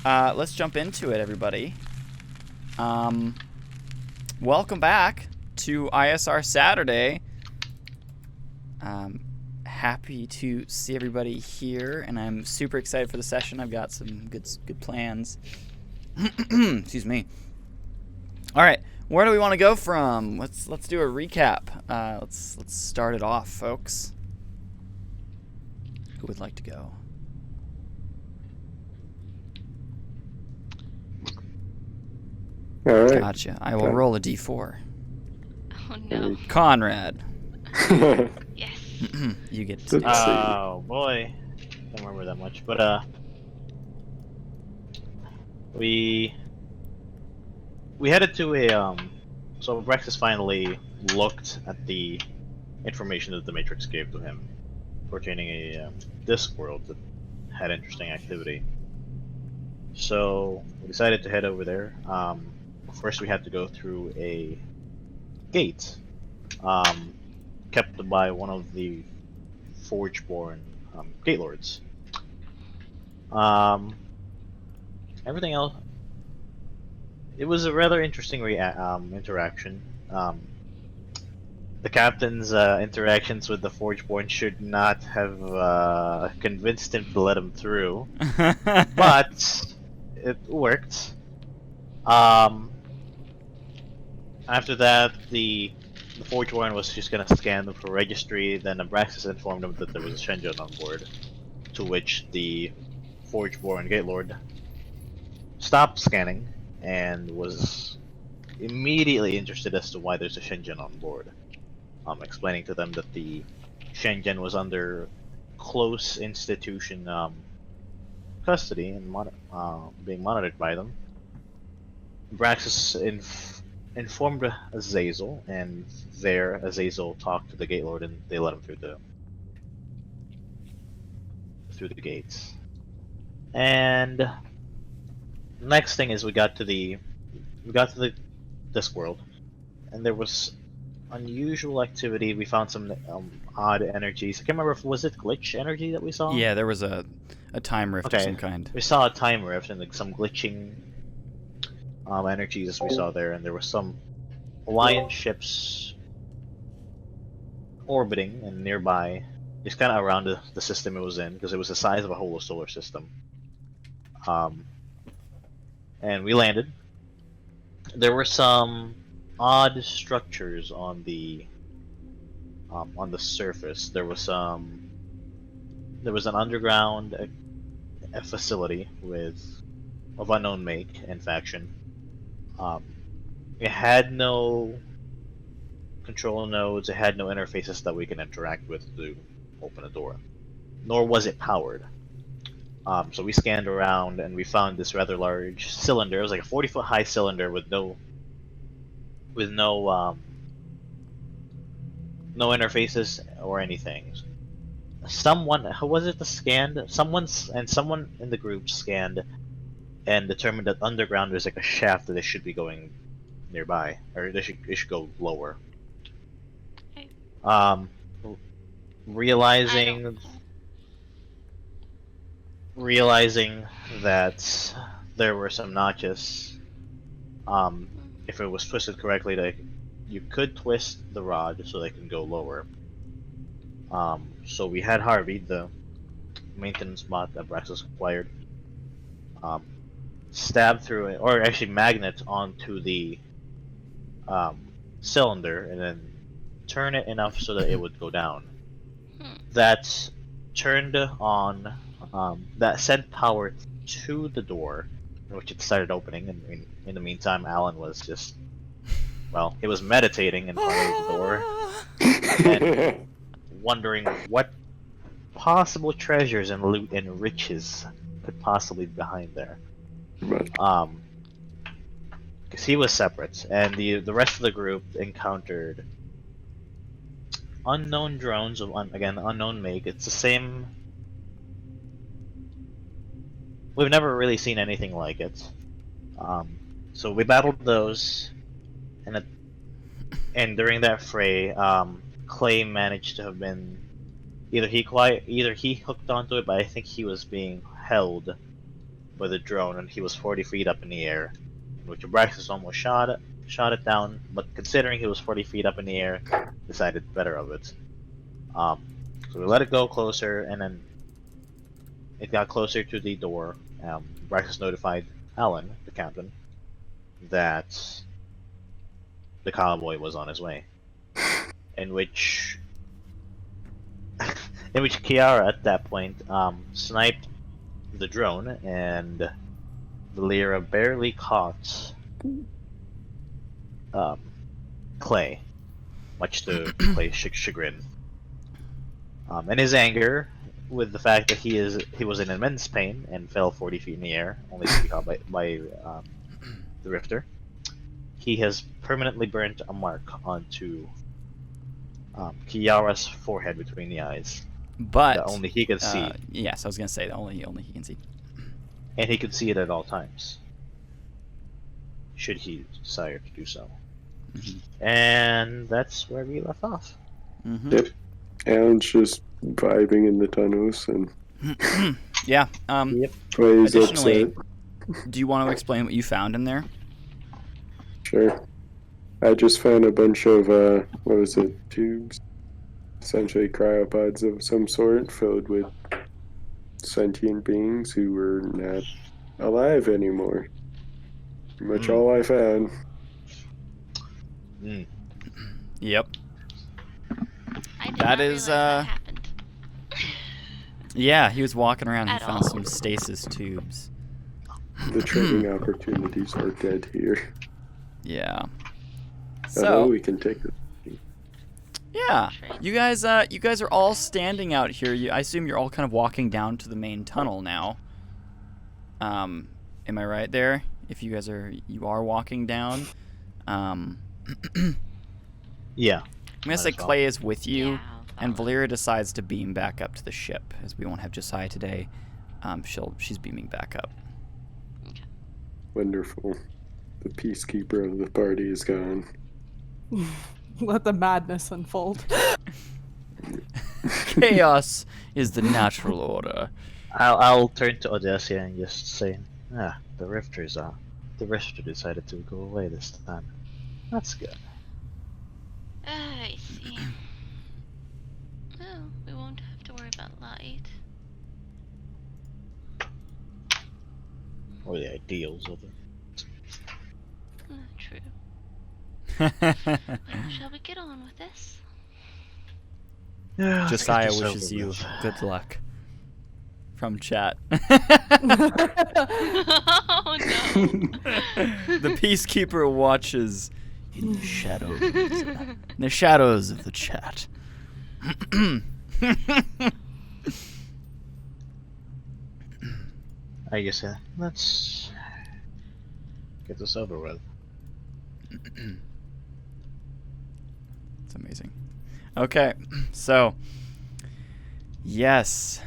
let's jump into it, everybody. Welcome back to ISR Saturday. Happy to see everybody here, and I'm super excited for the session. I've got some good plans. Excuse me. All right, where do we want to go from? Let's do a recap. Let's start it off, folks. Who would like to go? All right. Gotcha. I will roll a d4. Oh no. Conrad, Yes. you get to Let's see. Oh boy, don't remember that much, but we headed to a So Brexus finally looked at the information that the Matrix gave to him pertaining a disk world that had interesting activity. So we decided to head over there. First, we had to go through a gate kept by one of the Forge-born gate lords. Everything else, it was a rather interesting interaction. The captain's interactions with the Forge-born should not have convinced him to let him through, but it worked. After that, the Forge-born was just gonna scan them for registry. Then Abraxas informed him that there was a Shenzhen on board, to which the Forge-born Gate Lord stopped scanning and was immediately interested as to why there's a Shenzhen on board. Explaining to them that the Shenzhen was under close institution custody and being monitored by them. Braxis informed Azazel, and there Azazel talked to the Gate Lord, and they let him through the gates. And next thing is we got to the Discworld, and there was unusual activity. We found some odd energies. I can't remember if was it glitch energy that we saw. Yeah, there was a time rift of some kind. We saw a time rift and like some glitching energies we saw there, and there were some Alliance ships orbiting and nearby, just kind of around the system it was in, because it was the size of a whole solar system. And we landed. There were some odd structures on the surface. There was an underground facility of unknown make and faction. It had no control nodes. It had no interfaces that we can interact with to open a door, nor was it powered. So we scanned around and we found this rather large cylinder. It was like a 40-foot high cylinder with no interfaces or anything. Someone in the group scanned and determined that underground is like a shaft that they should be going nearby, or it should go lower. Okay. Realizing that there were some notches, if it was twisted correctly, you could twist the rod so they can go lower. So we had Harvey, the maintenance bot that Braxis acquired, stab through it, or actually magnet onto the cylinder, and then turn it enough so that it would go down. That turned on, that sent power to the door, which it started opening. And in the meantime, Alan was just, well, he was meditating in front of the door and wondering what possible treasures and loot and riches could possibly be behind there. Because he was separate, and the rest of the group encountered unknown drones of unknown make. It's the same. We've never really seen anything like it. So we battled those, and during that fray, Clay managed to have been either he hooked onto it, but I think he was being held with a drone, and he was 40 feet up in the air, in which Abraxas almost shot it down, but considering he was 40 feet up in the air, decided better of it. So we let it go closer, and then it got closer to the door. Abraxas notified Alan, the captain, that the cowboy was on his way, in which Kiara at that point sniped the drone, and Valera barely caught Clay, much to Clay's chagrin. And his anger, with the fact that he was in immense pain and fell 40 feet in the air, only to be caught by the Rifter. He has permanently burnt a mark onto Kiara's forehead between the eyes. But that only he can see. Yes, I was gonna say that only he can see. And he can see it at all times, should he desire to do so. And that's where we left off. Yep. Alan's just vibing in the tunnels and yeah. plays Additionally, upset. do you want to explain what you found in there? Sure. I just found a bunch of what was it, tubes? Essentially cryopods of some sort filled with sentient beings who were not alive anymore. Pretty much all I found. Yep. I did That not is, realize that happened. Yeah, he was walking around and At he found all. some stasis tubes. The trading opportunities are dead here. Yeah. Although So, we can take it. yeah, Trade. you guys are all standing out here. I assume you're all kind of walking down to the main tunnel now. Am I right there? If you are walking down. Yeah. I'm gonna say Might as well. Clay is with you, Yeah, I'll and follow. Valera decides to beam back up to the ship, as we won't have Josiah today. She's beaming back up. Wonderful. The peacekeeper of the party is gone. Let the madness unfold. Chaos is the natural order. I'll turn to Odessia and just say, the Rifter decided to go away this time. That's good. I see. Well, we won't have to worry about light. Or the ideals of it. True. Well, shall we get on with this? Yeah, Josiah let's get this wishes over you with. good luck. From chat. Oh no. The peacekeeper watches in the shadows. In the shadows of the chat. I guess let's get this over with. It's amazing. Okay, so yes,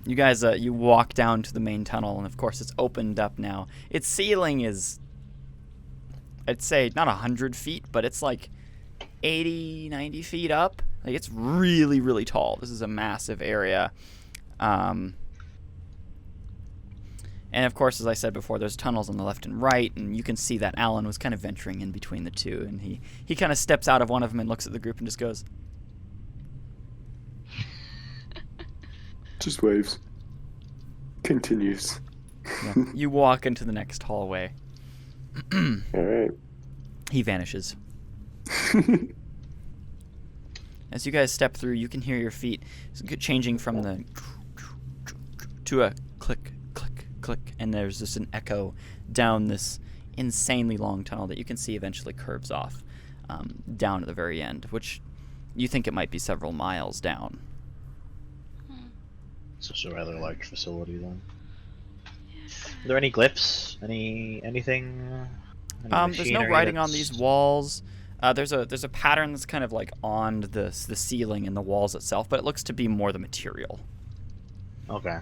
you guys, you walk down to the main tunnel, and of course it's opened up now. Its ceiling is, I'd say, not 100 feet, but it's like 80, 90 feet up. Like, it's really, really tall. This is a massive area. And of course, as I said before, there's tunnels on the left and right, and you can see that Alan was kind of venturing in between the two, and he kind of steps out of one of them and looks at the group and just goes, Just waves. Continues. yeah. You walk into the next hallway. Alright. He vanishes. As you guys step through, you can hear your feet changing from the to a click, click, click, and there's just an echo down this insanely long tunnel that you can see eventually curves off down at the very end, which you think it might be several miles down. It's just a rather large facility then. Are there any glyphs? Anything? Any There's no machinery writing on that's- these walls. There's a pattern that's kind of like on the ceiling and the walls itself, but it looks to be more the material. Okay.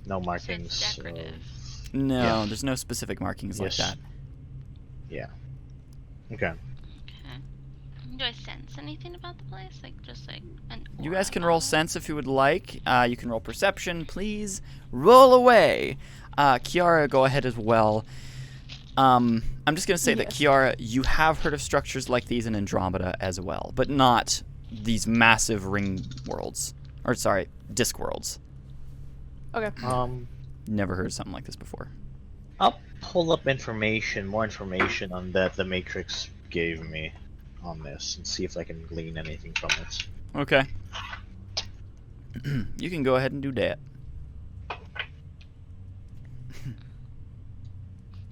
No markings. It's decorative. No, Yeah. there's no specific markings like Yes. that. Yeah. Okay. Okay. Do I sense anything about the place? Like, just like an You aura guys can about roll it? sense if you would like. You can roll perception. Please roll away. Kiara, go ahead as well. I'm just going to say that, Yes. Kiara, you have heard of structures like these in Andromeda as well, but not these massive ring worlds. Or, sorry, disc worlds. Okay. Never heard of something like this before. I'll pull up more information on that the Matrix gave me on this, and see if I can glean anything from it. Okay. You can go ahead and do that.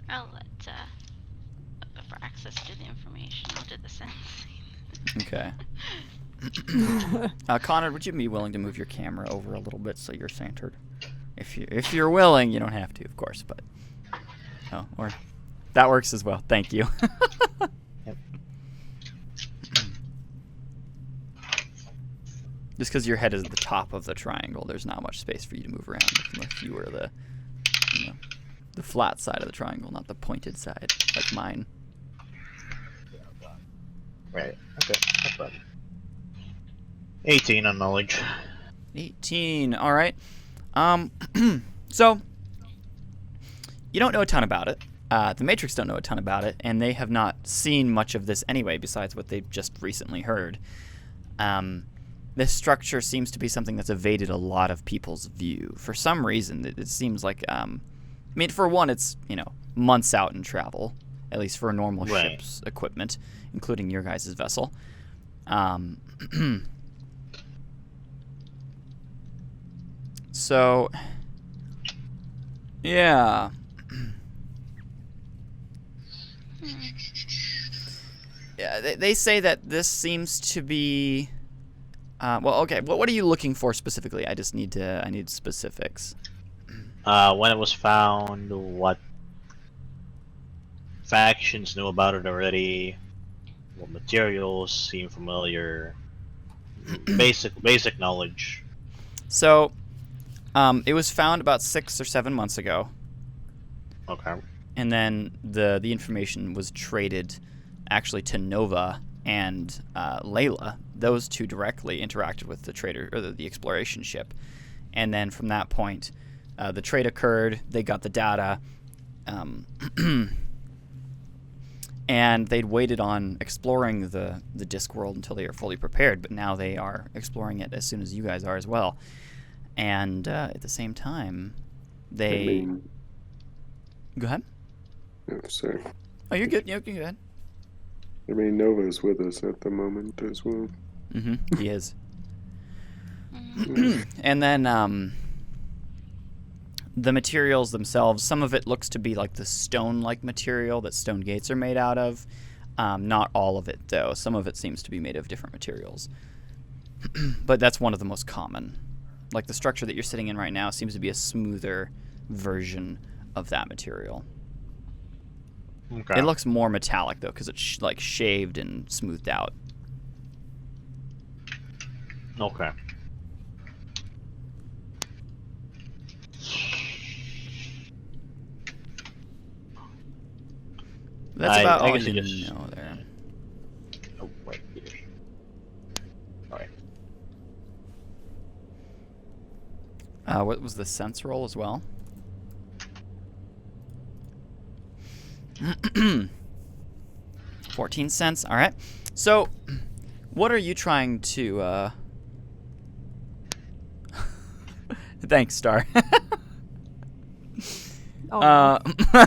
I'll let Abraxas do the information. I'll do the sensing. Okay. Connor, would you be willing to move your camera over a little bit so you're centered? If you're willing, you don't have to, of course, but or that works as well. Thank you. Yep. Just because your head is at the top of the triangle, there's not much space for you to move around if you were the flat side of the triangle, not the pointed side like mine. Right. Okay. No problem. 18 on knowledge. 18. All right. So you don't know a ton about it. The Matrix don't know a ton about it, and they have not seen much of this anyway, besides what they've just recently heard. This structure seems to be something that's evaded a lot of people's view. For some reason, it seems like, I mean, for one, it's, months out in travel, at least for a normal Right. ship's equipment, including your guys' vessel. So, yeah. Yeah, they say that this seems to be. Well, okay. What are you looking for specifically? I need specifics. When it was found, what factions knew about it already? What materials seem familiar? Basic knowledge. So, it was found about 6 or 7 months ago, Okay. and then the information was traded, actually, to Nova and Layla. Those two directly interacted with the trader or the exploration ship, and then from that point, the trade occurred. They got the data, and they'd waited on exploring the disc world until they were fully prepared. But now they are exploring it as soon as you guys are as well. And at the same time, they I mean, go ahead. oh, sorry. Oh, you're good. You can go ahead. I mean, Nova's with us at the moment as well. Mm-hmm. He is. Mhm. And then the materials themselves, some of it looks to be like the stone-like material that stone gates are made out of. Not all of it, though. Some of it seems to be made of different materials. But that's one of the most common. Like the structure that you're sitting in right now seems to be a smoother version of that material. Okay. It looks more metallic, though, because it's like shaved and smoothed out. Okay. That's I about all guess you you just- know there. Oh, wait. Alright. What was the sense roll as well? 14 cents. All right. So, what are you trying to? Thanks, Star. Oh, no.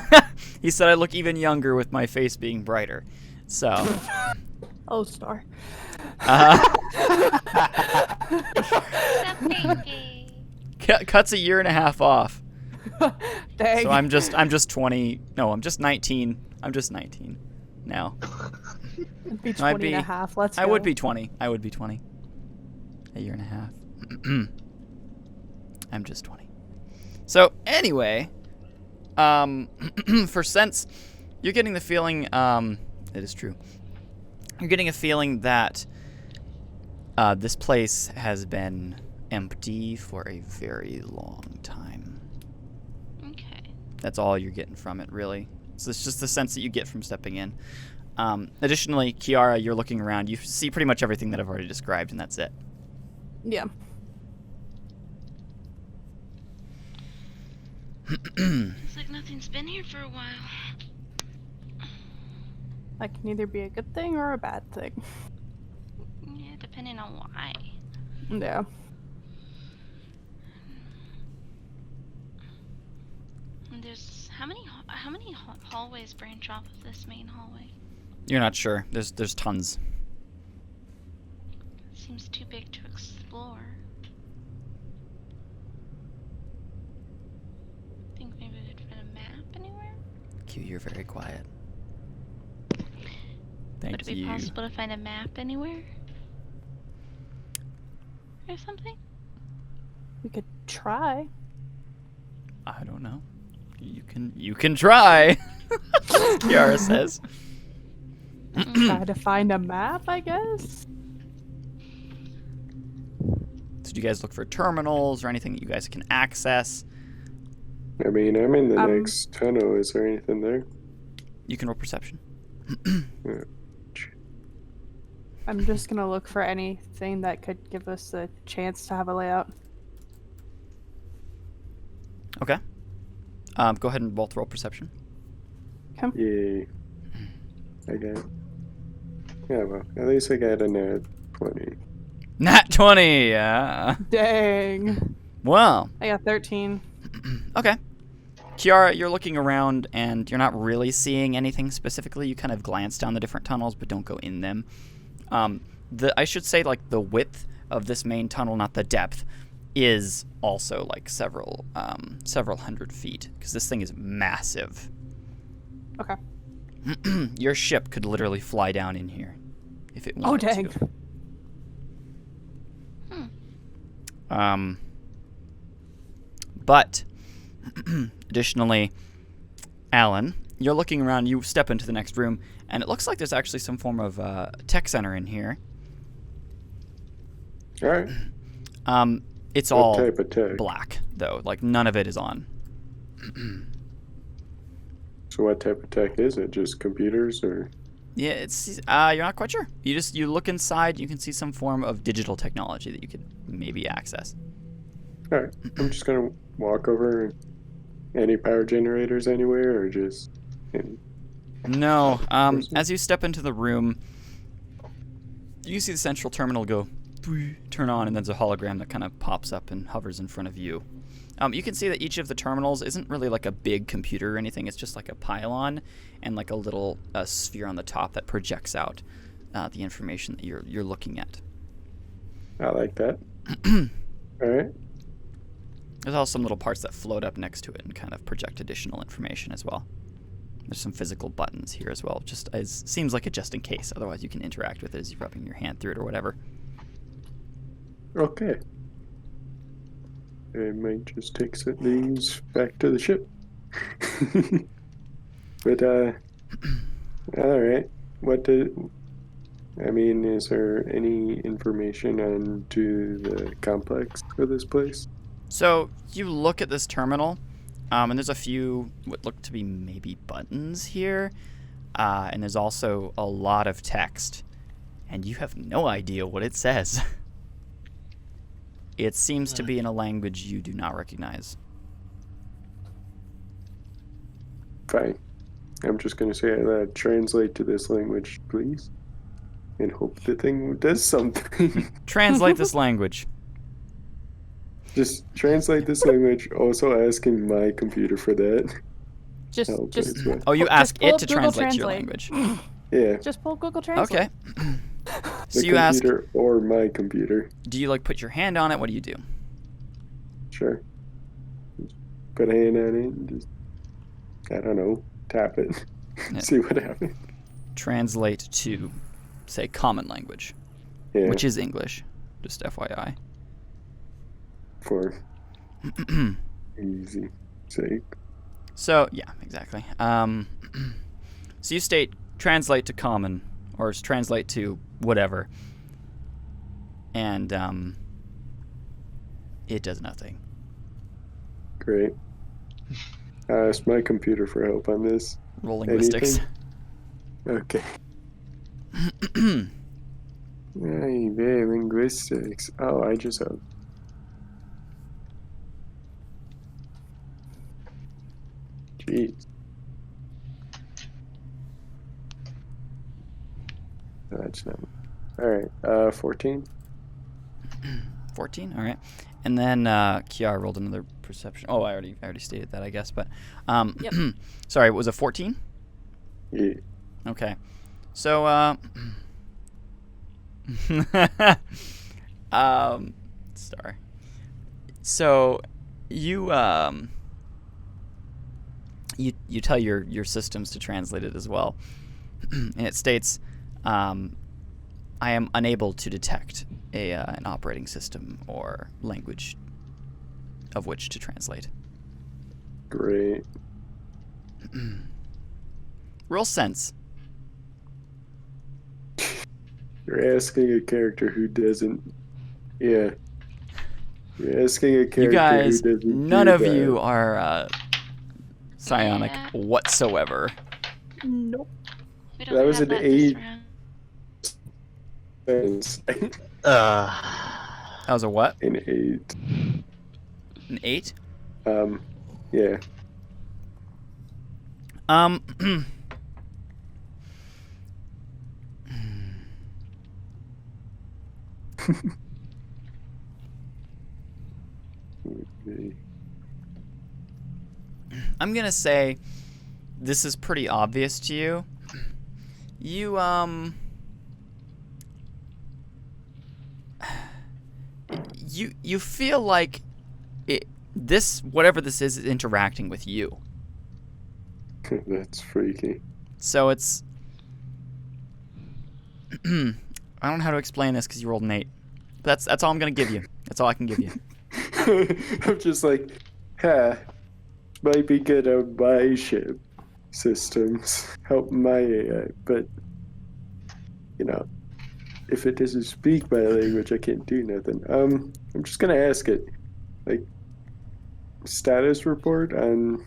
He said I look even younger with my face being brighter. So, Oh, Star. Stop thinking. cuts a year and a half off. Dang. So I'm just 20. No, I'm just 19. I'm just 19 now. It'd be No, I'd 20 and a be- half. Let's I go. would be 20. I would be 20. A year and a half. I'm just 20. So anyway, for sense, you're getting the feeling. It is true. You're getting a feeling that this place has been empty for a very long time. Okay. That's all you're getting from it, really. So it's just the sense that you get from stepping in. Additionally, Kiara, you're looking around. You see pretty much everything that I've already described, and that's it. Yeah. Looks like nothing's been here for a while. That can either be a good thing or a bad thing. Yeah, depending on why. Yeah. And there's how many hallways branch off of this main hallway? You're not sure. There's tons. Seems too big to explore. Think maybe we could find a map anywhere? Q, you're very quiet. Would Thank it be you. possible to find a map anywhere? Or something? We could try. I don't know. You can try. Kiara says. Try to find a map, I guess. So do you guys look for terminals or anything that you guys can access? I mean, I'm in the Um, next tunnel. Is there anything there? You can roll perception. I'm just gonna look for anything that could give us a chance to have a layout. Okay. Go ahead and both roll perception. Yay. I got. Yeah, well, at least I got a nat 20. Nat 20. Yeah. Dang. Well. I got 13. Okay. Kiara, you're looking around and you're not really seeing anything specifically. You kind of glance down the different tunnels, but don't go in them. I should say, like, the width of this main tunnel, not the depth, is also like several hundred feet because this thing is massive. Okay. Your ship could literally fly down in here if it Oh, wanted dang. to. But additionally, Alan, you're looking around. You step into the next room, and it looks like there's actually some form of tech center in here. All right. It's What all type of tech? black though. Like none of it is on. So what type of tech is it? Just computers or? Yeah, it's you're not quite sure. You look inside, you can see some form of digital technology that you could maybe access. All right. I'm just gonna walk over. Any power generators anywhere, or just? Any... No. As you step into the room, you see the central terminal go turn on, and then there's a hologram that kind of pops up and hovers in front of you. You can see that each of the terminals isn't really like a big computer or anything. It's just like a pylon and like a little sphere on the top that projects out the information that you're looking at. I like that. All right. There's also some little parts that float up next to it and kind of project additional information as well. There's some physical buttons here as well. Just as seems like a just in case. Otherwise, you can interact with it as you're rubbing your hand through it or whatever. Okay. I might just take these back to the ship. But all right. Is there any information on to the complex for this place? So you look at this terminal, and there's a few what look to be maybe buttons here, and there's also a lot of text, and you have no idea what it says. It seems to be in a language you do not recognize. Fine. I'm just gonna say translate to this language, please, and hope the thing does something. Translate this language. Just translate this language. Also asking my computer for that. Just as well. Oh, you Just ask pull it up to Google translate your Translate. language. Yeah. Just pull Google Translate. Okay. So The you ask, computer or my computer. do you like put your hand on it? What do you do? Sure. Just put a hand on it and just, I don't know, tap it. Yeah. See what happens. Translate to, say, common language, Yeah. which is English. Just FYI. For easy sake. So, yeah, exactly. So you state translate to common, or translate to whatever. And it does nothing. Great. I asked my computer for help on this. Roll linguistics. Anything? Okay. Hey, linguistics. Oh, I just have. Jeez. That's not. All right. 14. 14. All right. And then Kiara rolled another perception. Oh, I already stated that, I guess. But Yep. sorry, was it 14? Yeah. Okay. So sorry. So you you tell your systems to translate it as well, and it states, I am unable to detect an operating system or language of which to translate. Great. Roll sense. You're asking a character who doesn't. Yeah. You're asking a character You guys, who doesn't. none do of that. you are psionic Yeah. whatsoever. Nope. We don't That was have an that this 8. round. Sense. That was a what? An 8. An 8? Yeah. Okay. I'm gonna say this is pretty obvious to you. You feel like whatever this is interacting with you. That's freaky. So it's I don't know how to explain this because you rolled an 8. That's all I'm gonna give you. That's all I can give you. I'm just like, might be good on my ship systems, help my AI, but if it doesn't speak my language, I can't do nothing. I'm just gonna ask it, like, status report on,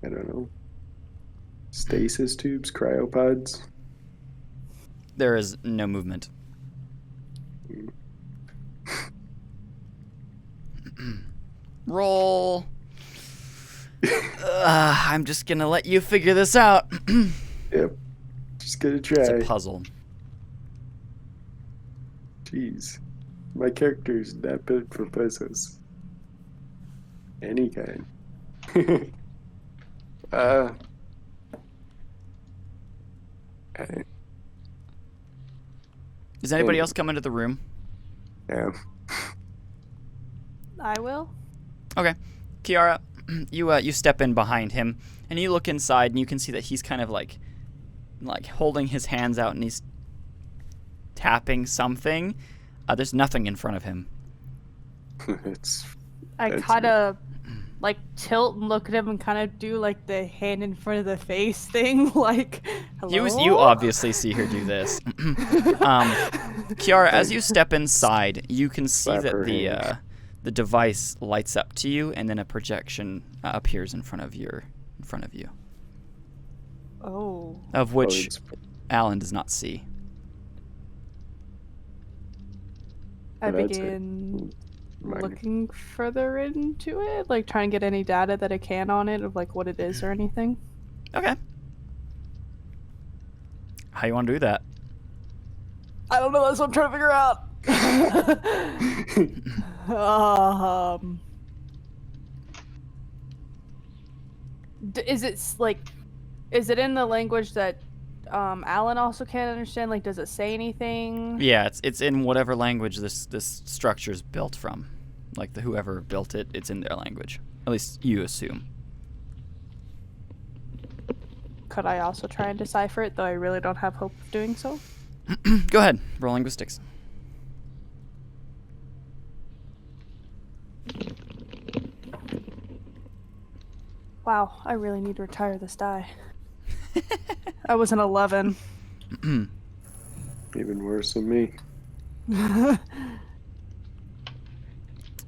I don't know, stasis tubes, cryopods. There is no movement. Roll. I'm just gonna let you figure this out. Yep, just gonna try. It's a puzzle. Jeez, my character's not built for puzzles. Any kind. Does anybody else come into the room? Yeah. I will. Okay, Kiara, you step in behind him and you look inside and you can see that he's kind of like holding his hands out and he's tapping something. There's nothing in front of him. I That's kind of like tilt and look at him and kind of do like the hand in front of the face thing, like hello. You obviously see her do this. Kiara, as you step inside, you can see Slap that her hand. the device lights up to you, and then a projection appears in front of you, Oh. of which it's Alan does not see. I That's it. begin Minor. looking further into it, like trying to get any data that I can on it of like what it is or anything. Okay. How you want to do that? I don't know. That's what I'm trying to figure out. Is it is it in the language that Alan also can't understand? Like, does it say anything? Yeah, it's in whatever language this structure is built from. Like whoever built it, it's in their language. At least you assume. Could I also try and decipher it, though I really don't have hope of doing so? Go ahead, roll linguistics. Wow, I really need to retire this die. I was an 11. Even worse than me.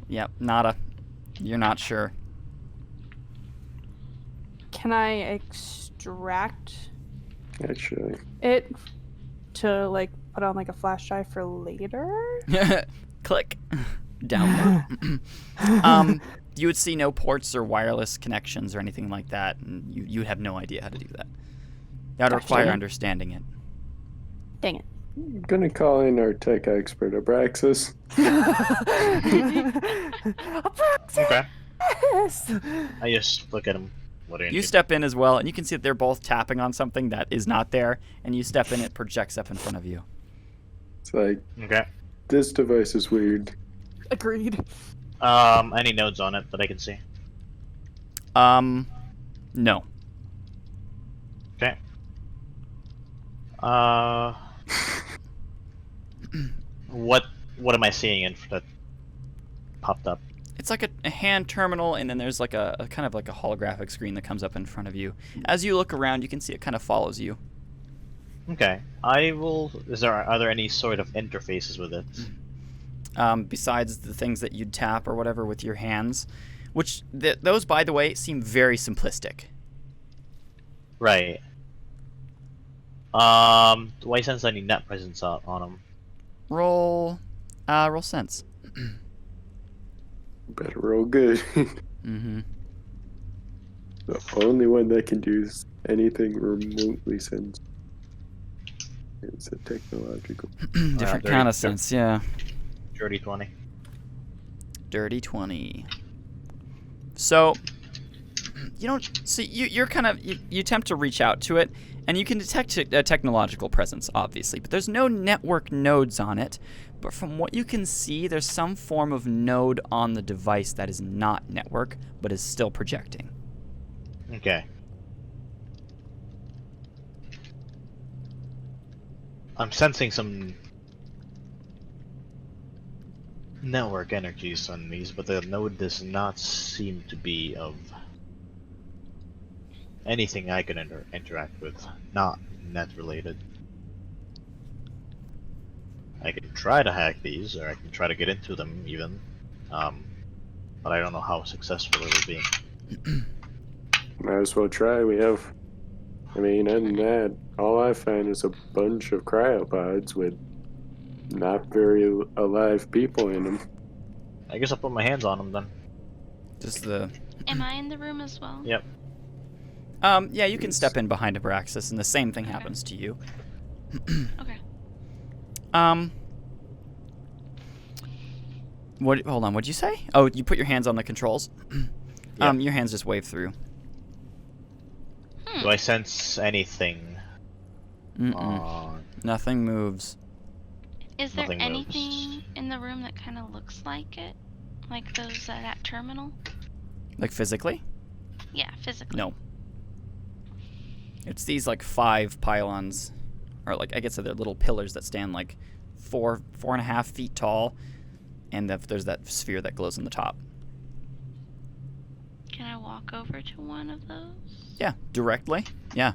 Yep, nada. You're not sure. Can I extract Actually, it to like put on like a flash drive for later. Click. Download. You would see no ports or wireless connections or anything like that, and you have no idea how to do that. That would require understanding it. Dang it. I'm gonna call in our tech expert, Abraxas. Okay. Yes. I just look at him. What are You step in as well, and you can see that they're both tapping on something that is not there, and you step in, it projects up in front of you. It's like, Okay. this device is weird. Agreed. Any nodes on it that I can see? No. Okay. What am I seeing in that popped up? It's like a hand terminal, and then there's like a kind of like a holographic screen that comes up in front of you. As you look around, you can see it kind of follows you. Okay. Are there any sort of interfaces with it? Besides the things that you'd tap or whatever with your hands, which those, by the way, seem very simplistic. Right. Do I sense any net presence on them? Roll sense. Better roll good. Mm-hmm. The only one that can do anything remotely sense. It's a technological. Different kind of sense, yeah. Dirty 20. Dirty 20. So, you don't see. You're kind of you attempt to reach out to it, and you can detect a technological presence, obviously, but there's no network nodes on it. But from what you can see, there's some form of node on the device that is not network, but is still projecting. Okay. I'm sensing some network energies on these, but the node does not seem to be of anything I can interact with, not net related. I can try to hack these, or I can try to get into them even, but I don't know how successful it will be. Might as well try. We have, other than that, all I find is a bunch of cryopods with not very alive people in them. I guess I'll put my hands on them then. Just the. Am I in the room as well? Yep. Yeah, you can step in behind Abraxas, and the same thing happens to you. Okay. Hold on. What'd you say? Oh, you put your hands on the controls. Yeah. Your hands just wave through. Do I sense anything? Nothing moves. Is there Nothing anything moves. in the room that kind of looks like it? Like those, that terminal? Like physically? Yeah, physically. No. It's these like 5 pylons, or like I guess they're little pillars that stand like 4.5 feet tall, and there's that sphere that glows on the top. Can I walk over to one of those? Yeah, directly. Yeah.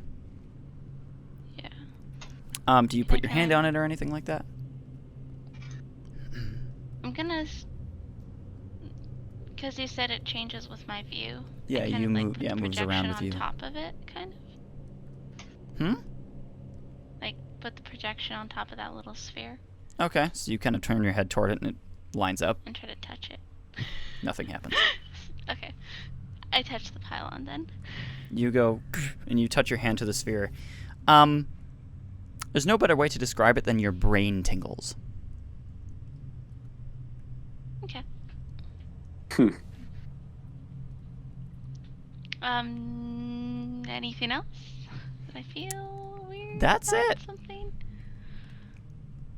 Yeah. Do you put your Okay. hand on it or anything like that? I'm gonna. Because you said it changes with my view. Yeah, I kind you of, like, move. put Yeah, it the moves around with projection you. on top of it, kind of. Like, put the projection on top of that little sphere Okay, so you kind of turn your head toward it and it lines up. and try to touch it. Nothing happens. Okay. I touch the pylon then. You go and you touch your hand to the sphere. There's no better way to describe it than your brain tingles. Okay. Anything else? Did I feel weird? That's about it. Something?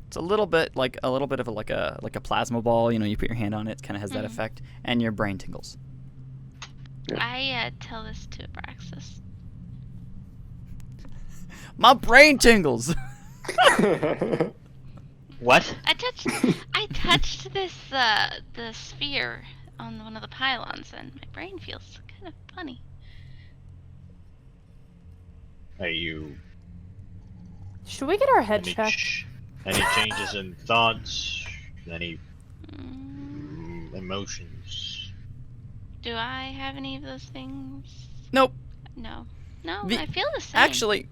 It's a little bit of like a plasma ball. You know, you put your hand on it, kind of has that effect, and your brain tingles. Yeah. I tell this to Abraxas. My brain tingles. What? I touched this the sphere on one of the pylons, and my brain feels kind of funny. Are you Should we get our head any, checked? any changes in thoughts? Any Mm, emotions? do I have any of those things? Nope. No. No, The- I feel the same. Actually,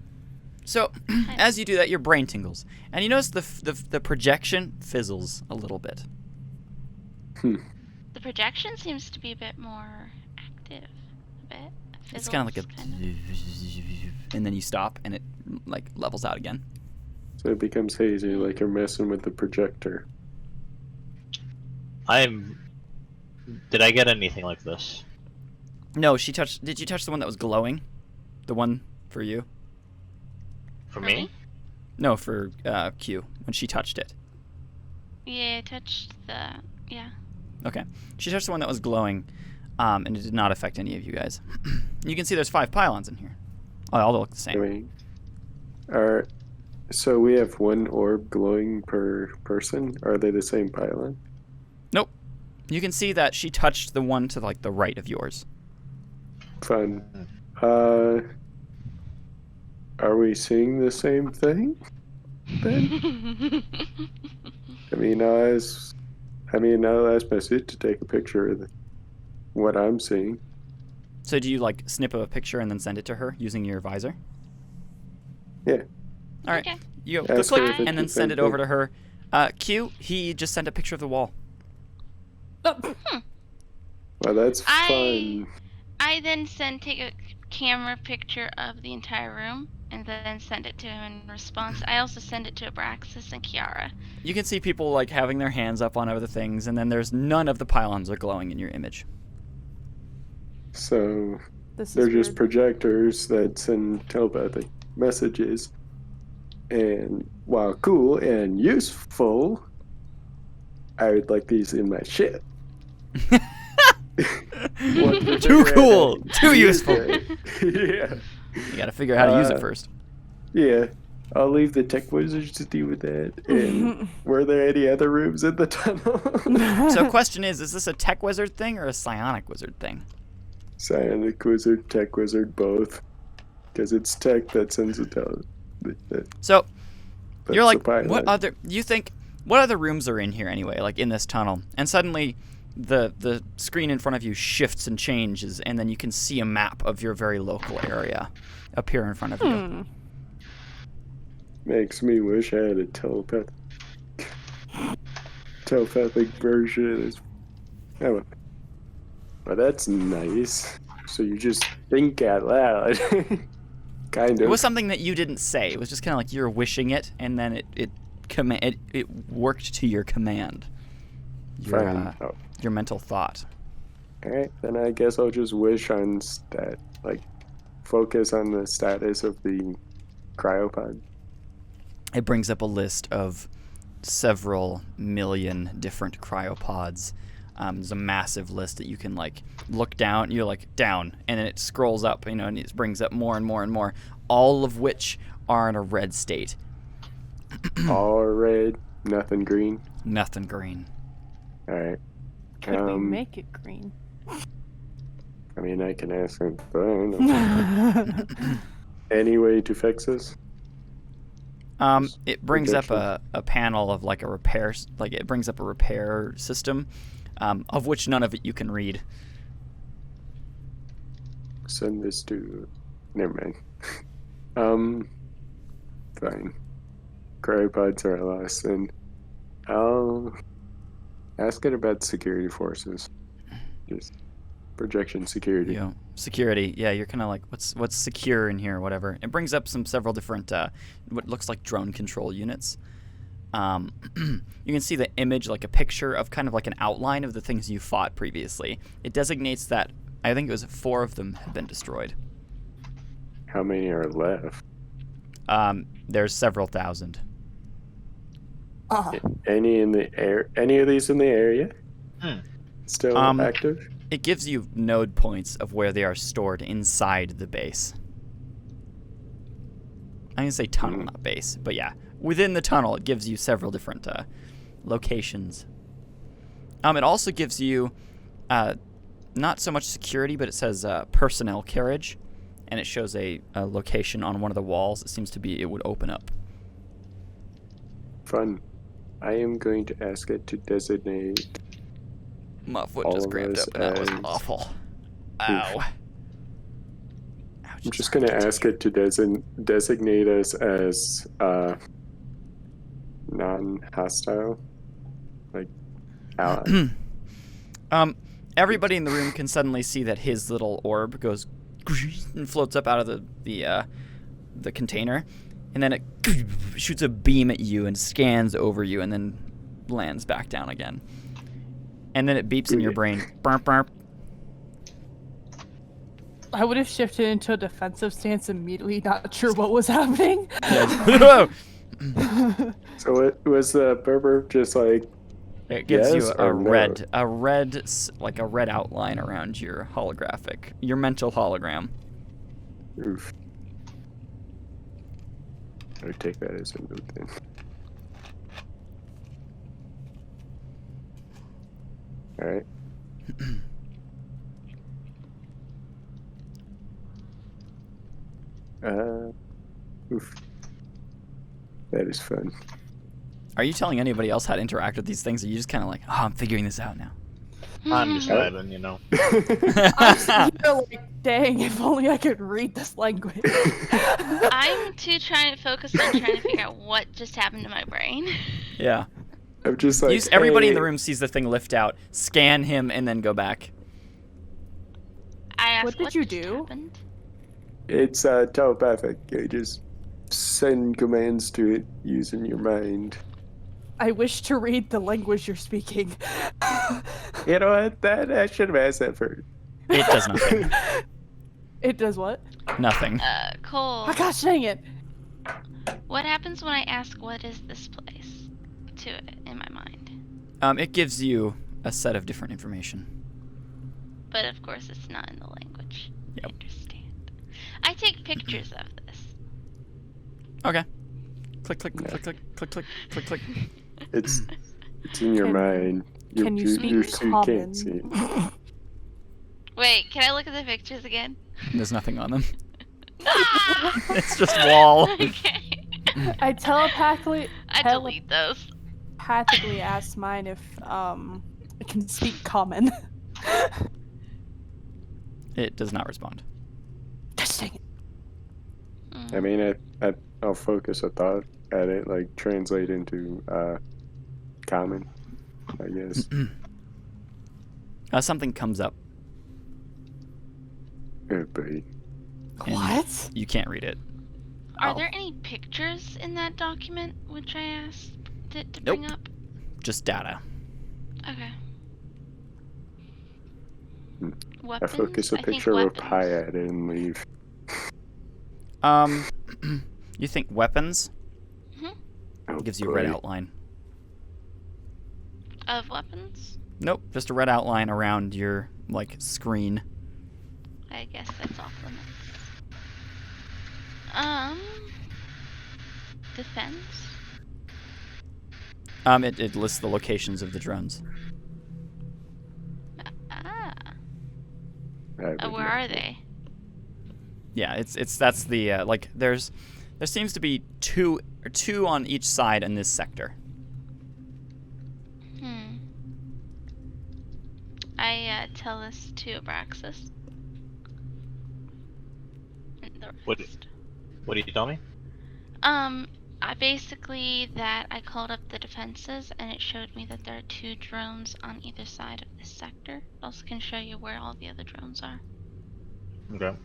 So, as you do that, your brain tingles, and you notice the projection fizzles a little bit. The projection seems to be a bit more active. A bit. It's kind of like and then you stop, and it like levels out again. So it becomes hazy, like you're messing with the projector. Did I get anything like this? No, she touched. Did you touch the one that was glowing? The one for you? For For me? me? No, for Q when she touched it. Yeah, I touched the. Yeah. Okay, she touched the one that was glowing, and it did not affect any of you guys. You can see there's 5 pylons in here. Oh, all look the I same. mean, so we have one orb glowing per person. Are they the same pylon? Nope. You can see that she touched the one to like the right of yours. Fun. Are we seeing the same thing? Then? I'll ask my suit to take a picture of what I'm seeing. So do you like snip a picture and then send it to her using your visor? Yeah. All right. Okay. You go Ask click her if it's and then the send same it over thing. to her. Q, he just sent a picture of the wall. Well, that's I- fun. I then take a camera picture of the entire room and then send it to him in response. I also send it to Abraxas and Kiara. You can see people like having their hands up on other things, and then there's none of the pylons are glowing in your image. So This they're is just weird. projectors that send telepathic messages. And while cool and useful, I would like these in my ship. Want to Too figure out cool, how to too use useful. it. Yeah. You gotta figure out how to use it first. Yeah. I'll leave the tech wizards to deal with that. And were there any other rooms in the tunnel? So question is this a tech wizard thing or a psionic wizard thing? Psionic wizard, tech wizard, both. Because it's tech that sends a So you're like, pylon. what other rooms are in here anyway, like in this tunnel? And suddenly the screen in front of you shifts and changes, and then you can see a map of your very local area appear in front of you. Makes me wish I had a telepathic version of this. Oh, well, that's nice. So you just think out loud. Kind It of. was something that you didn't say. It was just kind of like you were wishing it, and then it worked to your command. Fine. Your mental thought. Alright, then I guess I'll just wish on focus on the status of the cryopod. It brings up a list of several million different cryopods. There's a massive list that you can like look down. You're like down, and then it scrolls up, and it brings up more and more and more. All of which are in a red state. All red, nothing green. Nothing green. Alright. Could we make it green? I mean, I can ask him. But I don't know. Any way to fix this? It brings up Projection. a panel of like a repair, like it brings up a repair system, of which none of it you can read. Send this to. Never mind. Fine. Cryopods are a loss, and I'll ask it about security forces. Just projection security. Security. Yeah, you're kind of like, what's secure in here, or whatever. It brings up several different, what looks like drone control units. You can see the image, like a picture of kind of like an outline of the things you fought previously. It designates that, I think it was 4 of them have been destroyed. How many are left? There's several thousand. Any in the air? Any of these in the area? Still active? It gives you node points of where they are stored inside the base. I'm going to say tunnel, not base. But yeah, within the tunnel, it gives you several different locations. It also gives you not so much security, but it says personnel carriage. And it shows a location on one of the walls. It seems to be, it would open up. Fun. I am going to ask it to designate. My foot All just of cramped us up, and that was as- awful. Ow. I'm just gonna ask it to designate us as non-hostile, like ally. Everybody in the room can suddenly see that his little orb goes and floats up out of the container, and then it shoots a beam at you and scans over you, and then lands back down again. And then it beeps in your brain. Burp, burp. I would have shifted into a defensive stance immediately, not sure what was happening. Yeah. So it was the Berber just like It gives yes you or no? a red outline around your your mental hologram. Oof. I would take that as a note then. All right. Oof. That is fun. Are you telling anybody else how to interact with these things? Or are you just kind of like, oh, I'm figuring this out now? I'm just vibing, you know. I'm sitting here like, dang, if only I could read this language. I'm too trying to focus on trying to figure out what just happened to my brain. Yeah. I'm just like, Everybody in the hey. room sees the thing lift out, scan him, and then go back. I asked, What did you just do? happened? It's telepathic. I just send commands to it using your mind. I wish to read the language you're speaking. You know what? That I should have asked that first. It does nothing. It does what? Nothing. Cole, Oh gosh dang it. what happens when I ask what is this place to it in my mind? It gives you a set of different information. But of course it's not in the language. Yep. I understand. I take pictures of this. Okay. Click, click, click, click, click, click, click, click. It's in your mind. Can you speak so you common? can't see it. Wait, can I look at the pictures again? There's nothing on them. Ah! It's just wall. Okay. I telepathically delete those. asked mine if it can speak common. It does not respond. Gosh dang it. I mean, I'll focus a thought at it, like translate into common, I guess. Something comes up. Oh, buddy. and What? You can't read it. Are Oh. there any pictures in that document which I asked it to Nope. bring up? Just data. Okay. Hmm. Weapons? I focus a I think picture of a weapons. pie at it and leave. You think weapons? Oh, Gives you a red boy. outline. Of weapons? Nope, just a red outline around your screen. I guess that's off limits. Defense? It lists the locations of the drones. Ah. I would Where not are know. they? Yeah, that's the there seems to be two on each side in this sector. I tell this to Abraxas. And the What- rest. What do you tell me? I basically that I called up the defenses and it showed me that there are 2 drones on either side of this sector. It also can show you where all the other drones are. Okay.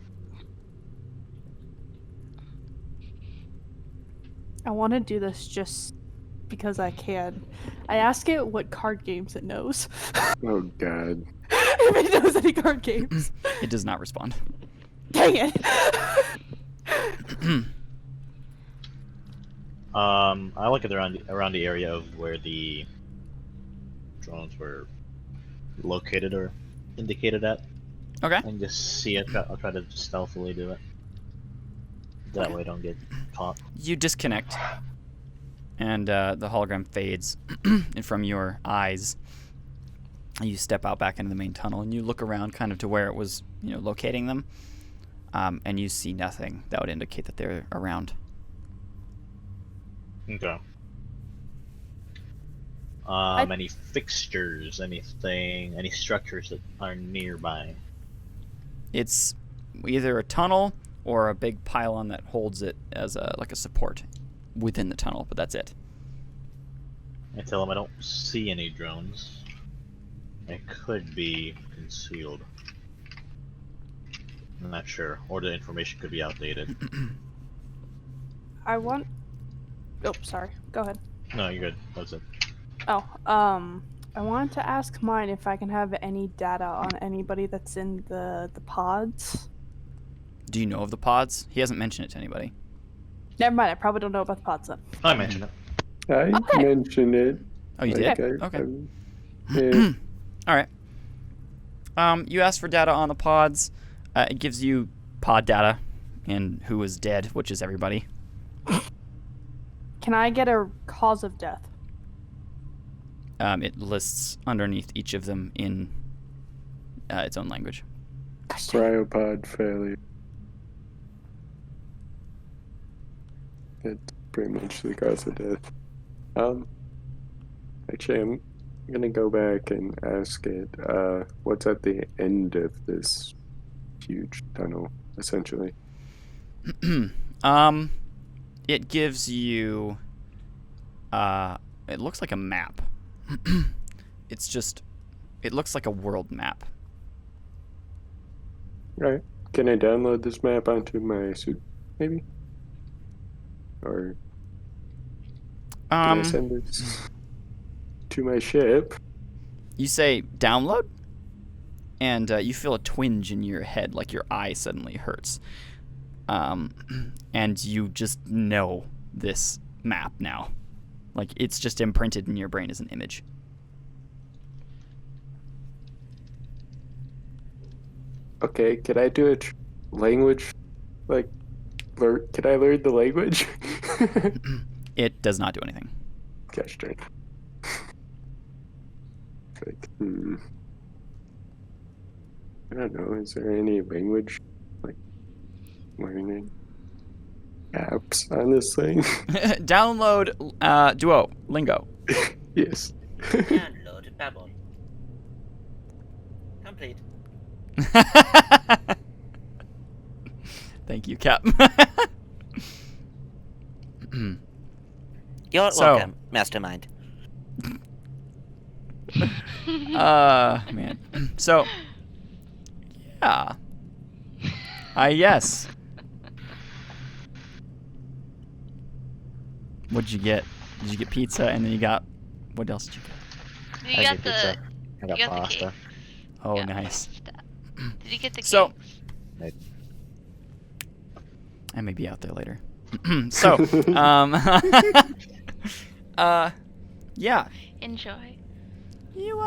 I want to do this just because I can. I ask it what card games it knows. Oh, God. If it knows any card games. It does not respond. Dang it. I look at around the area of where the drones were located or indicated at, Okay. and just see it. I'll try to stealthily do it. That way I don't get caught. You disconnect, and the hologram fades from your eyes. You step out back into the main tunnel, and you look around kind of to where it was, locating them, and you see nothing that would indicate that they're around. Okay. Any fixtures, anything, any structures that are nearby? It's either a tunnel or a big pylon that holds it as a support within the tunnel, but that's it. I tell him I don't see any drones. It could be concealed. I'm not sure, or the information could be outdated. I want. Oh, sorry. Go ahead. No, you're good. That's it. Oh, I wanted to ask mine if I can have any data on anybody that's in the pods. Do you know of the pods? He hasn't mentioned it to anybody. Never mind. I probably don't know about the pods then. I mentioned it. I Okay. mentioned it. Oh, you Like, did? I- Okay. yeah. All right. You asked for data on the pods. It gives you pod data and who is dead, which is everybody. Can I get a cause of death? It lists underneath each of them in its own language. Cryopod failure. That's pretty much the cause of death. Actually, I'm gonna go back and ask it, what's at the end of this huge tunnel, essentially? It gives you it looks like a map. It looks like a world map. Right. Can I download this map onto my suit, maybe? Or can I send this to my ship? You say download, and you feel a twinge in your head, like your eye suddenly hurts. And you just know this map now. Like, it's just imprinted in your brain as an image. Okay, could I do a language? Like, could I learn the language? It does not do anything. Gosh dang. Like, I don't know, is there any language, like, learning apps on this thing? Download Duolingo. Yes. Download Babel. Complete. Thank you, Cap. You're So- welcome, Mastermind. Man. So, yeah. Yes. What'd you get? Did you get pizza and then you got, what else did you get? You I got get the. pizza. I got you got the pasta. cake. Oh, Yeah. nice. Did you get the So- cakes? I may be out there later. So, yeah. Enjoy. You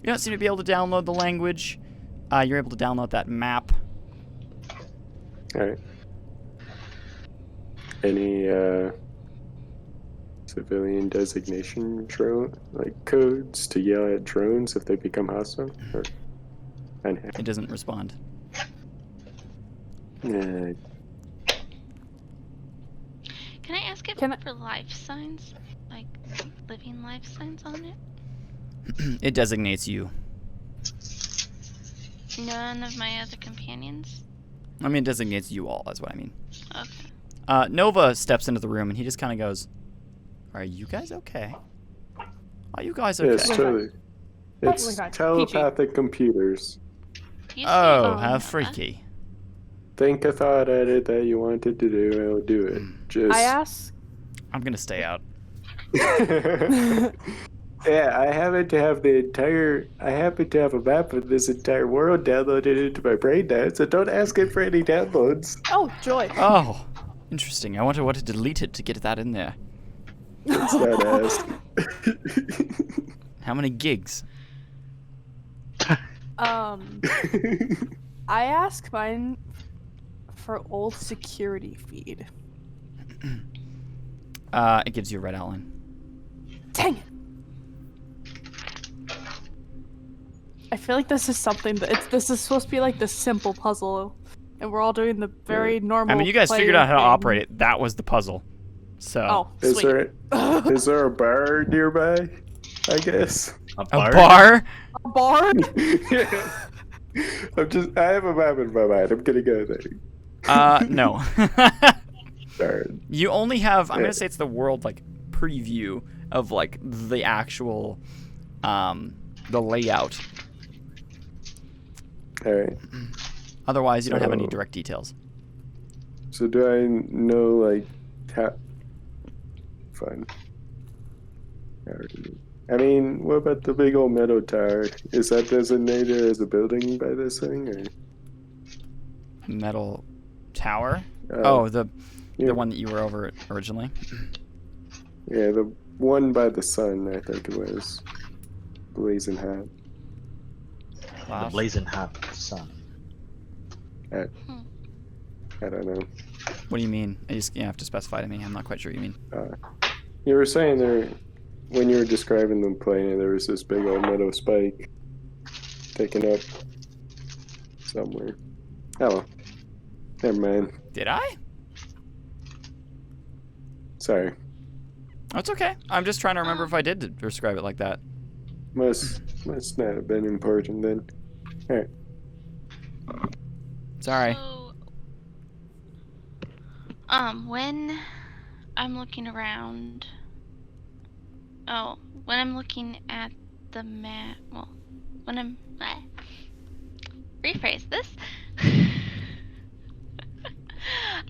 don't seem to be able to download the language. You're able to download that map. Alright. Any, civilian designation drone, like codes to yell at drones if they become hostile? Or unhappy? It doesn't respond. Yeah. Can I ask it Can I- for life signs? Like living life signs on it? It designates you. None of my other companions? I mean, it designates you all, that's what I mean. Okay. Nova steps into the room and he just kind of goes, "Are you guys okay? Are you guys okay?" Yes, totally. It's Totally fine. telepathic computers. You Oh, see- how Nova. freaky. Think a thought edit that you wanted to do, and I'll do it. Just. I ask. I'm gonna stay out. Yeah, I happen to have a map of this entire world downloaded into my brain now, so don't ask it for any downloads. Oh, joy. Oh, interesting. I wonder what to delete it to get that in there. It's not asked. How many gigs? I ask mine for old security feed. It gives you a red outline. Dang it! I feel like this is something that this is supposed to be like the simple puzzle, and we're all doing the very normal. I mean, you guys figured out how to thing. operate it. That was the puzzle. So. Oh, Is sweet. there a bar nearby? I guess. A bar? A bar? I have a map in my mind. I'm gonna go there. No. Darn. You only have, I'm Yeah. gonna say it's the world like preview of like the actual the layout. Alright. Otherwise you don't have any So- direct details. So do I know, like, fun. Alright. I mean, what about the big old meadow tower? Is that designated as a building by this thing, or? Metal tower? Uh, Oh, the yeah. one that you were over originally. Yeah, the one by the sun, I think it was. Blazing hot. The Wow. blazing hot sun. I don't know. What do you mean? You have to specify to me. I'm not quite sure what you mean. You were saying there, when you were describing them playing, there was this big old meadow spike taken up somewhere. Oh, never mind. Did I? Sorry. Oh, it's okay. I'm just trying to remember if I did describe it like that. Must not have been important then. Alright. Sorry. So, when I'm looking around, when I'm looking at the map, well, when I'm, rephrase this.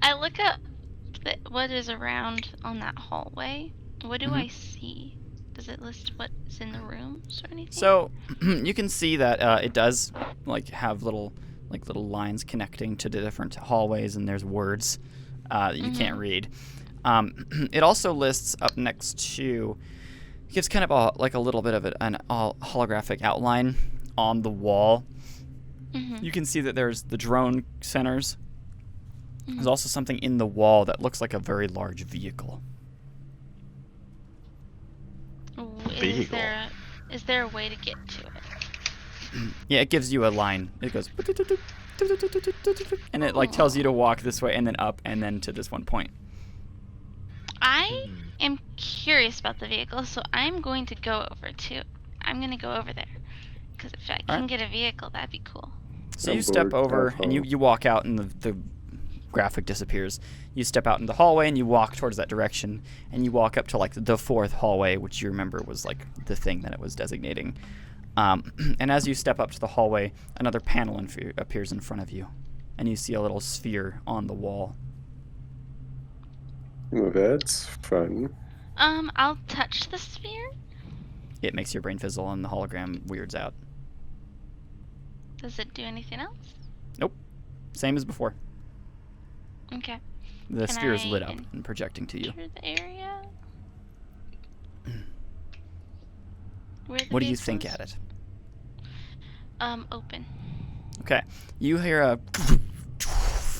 I look up what is around on that hallway. What do I see? Does it list what's in the rooms or anything? So you can see that it does like have little lines connecting to the different hallways, and there's words that you can't read. It also lists up next to, gives kind of a little bit of an holographic outline on the wall. You can see that there's the drone centers. There's also something in the wall that looks like a very large vehicle. Vehicle. Is there a way to get to it? Yeah, it gives you a line. It goes, and it like tells you to walk this way and then up and then to this one point. I am curious about the vehicle, so I'm going to go over there. Because if I can get a vehicle, that'd be cool. So I'm you step bored. over and you walk out, and the graphic disappears. You step out in the hallway and you walk towards that direction, and you walk up to like the fourth hallway, which you remember was like the thing that it was designating. And as you step up to the hallway, another panel appears in front of you, and you see a little sphere on the wall. Well, that's fun. I'll touch the sphere. It makes your brain fizzle, and the hologram weirds out. Does it do anything else? Same as before. Okay. The Can sphere is I lit up and projecting to you. Enter the area. Where the What do you vehicle think is? at it? Open. Okay. You hear a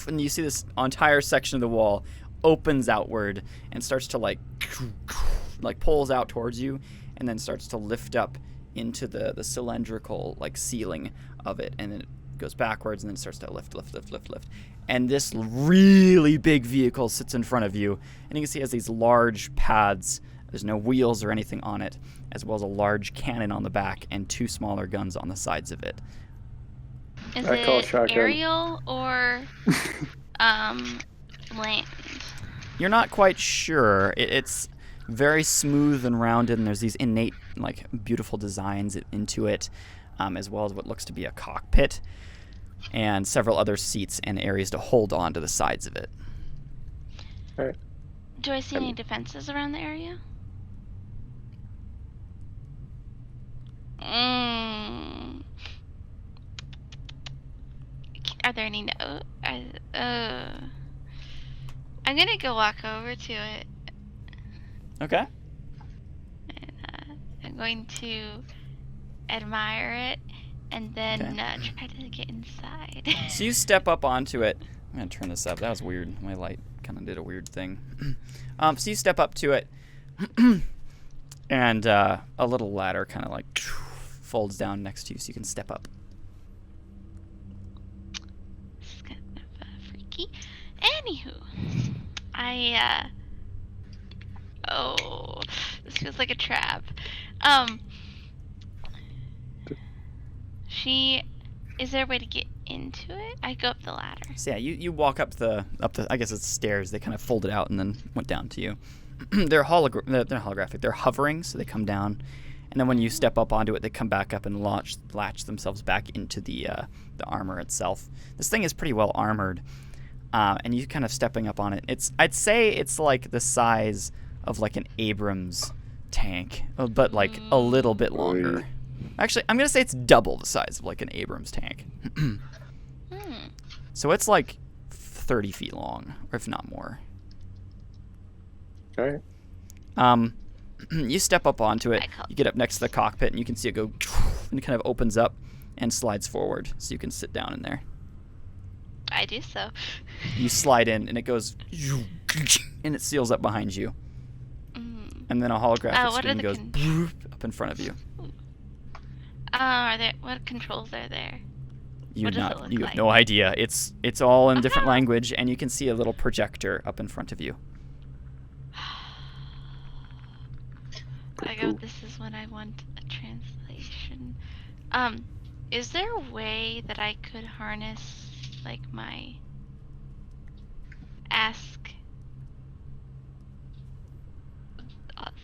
and you see this entire section of the wall opens outward and starts to like pulls out towards you, and then starts to lift up into the cylindrical like ceiling of it, and then it goes backwards and then starts to lift. And this really big vehicle sits in front of you, and you can see it has these large pads. There's no wheels or anything on it, as well as a large cannon on the back and two smaller guns on the sides of it. Is I call it shotgun. aerial or land? You're not quite sure. It's very smooth and rounded, and there's these innate, like, beautiful designs into it, as well as what looks to be a cockpit, and several other seats and areas to hold on to the sides of it. Alright. Do I see any defenses around the area? Are there any I'm gonna go walk over to it, Okay. and I'm going to admire it, and then try to get inside. So you step up onto it. I'm going to turn this up. That was weird. My light kind of did a weird thing. So you step up to it, and a little ladder kind of like folds down next to you so you can step up. It's kind of freaky. Anywho, this feels like a trap. She Is there a way to get into it? I go up the ladder. So yeah, you walk up the I guess it's stairs. They kind of folded out and then went down to you. They're holographic. They're hovering, so they come down, and then when you step up onto it, they come back up and latch themselves back into the armor itself. This thing is pretty well armored, and you kind of stepping up on it. I'd say it's like the size of like an Abrams tank, but like a little bit longer. Actually, I'm gonna say it's double the size of like an Abrams tank. So it's like 30 feet long, or if not more. All right. You step up onto it. You get up next to the cockpit, and you can see it go, and it kind of opens up and slides forward, so you can sit down in there. I do so. You slide in, and it goes, and it seals up behind you. And then a holographic screen goes up in front of you. What controls are there? You What does it have look like? no idea. It's all in different language, and you can see a little projector up in front of you. I go, this is what I want a translation. Is there a way that I could harness, like, my ask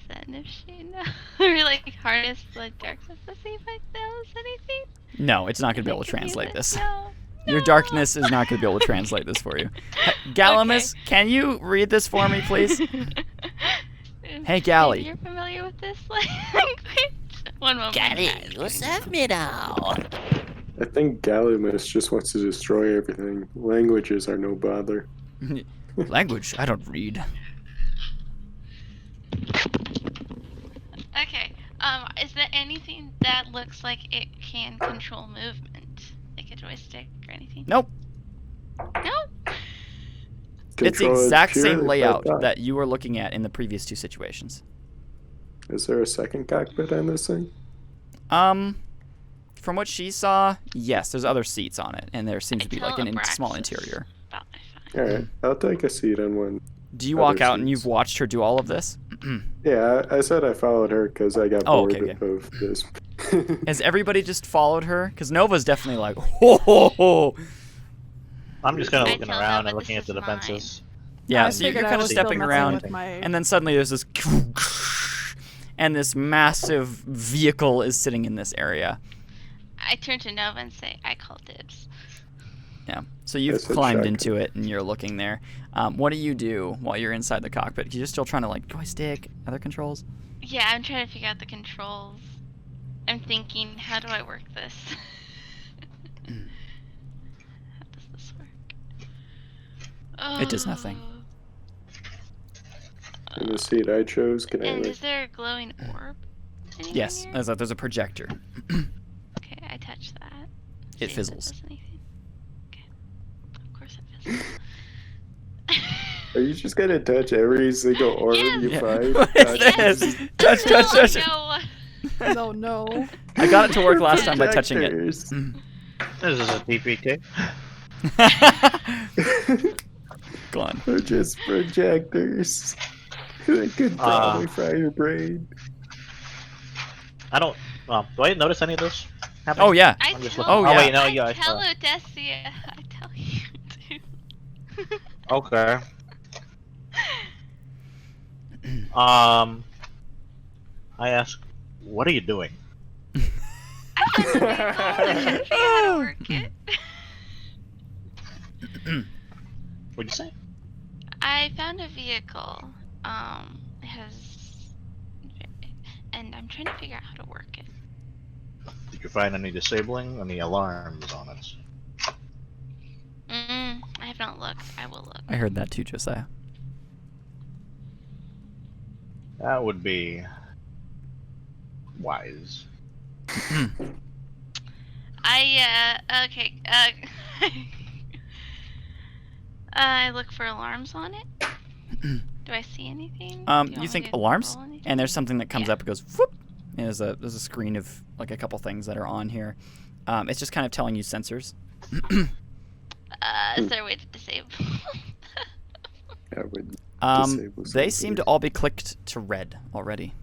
Zen if she knows? Or, like, harness the darkness to see if I knows anything? No, it's not going to be able to translate this. No. Your darkness is not going to be able to translate this for you. Galamus, can you read this for me, please? Hey, Gally. You're familiar with this language? One moment. Gally, you serve me now. I think Gallimus just wants to destroy everything. Languages are no bother. Language? I don't read. Okay. Is there anything that looks like it can control movement? Like a joystick or anything? Nope. No? It's the Control is exact pure same by layout thought. that you were looking at in the previous two situations. Is there a second cockpit on this thing? From what she saw, yes, there's other seats on it, and there seems to be like an small Telepraxis. interior. About my phone. All right, I'll take a seat on one. Do you Other walk out and seats. you've watched her do all of this? Yeah, I said I followed her because I got Oh, bored okay, okay. of this. Has everybody just followed her? Because Nova's definitely like, ho ho ho. I'm just kind of I looking tell around Nova and looking at this the is mine. defenses. Yeah, I so you're figured I kind of was still stepping messing around, with my- and then suddenly there's this, and this massive vehicle is sitting in this area. I turn to Nova and say, I call dibs. Yeah. So you've That's a climbed check. into it and you're looking there. What do you do while you're inside the cockpit? 'Cause you're still trying to like joystick, other controls. Yeah, I'm trying to figure out the controls. I'm thinking, how do I work this? How does this work? It does nothing. In the seat I chose, can I And like, is there a glowing orb? Anything Yes, here? there's a projector. Okay, I touch that. It See if fizzles. does anything. Okay. Of course it fizzles. are you just gonna touch every single orb Yes. you Yeah. find? What is this? Touch, No, touch, touch. no. No. I got it to work last time by touching it. Projectors. This is a PPK. Go on. They're just projectors. They could probably fry your brain. I don't. Do I notice any of this happening? Oh yeah. I I'm just tell looking. Oh, you, yeah. wait, no, I yeah. tell Odessia. I tell you to. Okay. I ask, what are you doing? I found a vehicle. I should figure out how to work it. What'd you say? I found a vehicle. It has, and I'm trying to figure out how to work it. Did you find any disabling, any alarms on it? I have not looked. I will look. I heard that too, Josiah. That would be wise. Okay. I look for alarms on it. Do I see anything? Do want You me think to alarms? roll anything? And there's something that comes Yeah. up. It goes whoop. And there's a screen of like a couple things that are on here. It's just kind of telling you sensors. Is there a way to disable? I would disable They seem to sensors. all be clicked to red already.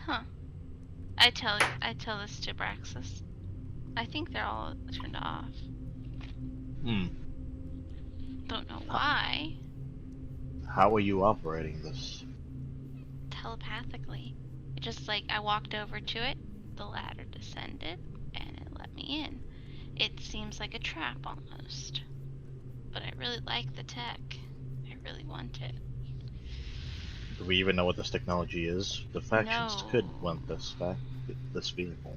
Huh. I tell this to Braxis. I think they're all turned off. Hmm. Don't know why. How are you operating this? Telepathically. It just like I walked over to it, the ladder descended, and it let me in. It seems like a trap almost. But I really like the tech. I really want it. Do we even know what this technology is? The factions No. could want this vehicle.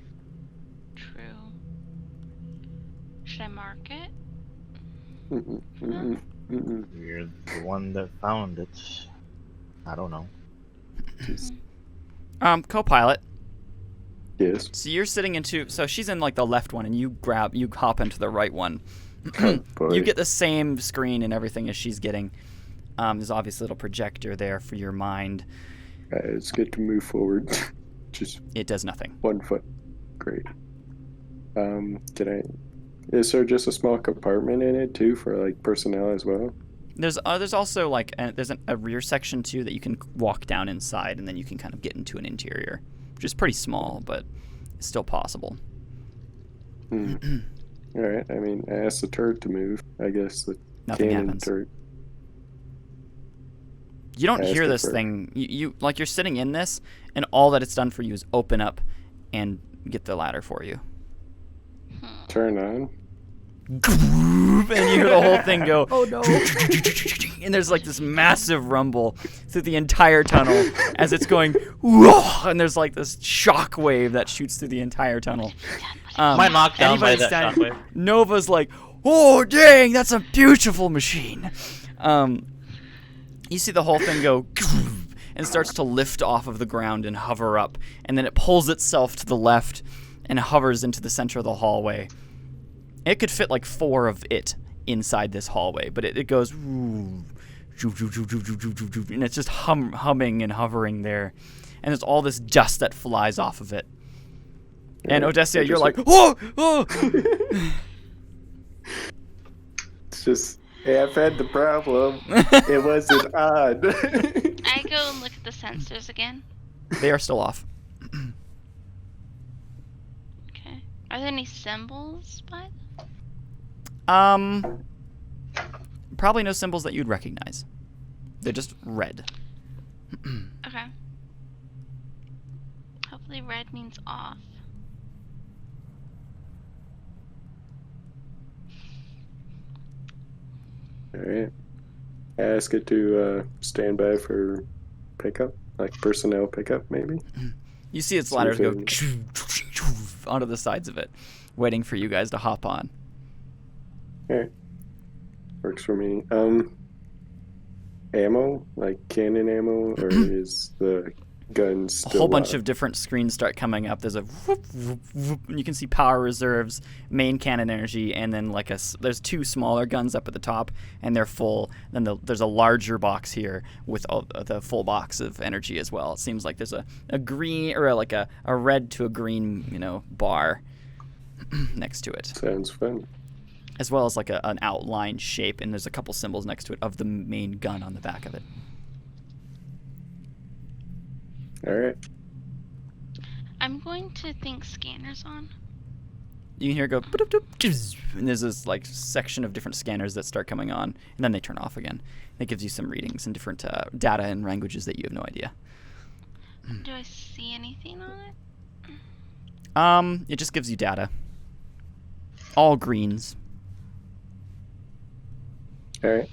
True. Should I mark it? You're the one that found it. I don't know. Just, Co-pilot. yes. So you're sitting into. So she's in like the left one, and you hop into the right one. Boy. You get the same screen and everything as she's getting. There's obviously a little projector there for your mind. It's good to move forward. Just It does nothing. 1 foot. Great. Is there just a small compartment in it too for like personnel as well? There's also like there's a rear section too that you can walk down inside, and then you can kind of get into an interior, which is pretty small, but it's still possible. All right. I mean, I asked the turret to move. I guess the Nothing cannon happens. turret. You don't I asked hear it this for- thing. You like you're sitting in this, and all that it's done for you is open up and get the ladder for you. Turn on. And you hear the whole thing go. Oh no. And there's like this massive rumble through the entire tunnel as it's going. Whoa! And there's like this shock wave that shoots through the entire tunnel. Am I knocked down by anybody that standing- shockwave? Nova's like, oh dang, that's a beautiful machine. You see the whole thing go and starts to lift off of the ground and hover up, and then it pulls itself to the left and hovers into the center of the hallway. It could fit like 4 of it inside this hallway, but it goes and it's just humming and hovering there, and there's all this dust that flies off of it. And Odessia, you're like, oh, oh. It's just, hey, I've had the problem. It wasn't on. I go and look at the sensors again. They are still off. Okay. Are there any symbols by them? Probably no symbols that you'd recognize. They're just red. Okay. Hopefully red means off. All right. I ask it to stand by for pickup, like personnel pickup, maybe. You see its See ladders if go onto the sides of it, waiting for you guys to hop on. All right. Works for me. Ammo, like cannon ammo, or is the gun A still whole bunch live? of different screens start coming up. There's a whoop, whoop, whoop, and you can see power reserves, main cannon energy, and then like there's 2 smaller guns up at the top, and they're full. Then there's a larger box here with the full box of energy as well. It seems like there's a green or like a red to a green bar next to it, Sounds fun. as well as like an outline shape, and there's a couple symbols next to it of the main gun on the back of it. All right. I'm going to think scanners on. You can hear it go, "Boop, doop, doop," and there's this like section of different scanners that start coming on, and then they turn off again. It gives you some readings and different data and languages that you have no idea. Do I see anything on it? It just gives you data. All greens. All right.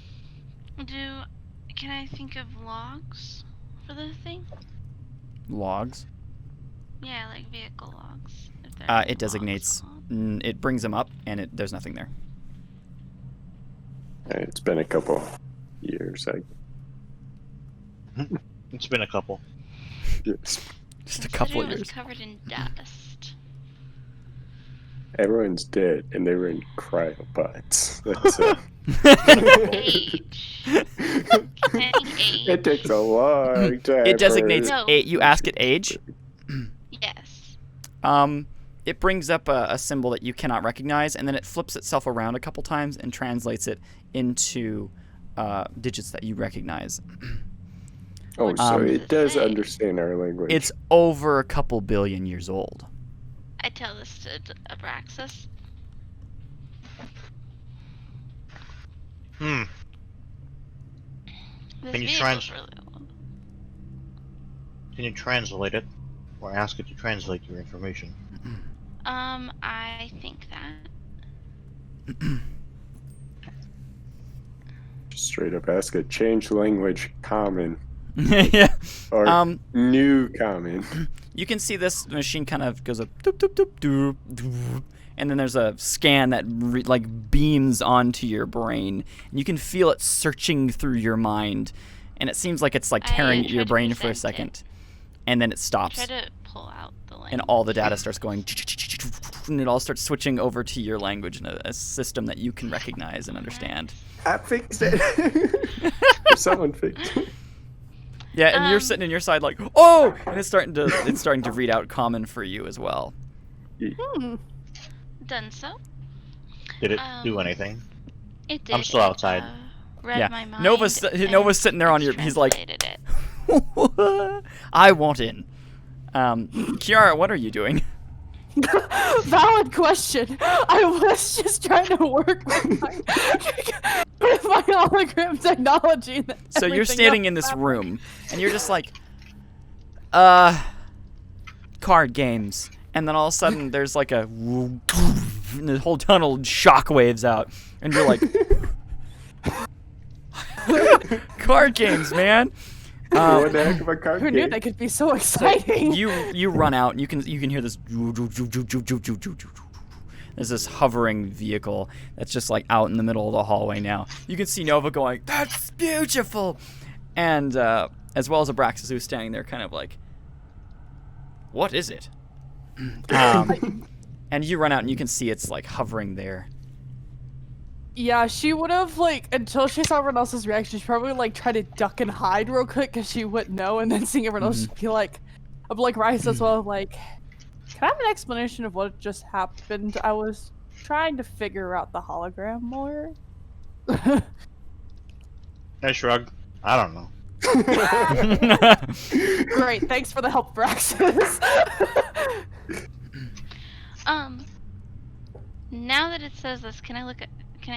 Can I think of logs for the thing? Logs. Yeah, like vehicle logs. If there are any It designates. logs on. It brings them up, and there's nothing there. All right. It's been a couple years. It's been a couple. Yes. Just a Considering couple of it was years. covered in dust. Everyone's dead, and they were in cryopods. That's Age. Any age. It takes a long time. It designates No. you ask it age. Yes. It brings up a symbol that you cannot recognize, and then it flips itself around a couple times and translates it into digits that you recognize. Oh, so Um, it does Say. understand our language. It's over a couple billion years old. I tell this to Abraxas. Hmm. This Can you vehicle's trans- really old. Can you translate it? Or ask it to translate your information? I think that. Just straight up ask it, change language common Yeah. or new common. You can see this machine kind of goes up, doop, doop, doop, doop, doop, and then there's a scan that like beams onto your brain, and you can feel it searching through your mind, and it seems like it's like tearing at your try to brain for a present second, and then it stops, Try to pull out the language. and all the data starts going, and it all starts switching over to your language in a system that you can recognize and understand. I fixed it. Someone fixed it. Yeah, and you're sitting on your side like, oh, and it's starting to read out common for you as well. Done so. Did it do anything? It did. I'm still outside. Read Yeah, my mind. Nova's sitting there on your. He's like, translated it. I want in. Kiara, what are you doing? Valid question. I was just trying to work with my hologram technology. That So you're everything standing else in this happened. room, and you're just like, card games, and then all of a sudden there's like a, and the whole tunnel shockwaves out, and you're like, card games, man. What the heck of a card Who knew game? they could be so exciting? You run out, and you can hear this. There's this hovering vehicle that's just like out in the middle of the hallway now. You can see Nova going, "That's beautiful," and as well as Abraxas, who's standing there, kind of like, "What is it?" And you run out, and you can see it's like hovering there. Yeah, she would have, like, until she saw everyone else's reaction, she probably, like, tried to duck and hide real quick because she wouldn't know, and then seeing everyone else, she'd be like, I'm like, Rice as well, like, can I have an explanation of what just happened? I was trying to figure out the hologram more. I shrug. I don't know. Great, thanks for the help, Braxis. Now that it says this, can I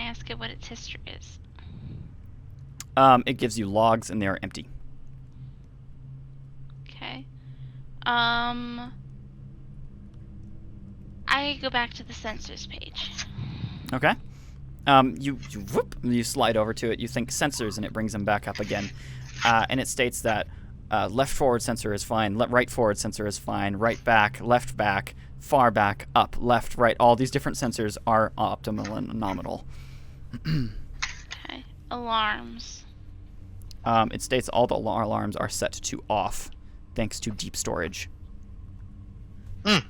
ask it what its history is? It gives you logs, and they are empty. Okay. I go back to the sensors page. Okay. You slide over to it. You think sensors, and it brings them back up again. And it states that left forward sensor is fine, right forward sensor is fine, right back, left back, far back, up, left, right. All these different sensors are optimal and nominal. Okay. Alarms. It states all the alarms are set to off, thanks to deep storage.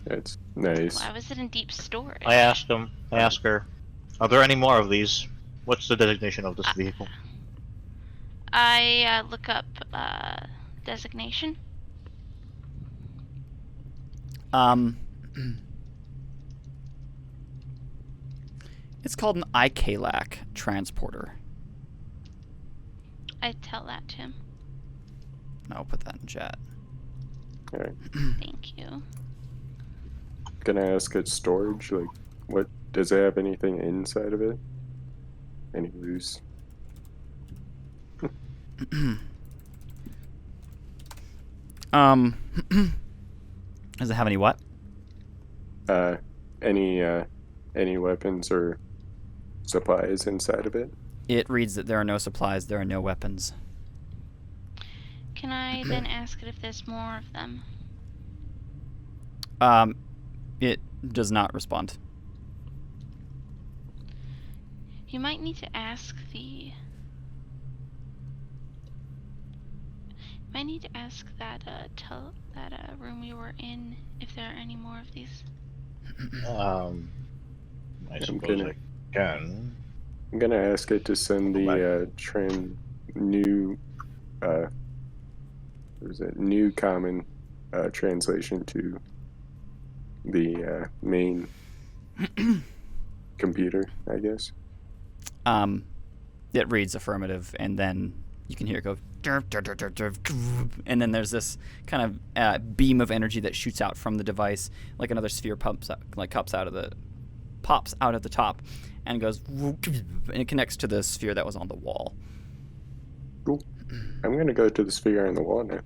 That's nice. Why was it in deep storage? I ask her, are there any more of these? What's the designation of this vehicle? I look up designation. It's called an IKLAC transporter. I tell that to him. I'll put that in chat. Alright. Thank you. Can I ask it storage? Like, what does it have anything inside of it? Any loose? Does it have any what? Any weapons or supplies inside of it? It reads that there are no supplies, there are no weapons. Can I then ask it if there's more of them? It does not respond. You might need to ask the... that room we were in if there are any more of these. I suppose gonna- I can. I'm gonna ask it to send the new common translation to the main computer, I guess. It reads affirmative, and then You can hear it go, and then there's this kind of beam of energy that shoots out from the device, like another sphere pops out of the top, and goes, and it connects to the sphere that was on the wall. Cool. I'm gonna go to the sphere on the wall now.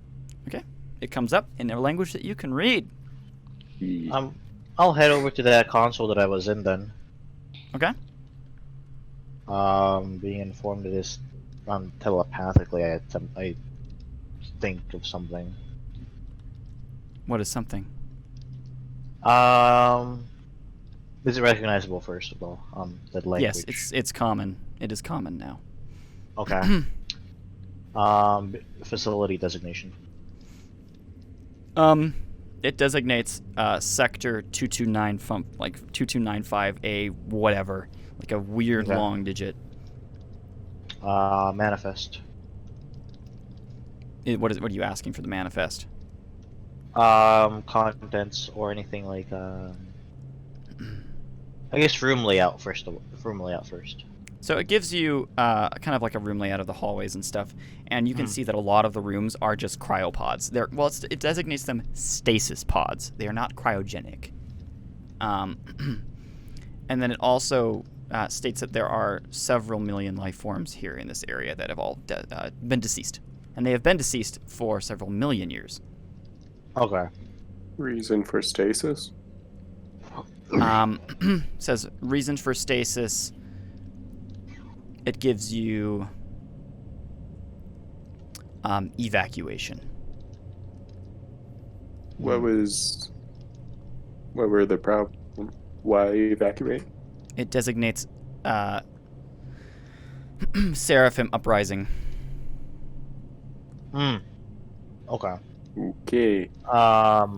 Okay, it comes up in a language that you can read. Yeah. I'll head over to that console that I was in then. Okay. Being informed of this telepathically, I think of something. What is something? Is it recognizable first of all? The language. Yes, it's common. It is common now. Okay. Facility designation. It designates sector 2295A whatever, like a weird Okay. long digit. Manifest. What are you asking for the manifest? Contents or anything like I guess room layout first. So it gives you kind of like a room layout of the hallways and stuff, and you can see that a lot of the rooms are just cryopods. It designates them stasis pods. They are not cryogenic. And then it also states that there are several million life forms here in this area that have all been deceased, and they have been deceased for several million years. Okay. Reason for stasis? Says reason for stasis. It gives you evacuation. What were the problem? Why evacuate? It designates Seraphim Uprising. Okay. Okay. Are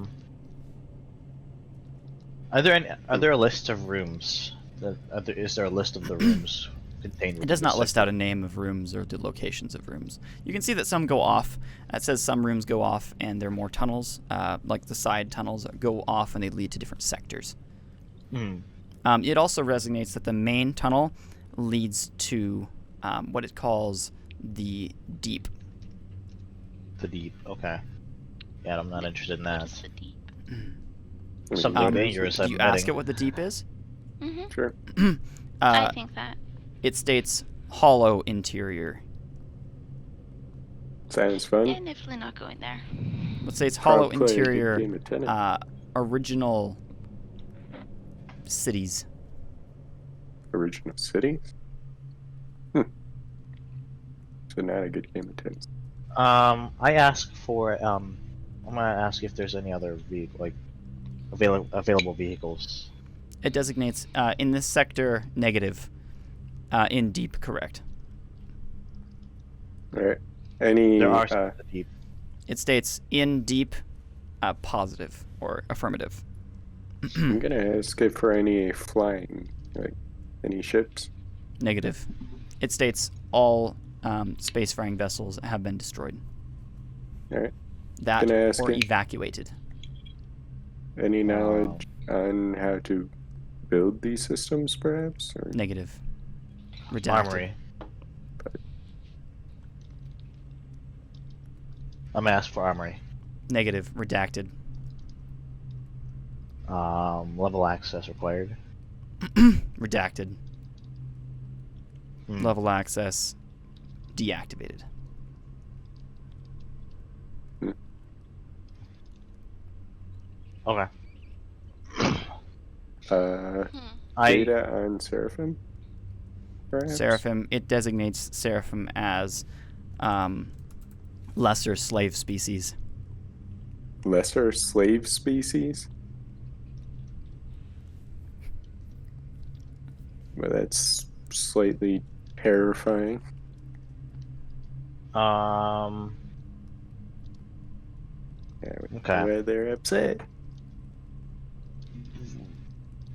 there a list of rooms? Is there a list of the rooms contained? It does not list out a name of rooms or the locations of rooms. You can see that some go off. It says some rooms go off, and there are more tunnels, like the side tunnels go off, and they lead to different sectors. It also resonates that the main tunnel leads to what it calls the deep. The deep. Okay. Yeah, I'm not interested in that. What's the deep? Something dangerous. Do you ask it what the deep is? Mm-hmm. Sure. I think that. It states hollow interior. Sounds fun. Yeah, definitely not going there. Let's say it's hollow Probably a good interior, game of tennis. original cities. Original cities? So not a good game of tennis. I ask for I'm gonna ask if there's any other available vehicles. It designates in this sector negative, in deep correct. Alright. Any There are some in the deep. It states in deep, positive or affirmative. I'm gonna ask it for any flying, like any ships. Negative. It states all spacefaring vessels have been destroyed. Alright. That Can I ask or it? evacuated. Any knowledge on how to build these systems, perhaps? Or... Negative. Redacted. Armory. I'm gonna ask for armory. Negative. Redacted. Level access required. Redacted. Level access deactivated. Okay. Data on Seraphim? Perhaps? Seraphim, it designates Seraphim as lesser slave species. Lesser slave species? Well, that's slightly terrifying. Okay. Why they're upset.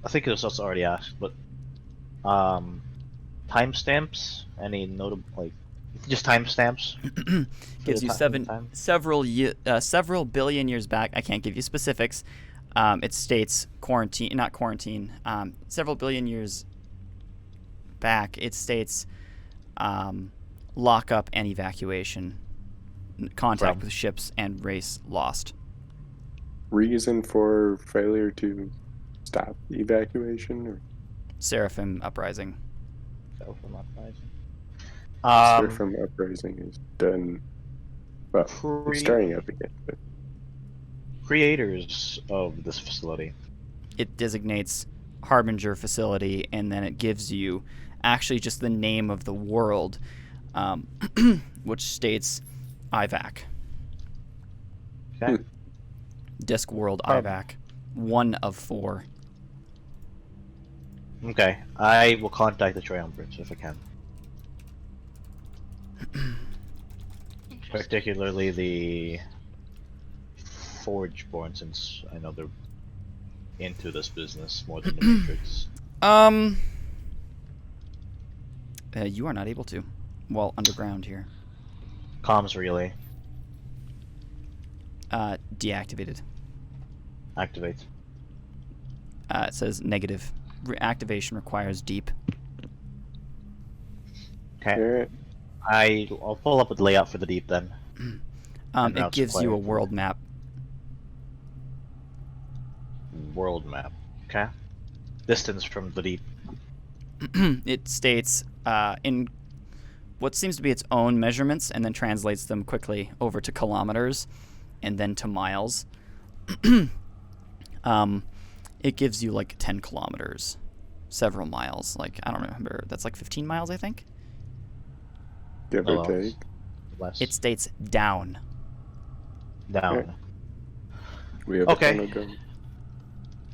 I think it was also already asked, but timestamps? Any notable just timestamps? Gives you several billion years back. I can't give you specifics. It states several billion years back. It states lockup and evacuation. Contact Right. with ships and race lost. Reason for failure to stop evacuation? Or Seraphim uprising. from uprising is done. Well, it's starting up again. But Creators of this facility. It designates Harbinger facility, and then it gives you actually just the name of the world, which states IVAC. Okay. Disk World IVAC. 1 of 4. Okay. I will contact the Triumvirate if I can. Interesting. Particularly the Forgeborn, since I know they're into this business more than the Matrix. You are not able to. Well, underground here. Comms relay. Deactivated. Activate. It says negative. Activation requires deep. Okay. Alright. I'll pull up a layout for the deep then. And It routes gives you a required. world map. World map. Okay. Distance from the deep. It states in what seems to be its own measurements and then translates them quickly over to kilometers and then to miles. It gives you like 10 kilometers, several miles. Like, I don't remember. That's like 15 miles, I think. Give Oh, or take. Less. It states down. down. Okay. We have Okay. a tunnel gun.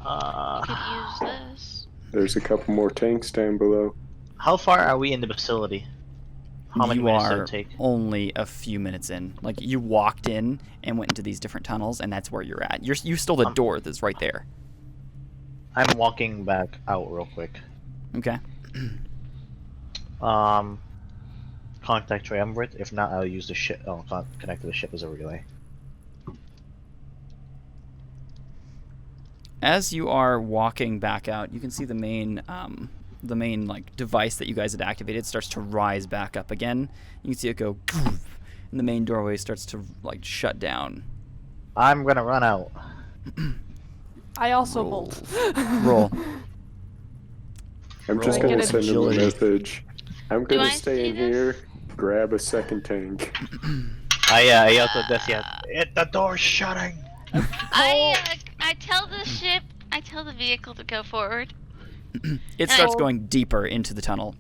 You could use this. There's a couple more tanks down below. How far are we in the facility? How many You minutes did are it take? only a few minutes in. Like, you walked in and went into these different tunnels, and that's where you're at. You stole the door that's right there. I'm walking back out real quick. Okay. Contact Triumvirate. If not, I'll use the ship. Oh, connect to the ship as a relay. As you are walking back out, you can see the main like device that you guys had activated starts to rise back up again. You can see it go, and the main doorway starts to like shut down. I'm gonna run out. I also Roll. bolt. Roll. I'm just Roll gonna send him a agility. message. I'm Do gonna I stay see in this? here, grab a second tank. I yelled to death yet. The door's shutting. I tell the ship, I tell the vehicle to go forward. It starts Oh. going deeper into the tunnel.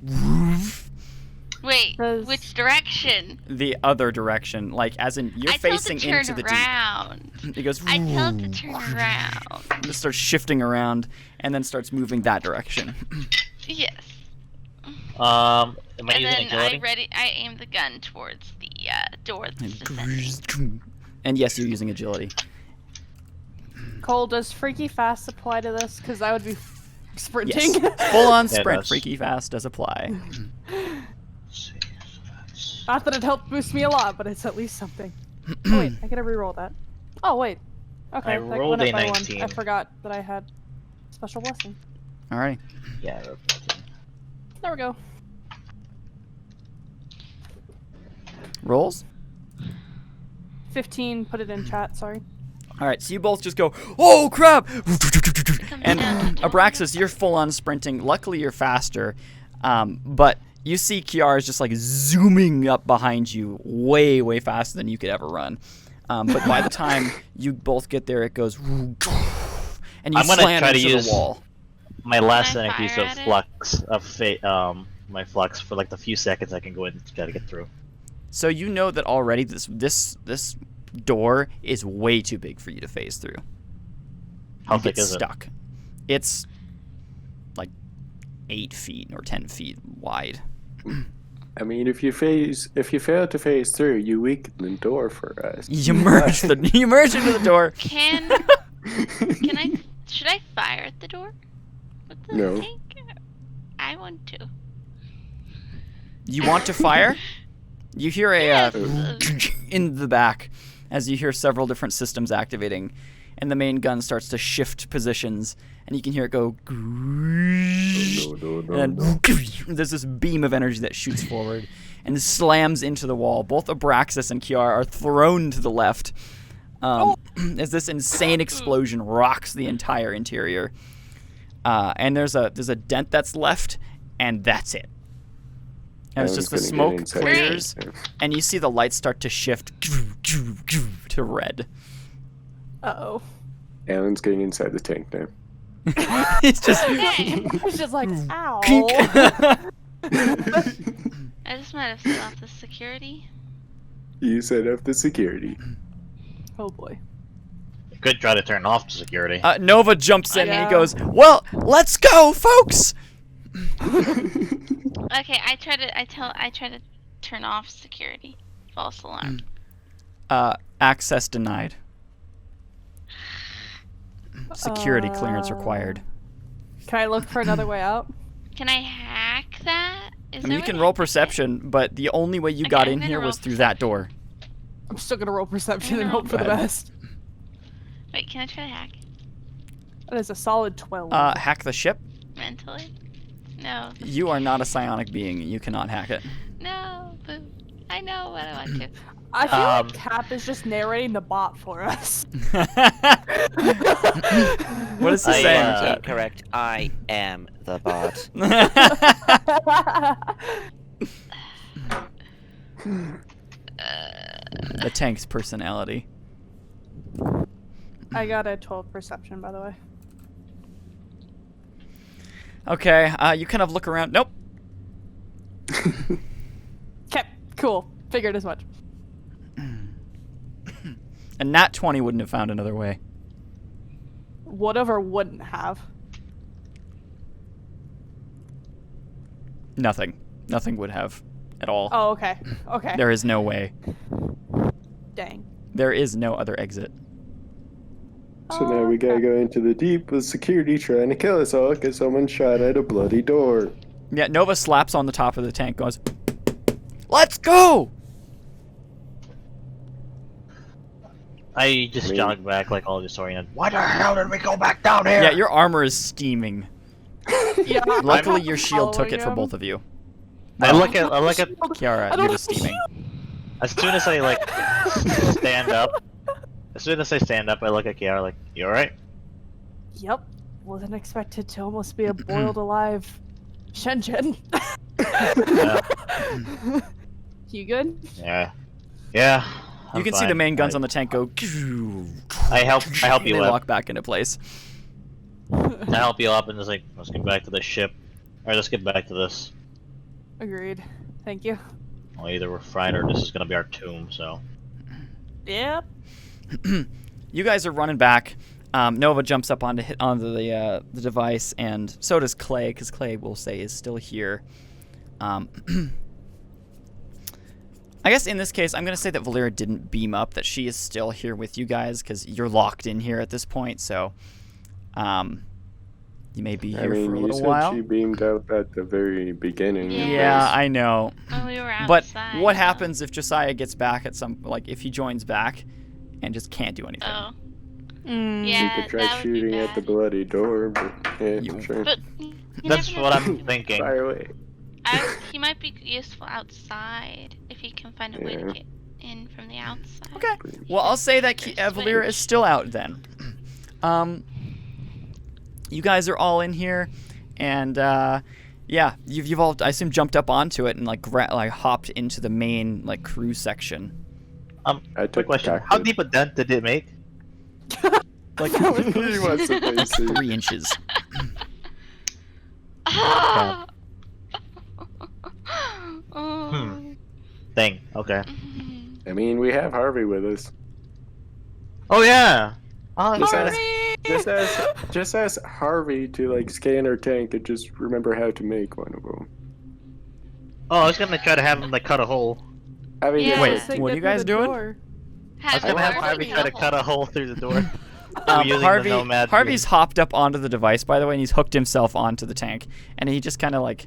Wait, Does- which direction? The other direction, like as in you're I tell facing it to turn into the around. deep. It goes. I tell it to turn around. It starts shifting around and then starts moving that direction. Yes. Am I And using then agility? I aim the gun towards the door that's descending. And yes, you're using agility. Cole, does freaky fast apply to this? Because I would be sprinting. Yes. Full on Yeah, it sprint. does. Freaky fast does apply. Let's see, so that's- Not that it helped boost me a lot, but it's at least something. Oh, wait, I gotta re-roll that. Oh wait. Okay, I that rolled went up a by 19. one. I forgot that I had special blessing. Alrighty. Yeah. I rolled 14. There we go. Rolls. 15. Put it in chat. Sorry. All right, so you both just go, oh crap! And down. Abraxas, you're full on sprinting. Luckily, you're faster, but you see Kiara's just like zooming up behind you, way, way faster than you could ever run. But by the time you both get there, it goes, and you I'm gonna slam try to into use- the wall. My last Can I piece fire of at it? flux of fate. My flux for like the few seconds I can go in and try to get through. So you know that already this door is way too big for you to phase through. How You thick get is it? stuck. It's like 8 feet or 10 feet wide. I mean, if you fail to phase through, you weaken the door for us. You merge into the door. Can I? Should I fire at the door? With the No. tank? I want to. You want to fire? You hear a Yes. in the back as you hear several different systems activating, and the main gun starts to shift positions, and you can hear it go. No, And there's this beam of energy that shoots forward, and slams into the wall. Both Abraxas and Kiara are thrown to the left as this insane explosion rocks the entire interior. And there's a dent that's left, and that's it. And it's just the smoke clears, and you see the lights start to shift to red. Uh-oh. Alan's getting inside the tank now. It's just... It's just like, ow. I just might have set off the security. You set up the security. Oh boy. You could try to turn off the security. Nova jumps in and he goes, "Well, let's go, folks!" Okay, I try to turn off security. False alarm. Access denied. Security clearance required. Can I look for another way out? Can I hack that? I mean, you can roll perception, but the only way you got in here was through that door. I'm still gonna roll perception and hope for the Go ahead. best. Wait, can I try to hack That is a solid 12. Hack the ship? mentally? No. You are not a psionic being. You cannot hack it. No. Boo. I know what I want to. I feel like Cap is just narrating the bot for us. What is he saying? Chat? Incorrect. I am the bot. The tank's personality. I got a 12 perception, by the way. Okay, you kind of look around. Nope. Okay, cool. Figured as much. And nat 20 wouldn't have found another way. Whatever wouldn't have. Nothing. Nothing would have at all. Oh, okay. Okay. There is no way. Dang. There is no other exit. So now we gotta go into the deep with security trying to kill us all because someone shot at a bloody door. Yeah, Nova slaps on the top of the tank, goes, "Let's go!" I just jogged back like all disoriented. Why the hell did we go back down here? Yeah, your armor is steaming. Yeah. Luckily, I'm your shield took following it for him. both of you. I look at Kiara, I you're don't just have a steaming. as soon as I like stand up. As soon as I stand up, I look at Kiara like, "You alright?" Yep. Wasn't expected to almost be a boiled alive Shenzhen. Yeah. You good? Yeah. Yeah. You I'm can see the fine. main guns on the tank go. I help and you they up. lock back into place. I help you up and just like, let's get back to this ship. Or let's get back to this. Agreed. Thank you. Well, either we're fried or this is gonna be our tomb, so. Yep. You guys are running back. Nova jumps up onto the device, and so does Clay, because Clay, we'll say, is still here. I guess in this case, I'm going to say that Valera didn't beam up, that she is still here with you guys, because you're locked in here at this point, so you may be here for a you little said while. she beamed out at the very beginning. Yeah. Yeah, I know. When we were But outside. what happens if Josiah gets back at some, like, if he joins back and just can't do anything? Oh. Mm. You Yeah, could try that would be shooting at the bad. bloody door, but yeah, You- sure. But you That's never what know. I'm thinking. Fire away. He might be useful outside if he can find a way to Yeah. get in from the outside. Okay. Well, I'll say that Valera is still out then. You guys are all in here, and yeah, you've all, I assume, jumped up onto it and like hopped into the main like crew section. I Quick took question. the How deep a dent did it make? Like He wants to face it. 3 inches. Ah! Thing. Okay. I mean, we have Harvey with us. Oh yeah. Oh, Just that's ask, just ask Harvey to like scan our tank and just remember how to make one of them. Oh, I was gonna try to have him like cut a hole. I mean, Yeah. Wait, Say what are get you through guys the doing? door. I was gonna have Harvey try to cut a hole through the door. Using the Nomad Harvey's hopped up onto the device, by the way, and he's hooked himself onto the tank, and he just kind of like.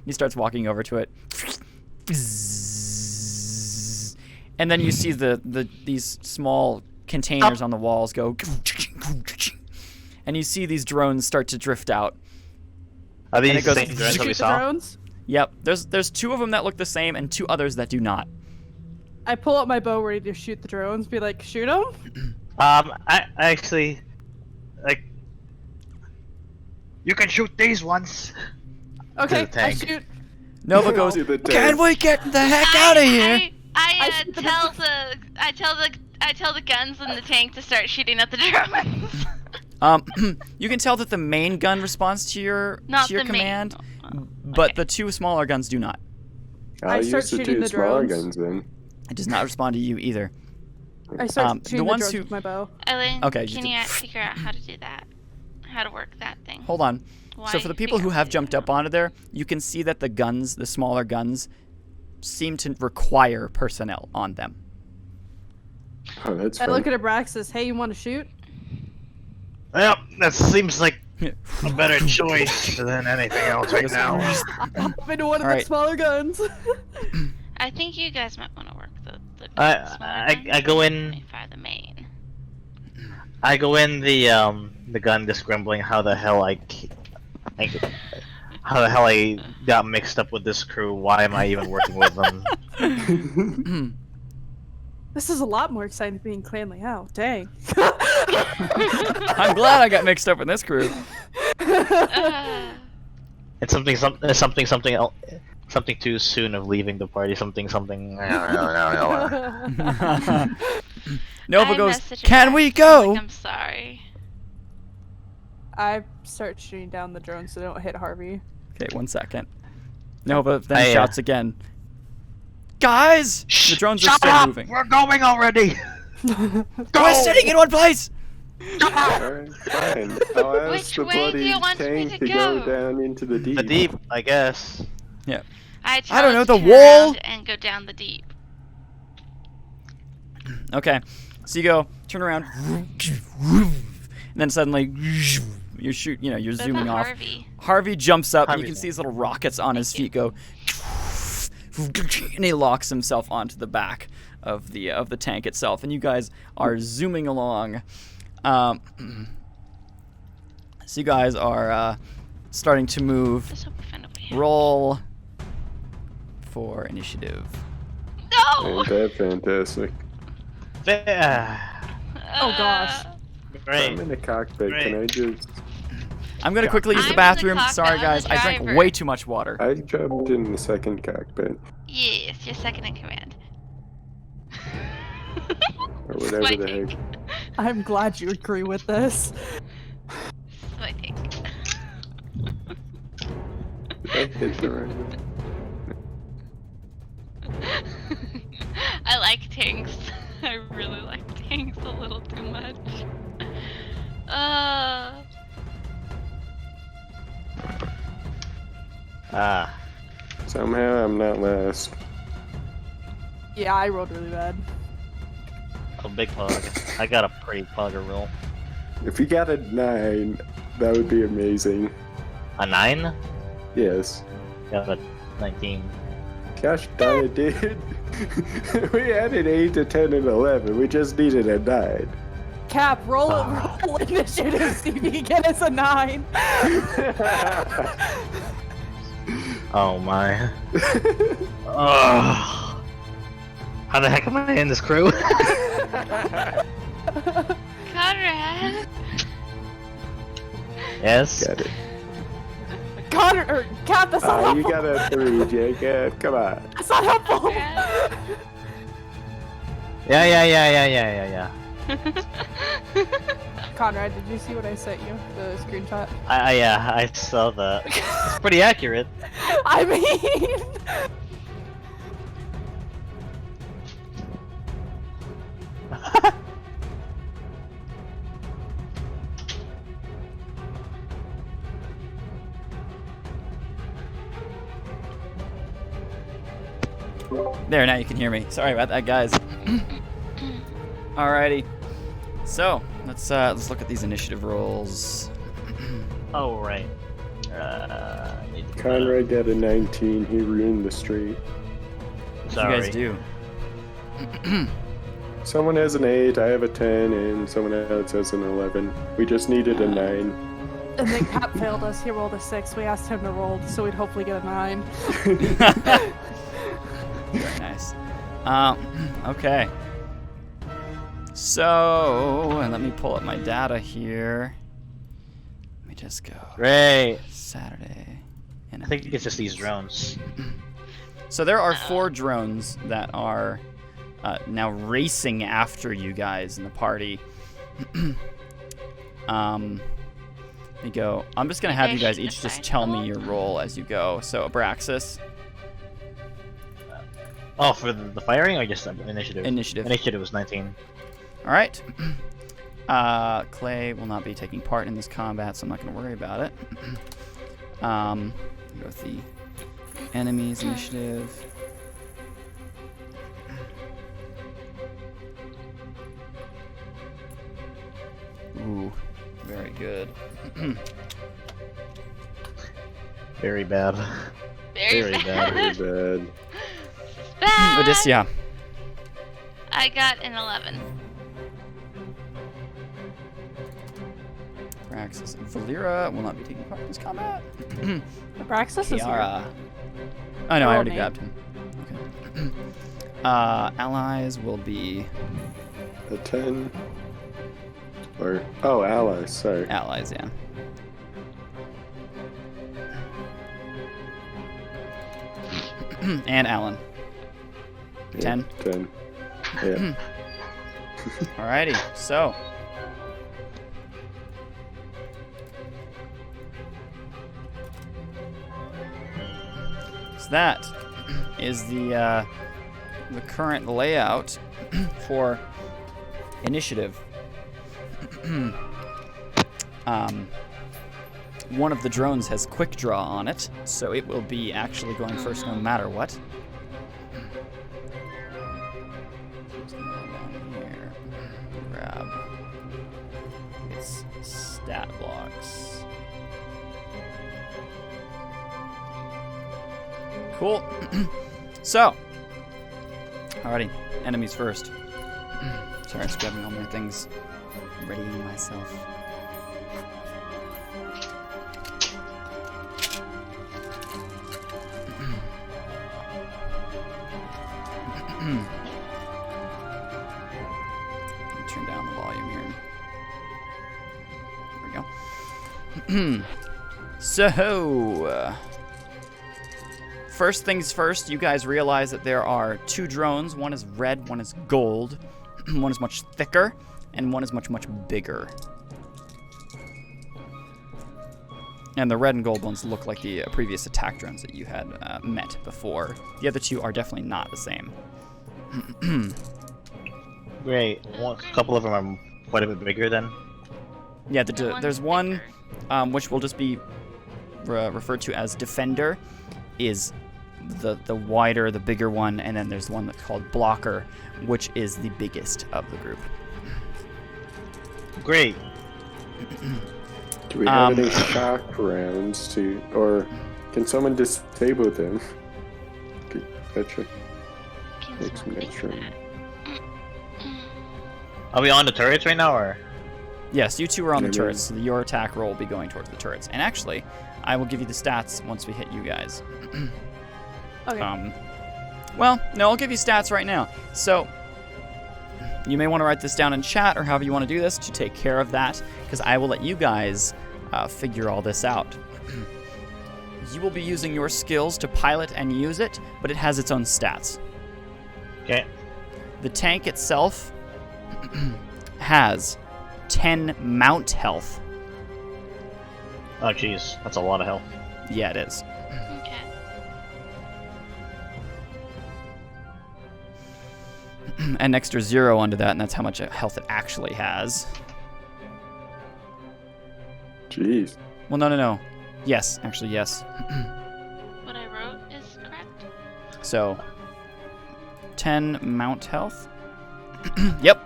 He starts walking over to it, and then you see these small containers on the walls go, and you see these drones start to drift out. Are these it goes- the same drones that we Shoot the saw? drones. Yep, there's 2 of them that look the same and 2 others that do not. I pull out my bow ready to shoot the drones. Be like, shoot them. I actually, like, you can shoot these ones. Okay, I tank. shoot. Nova goes, To the "Can tank. we get the heck out of here?" I tell the guns in the tank to start shooting at the drones. You can tell that the main gun responds to your Not to your the main. command, Oh, but okay. the 2 smaller guns do not. I I'll start use the shooting 2 the smaller drones. guns then. It does not respond to you either. I start the shooting the ones drones who- with my bow. Ellen, Okay, can you you figure out how to do that? How to work that thing? Hold on. Why So for the people who figure out have how to do jumped that? up onto there, you can see that the guns, the smaller guns, seem to require personnel on them. Oh, that's I fun. look at Abraxas. Hey, you want to shoot? Well, that seems like a better choice than anything else right now. Hop into one of the Alright. smaller guns. I think you guys might want to work the I go in. May fire the main. I go in the gun just grumbling how the hell I got mixed up with this crew. Why am I even working with them? This is a lot more exciting than being Clan Liao. Dang. I'm glad I got mixed up in this crew. It's something too soon of leaving the party. Something. Nova I goes, message "Can her we back, go?" like, I'm sorry. I start shooting down the drones so they don't hit Harvey. Okay, 1 second. Nova then I, shouts again. Guys! The drones are Shut still up! moving. We're going already. We're sitting in one place! Alright, fine. I'll ask Which the way do bloody you want me tank to to go go? down into the deep. The deep, I guess. I don't know, it the to turn wall? around and go down the deep. Okay, so you go, turn around, and then suddenly you're you're What zooming about off. Harvey? Harvey jumps up, and you Harvey's can see his little rockets on his feet go, and he locks himself onto the back of the tank itself, and you guys are zooming along. So you guys are starting to move. Let's hope we find a way. Roll for initiative. No! Ain't that fantastic? Oh, gosh. I'm Great. in the cockpit. Great. Can I just... I'm gonna quickly use I'm the in the bathroom. cockpit, Sorry I'm guys, the I drank driver. way too much water. I jumped in the second cockpit. Yes, you're second in command. Or whatever My the take. heck. I'm glad you agree with this. My take. Did I hit the right one? I like tanks. I really like tanks a little too much. Somehow I'm not last. Yeah, I rolled really bad. A big plug. I got a pretty plugger roll. If you got a 9, that would be amazing. A 9? Yes. Got a 19. Gosh darn it, dude. We had an 8, a 10, and 11. We just needed a 9. Cap, roll initiative, see if you can get us a 9. Oh my. Ugh. How the heck am I in this crew? Conrad! Yes? Got it. Connor, or Cap, that's not Oh, you helpful. got a 3, Jacob. Come on. That's not helpful. Conrad. Yeah. Conrad, did you see what I sent you? The screenshot? Yeah, I saw that. It's pretty accurate. I mean... There, now you can hear me. Sorry about that, guys. Alrighty. So let's look at these initiative rolls. Oh, right. Need to- Conrad got a 19. He ruined the streak. What Sorry. you guys do? someone has an 8, I have a 10, and someone else has an 11. We just needed a 9. And then Cap failed us. He rolled a 6. We asked him to roll so we'd hopefully get a 9. Very nice. Okay. So, and let me pull up my data here. Let me just go. Great. Saturday. And I think it's just these drones. So there are 4 drones that are now racing after you guys in the party. Let me go. I'm just gonna have you guys each just tell me your role as you go. So Abraxas. Oh, for the firing or just initiative? Initiative. Initiative was 19. All right. Clay will not be taking part in this combat, so I'm not going to worry about it. Go with the enemies initiative. Ooh, very good. Very bad. Very bad. Very bad. Bad. Odysseia. I got an 11. Abraxas and Valera will not be taking part in this combat. Abraxas is here. Kiara. Oh no, I already me. grabbed him. Okay. Allies will be A 10. Or, oh, allies, sorry. allies, yeah. And Alan. Yeah, 10. 10. Yeah. Alrighty, so. So that is the current layout for initiative. One of the drones has quick draw on it, so it will be actually going first no matter what. Just gonna go down here, grab its stat blocks. Cool. So, alrighty, enemies first. Sorry, I was grabbing all my things, readying myself. Turn down the volume here. There we go. So, first things first, you guys realize that there are 2 drones. One is red, one is gold. One is much thicker, and one is much, much bigger. And the red and gold ones look like the previous attack drones that you had met before. The other 2 are definitely not the same. Great. A couple of them are quite a bit bigger then. Yeah, The there's one's one bigger. which will just be referred to as Defender, is the wider, the bigger one, and then there's one that's called Blocker, which is the biggest of the group. Great. Do we have any shock rounds to, or can someone disable them? Gotcha. Can Makes someone me fix sure. that? Are we on the turrets right now, or? Yes, you 2 are on the Mhm. turrets, so your attack roll will be going towards the turrets. And actually, I will give you the stats once we hit you guys. Okay. Well, no, I'll give you stats right now. So, you may want to write this down in chat or however you want to do this to take care of that, because I will let you guys figure all this out. You will be using your skills to pilot and use it, but it has its own stats. Okay. The tank itself has 10 mount health. Oh, jeez. That's a lot of health. Yeah, it is. Okay. And extra 0 onto that, and that's how much health it actually has. Jeez. Well, no. Yes, actually, yes. What I wrote is correct. So, 10 mount health. Yep.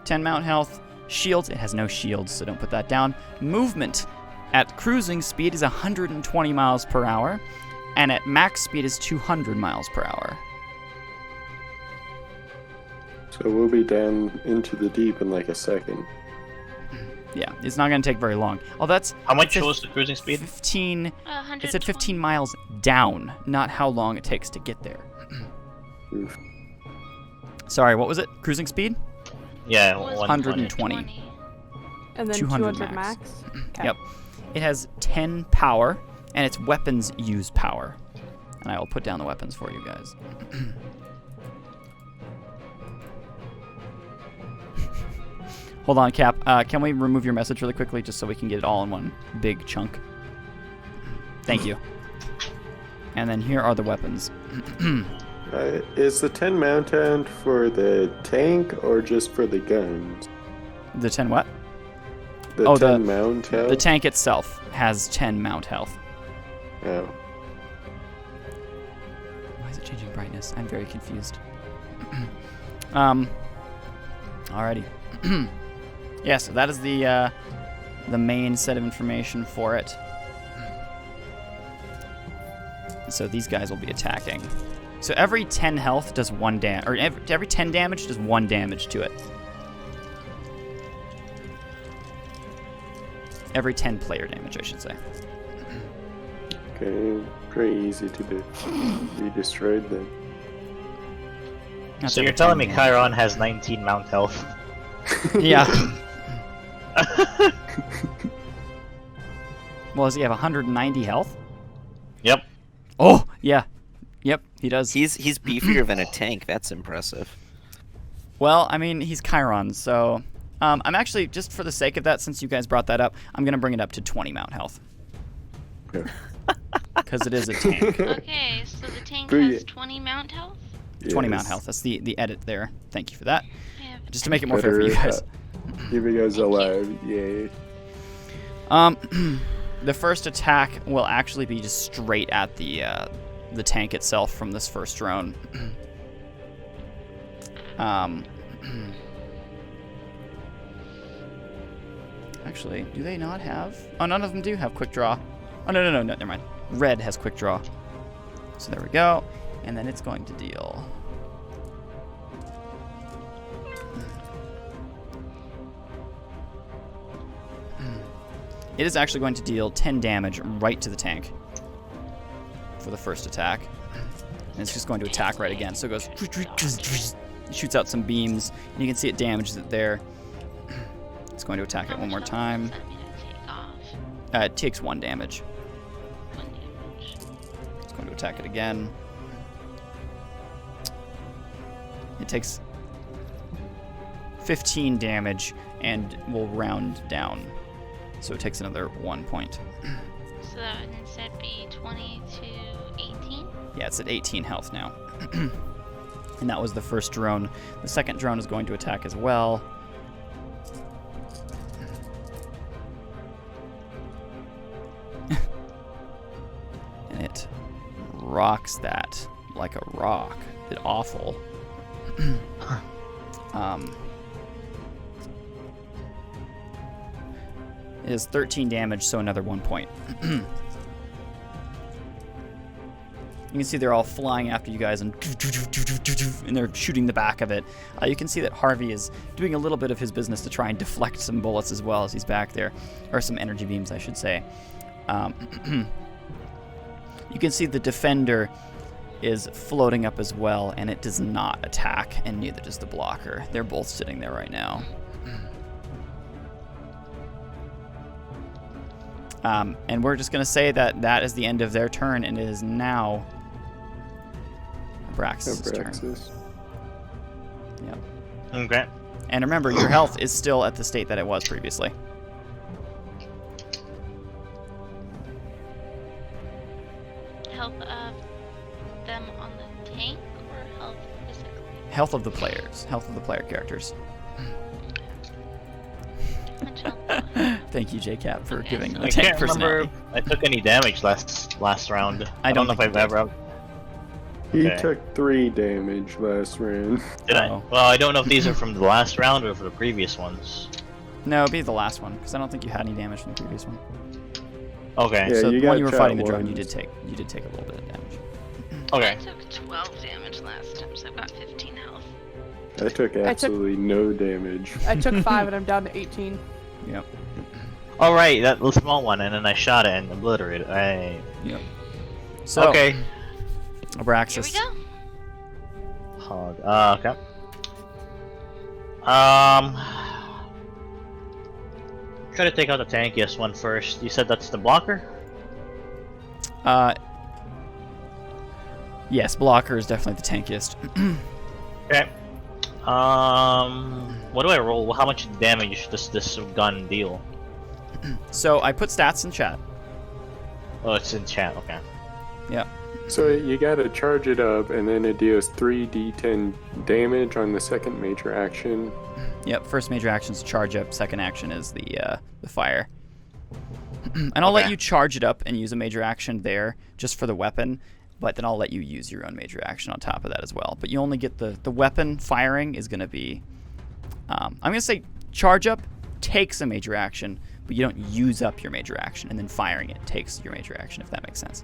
10 mount health. Shields, it has no shields, so don't put that down. Movement at cruising speed is 120 miles per hour, and at max speed is 200 miles per hour. So we'll be down into the deep in like a second. Yeah, it's not going to take very long. Oh, that's How much it says was the cruising speed? 15. It said 120. 15 miles down, not how long it takes to get there. Oof. Sorry, what was it? Cruising speed? Yeah, It was 120. 120. And then 200 200 max. max. Okay. Yep. It has 10 power, and its weapons use power. And I will put down the weapons for you guys. Hold on, Cap. Can we remove your message really quickly just so we can get it all in one big chunk? Thank you. And then here are the weapons. Is the 10 mount out for the tank or just for the guns? The 10 what? The Oh, 10 mount out? The tank itself has 10 mount health. Oh. Why is it changing brightness? I'm very confused. Alrighty. Yeah, so that is the main set of information for it. So these guys will be attacking. So every 10 health does 1 damage, or every 10 damage does 1 damage to it. Every 10 player damage, I should say. Okay, pretty easy to be destroyed then. That's So every you're telling 10 me damage. Chiron has 19 mount health? Yeah. Well, does he have 190 health? Yep. Oh, yeah. Yep, he does. He's beefier than a tank. That's impressive. Well, I mean, he's Chiron, so... I'm actually, just for the sake of that, since you guys brought that up, I'm going to bring it up to 20 mount health. Because it is a tank. Okay, so the tank Booyah. has 20 mount health? 20 mount Yes. health. That's the edit there. Thank you for that. I have Just to make it more fair for you Better, guys. Keeping us alive, yay. The first attack will actually be just straight at the tank itself from this first drone. Actually, do they not have? Oh, none of them do have quick draw. Oh, no, never mind. Red has quick draw. So there we go. And then it's going to deal. It is actually going to deal 10 damage right to the tank for the first attack. And it's just going to attack right again. So it goes, shoots out some beams, and you can see it damages it there. It's going to attack it one more time. Does that mean I take off? It takes 1 damage. 1 damage. It's going to attack it again. It takes 15 damage and will round down. So it takes another 1 point. So that would instead be 20 to 18? Yeah, it's at 18 health now. And that was the first drone. The second drone is going to attack as well. And it rocks that like a rock. It's awful. It is 13 damage, so another 1 point. You can see they're all flying after you guys and they're shooting the back of it. You can see that Harvey is doing a little bit of his business to try and deflect some bullets as well as he's back there. Or some energy beams, I should say. You can see the defender is floating up as well, and it does not attack, and neither does the blocker. They're both sitting there right now. And we're just going to say that that is the end of their turn, and it is now Abraxas' turn. Abraxas. Yep. Okay. And remember, your health is still at the state that it was previously. Health of them on the tank or health physically? Health of the players. Health of the player characters. How much health do I have? Thank you, JCap, for Okay, giving so the I tank can't remember personality. I took any damage last round. I don't know if think I've you did. ever. He Okay. took 3 damage last round. Did I? Oh. Well, I don't know if these are from the last round or for the previous ones. No, it'd be the last one, because I don't think you had any damage from the previous one. Okay. Yeah, So you the one got you were shot fighting the drone, you once. did take a little bit of damage. I Okay. took 12 damage last time, so I've got 15 health. I took absolutely no damage. I took 5 and I'm down to 18. Yep. All right, that little small one, and then I shot it and obliterated. Hey. Yep. So, Okay. Here Abraxas. we go. Hog. Okay. Try to take out the tankiest one first. You said that's the blocker? Yes, blocker is definitely the tankiest. Okay. What do I roll? How much damage does this gun deal? So I put stats in chat. Oh, it's in chat. Okay. Yep. So you gotta charge it up, and then it deals 3d10 damage on the second major action. Yep. First major action is charge up. Second action is the fire. And I'll let Okay. you charge it up and use a major action there just for the weapon, but then I'll let you use your own major action on top of that as well. But you only get the weapon firing is going to be, I'm going to say charge up takes a major action, but you don't use up your major action, and then firing it takes your major action, if that makes sense.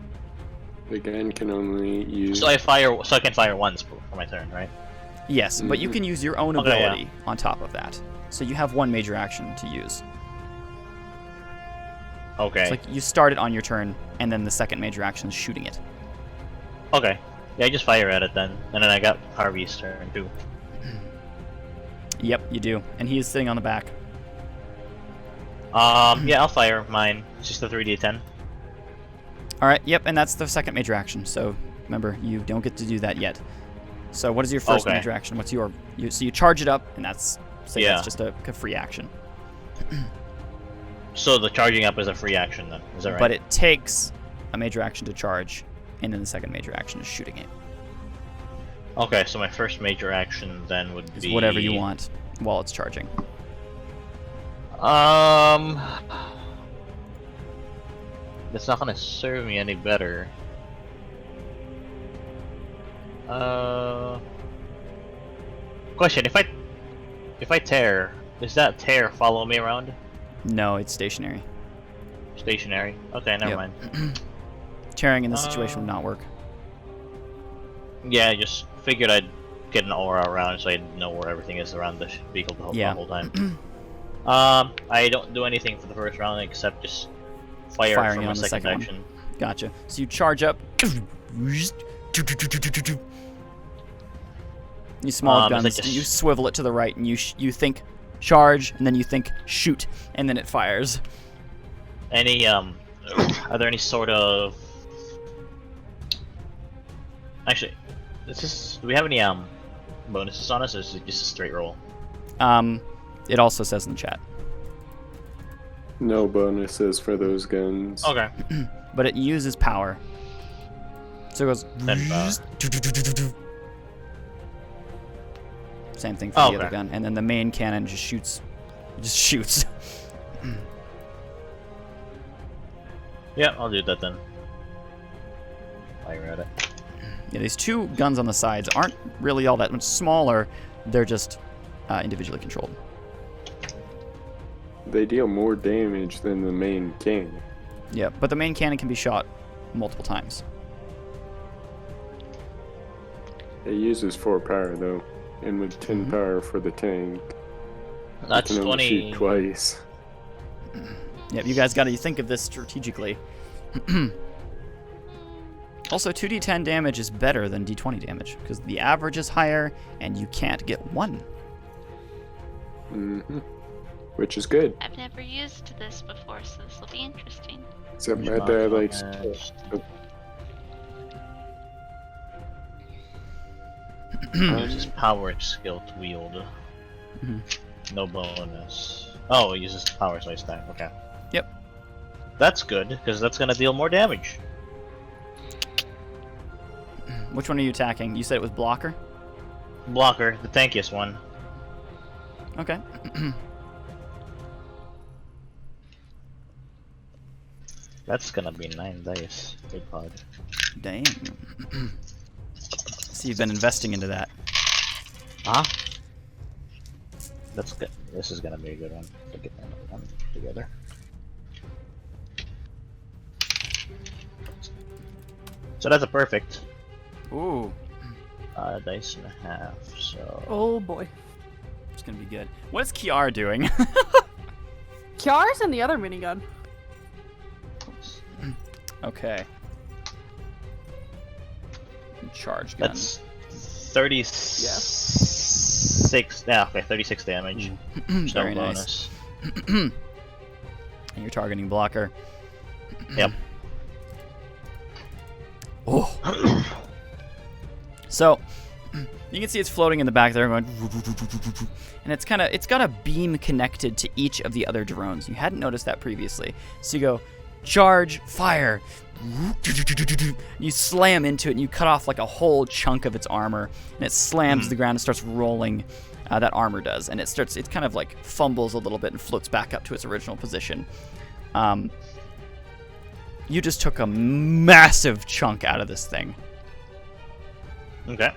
The gun can only use. So I can fire once for my turn, right? Yes, but you can use your own Okay, yeah. ability on top of that. So you have one major action to use. Okay. It's like you start it on your turn, and then the second major action is shooting it. Okay. Yeah, I just fire at it then, and then I got Harvey's turn too. Yep, you do. And he is sitting on the back. Yeah, I'll fire mine. It's just a 3d10. All right, yep, and that's the second major action. So remember, you don't get to do that yet. So what is your first Okay. major action? What's your... so you charge it up, and that's... say Yeah. that's just a free action. So the charging up is a free action then, is that right? But it takes a major action to charge, and then the second major action is shooting it. Okay, so my first major action then would It's be... whatever you want while it's charging. That's not gonna serve me any better. Question, if I tear, does that tear follow me around? No, it's stationary. Stationary? Okay, never Yep. mind. Tearing in this situation would not work. Yeah, I just figured I'd get an aura around so I'd know where everything is around the vehicle the whole time. I don't do anything for the first round except just fire Firing from it my on the second second one. action. Gotcha. So you charge up. You small Is that guns. just- You swivel it to the right, and you think charge, and then you think shoot, and then it fires. Any are there any sort of... Actually, do we have any bonuses on us, or is it just a straight roll? It also says in the chat, No bonuses for those guns. Okay. but it uses power. So it goes. Then, Same thing for Oh, the other okay. gun, and then the main cannon just shoots. Just shoots. Yeah, I'll do that then. Fire at it. Yeah, these two guns on the sides aren't really all that much smaller. They're just individually controlled. They deal more damage than the main cannon. Yeah, but the main cannon can be shot multiple times. It uses 4 power though, and with 10 power for the tank, That's it can only 20. shoot twice. Yep, you guys got to think of this strategically. Also, 2d10 damage is better than d20 damage because the average is higher and you can't get 1. Which is good. I've never used this before, so this will be interesting. Except my Not dad likes damage. Uses power skill to wield. Mhm. No bonus. Oh, it uses power so I stack. Okay. Yep. That's good, because that's gonna deal more damage. Which one are you attacking? You said it was blocker? Blocker, the tankiest one. Okay. That's gonna be 9 dice. Big pod. Dang. So you've been investing into that. Huh? That's good. This is gonna be a good one. So get that one together. So that's a perfect. Ooh. Dice and a half. So. Oh boy. It's gonna be good. What is Kiara doing? Kiara's in the other minigun. Okay. Charge gun. That's 36. Yeah, okay, 36 damage. Very No nice. bonus. And you're targeting blocker. Yep. Oh. So, you can see it's floating in the back there, going, and it's got a beam connected to each of the other drones. You hadn't noticed that previously. So you go, charge, fire. You slam into it, and you cut off like a whole chunk of its armor, and it slams to the ground and starts rolling. That armor does, and it kind of like fumbles a little bit and floats back up to its original position. You just took a massive chunk out of this thing. Okay.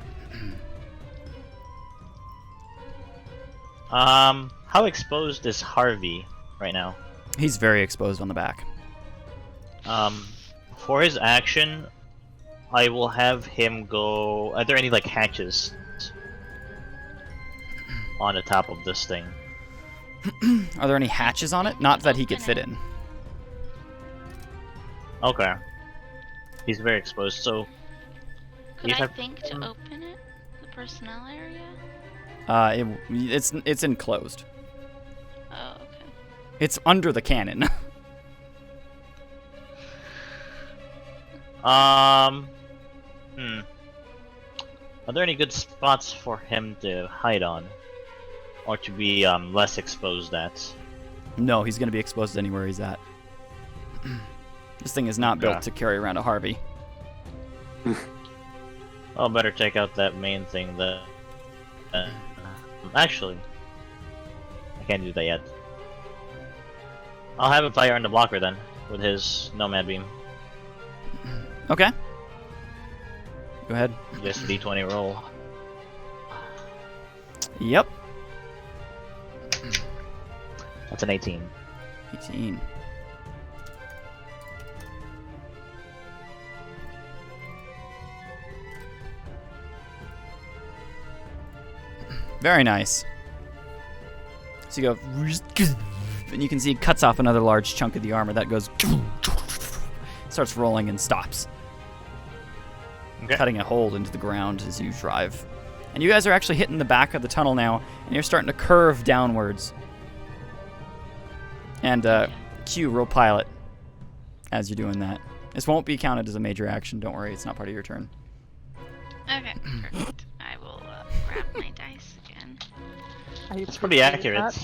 How exposed is Harvey right now? He's very exposed on the back. For his action, I will have him go. Are there any like hatches on the top of this thing? Are there any hatches on it? Not that he could fit in. Okay. He's very exposed, so. Could You I have- think to open it? The personnel area? It's enclosed. Oh, okay. It's under the cannon. Are there any good spots for him to hide on? Or to be less exposed at? No, he's going to be exposed anywhere he's at. This thing is not built to carry around a Harvey. Oh, better check out that main thing. Actually, I can't do that yet. I'll have him fire on the blocker then, with his Nomad Beam. Okay. Go ahead. Just D20 roll. Yep. That's an 18. 18. Very nice. So you go, and you can see it cuts off another large chunk of the armor that goes, starts rolling and stops. Okay. Cutting a hole into the ground as you drive. And you guys are actually hitting the back of the tunnel now, and you're starting to curve downwards. And Q, roll pilot as you're doing that. This won't be counted as a major action. Don't worry, it's not part of your turn. Okay, perfect. I will grab my dice again. It's pretty accurate.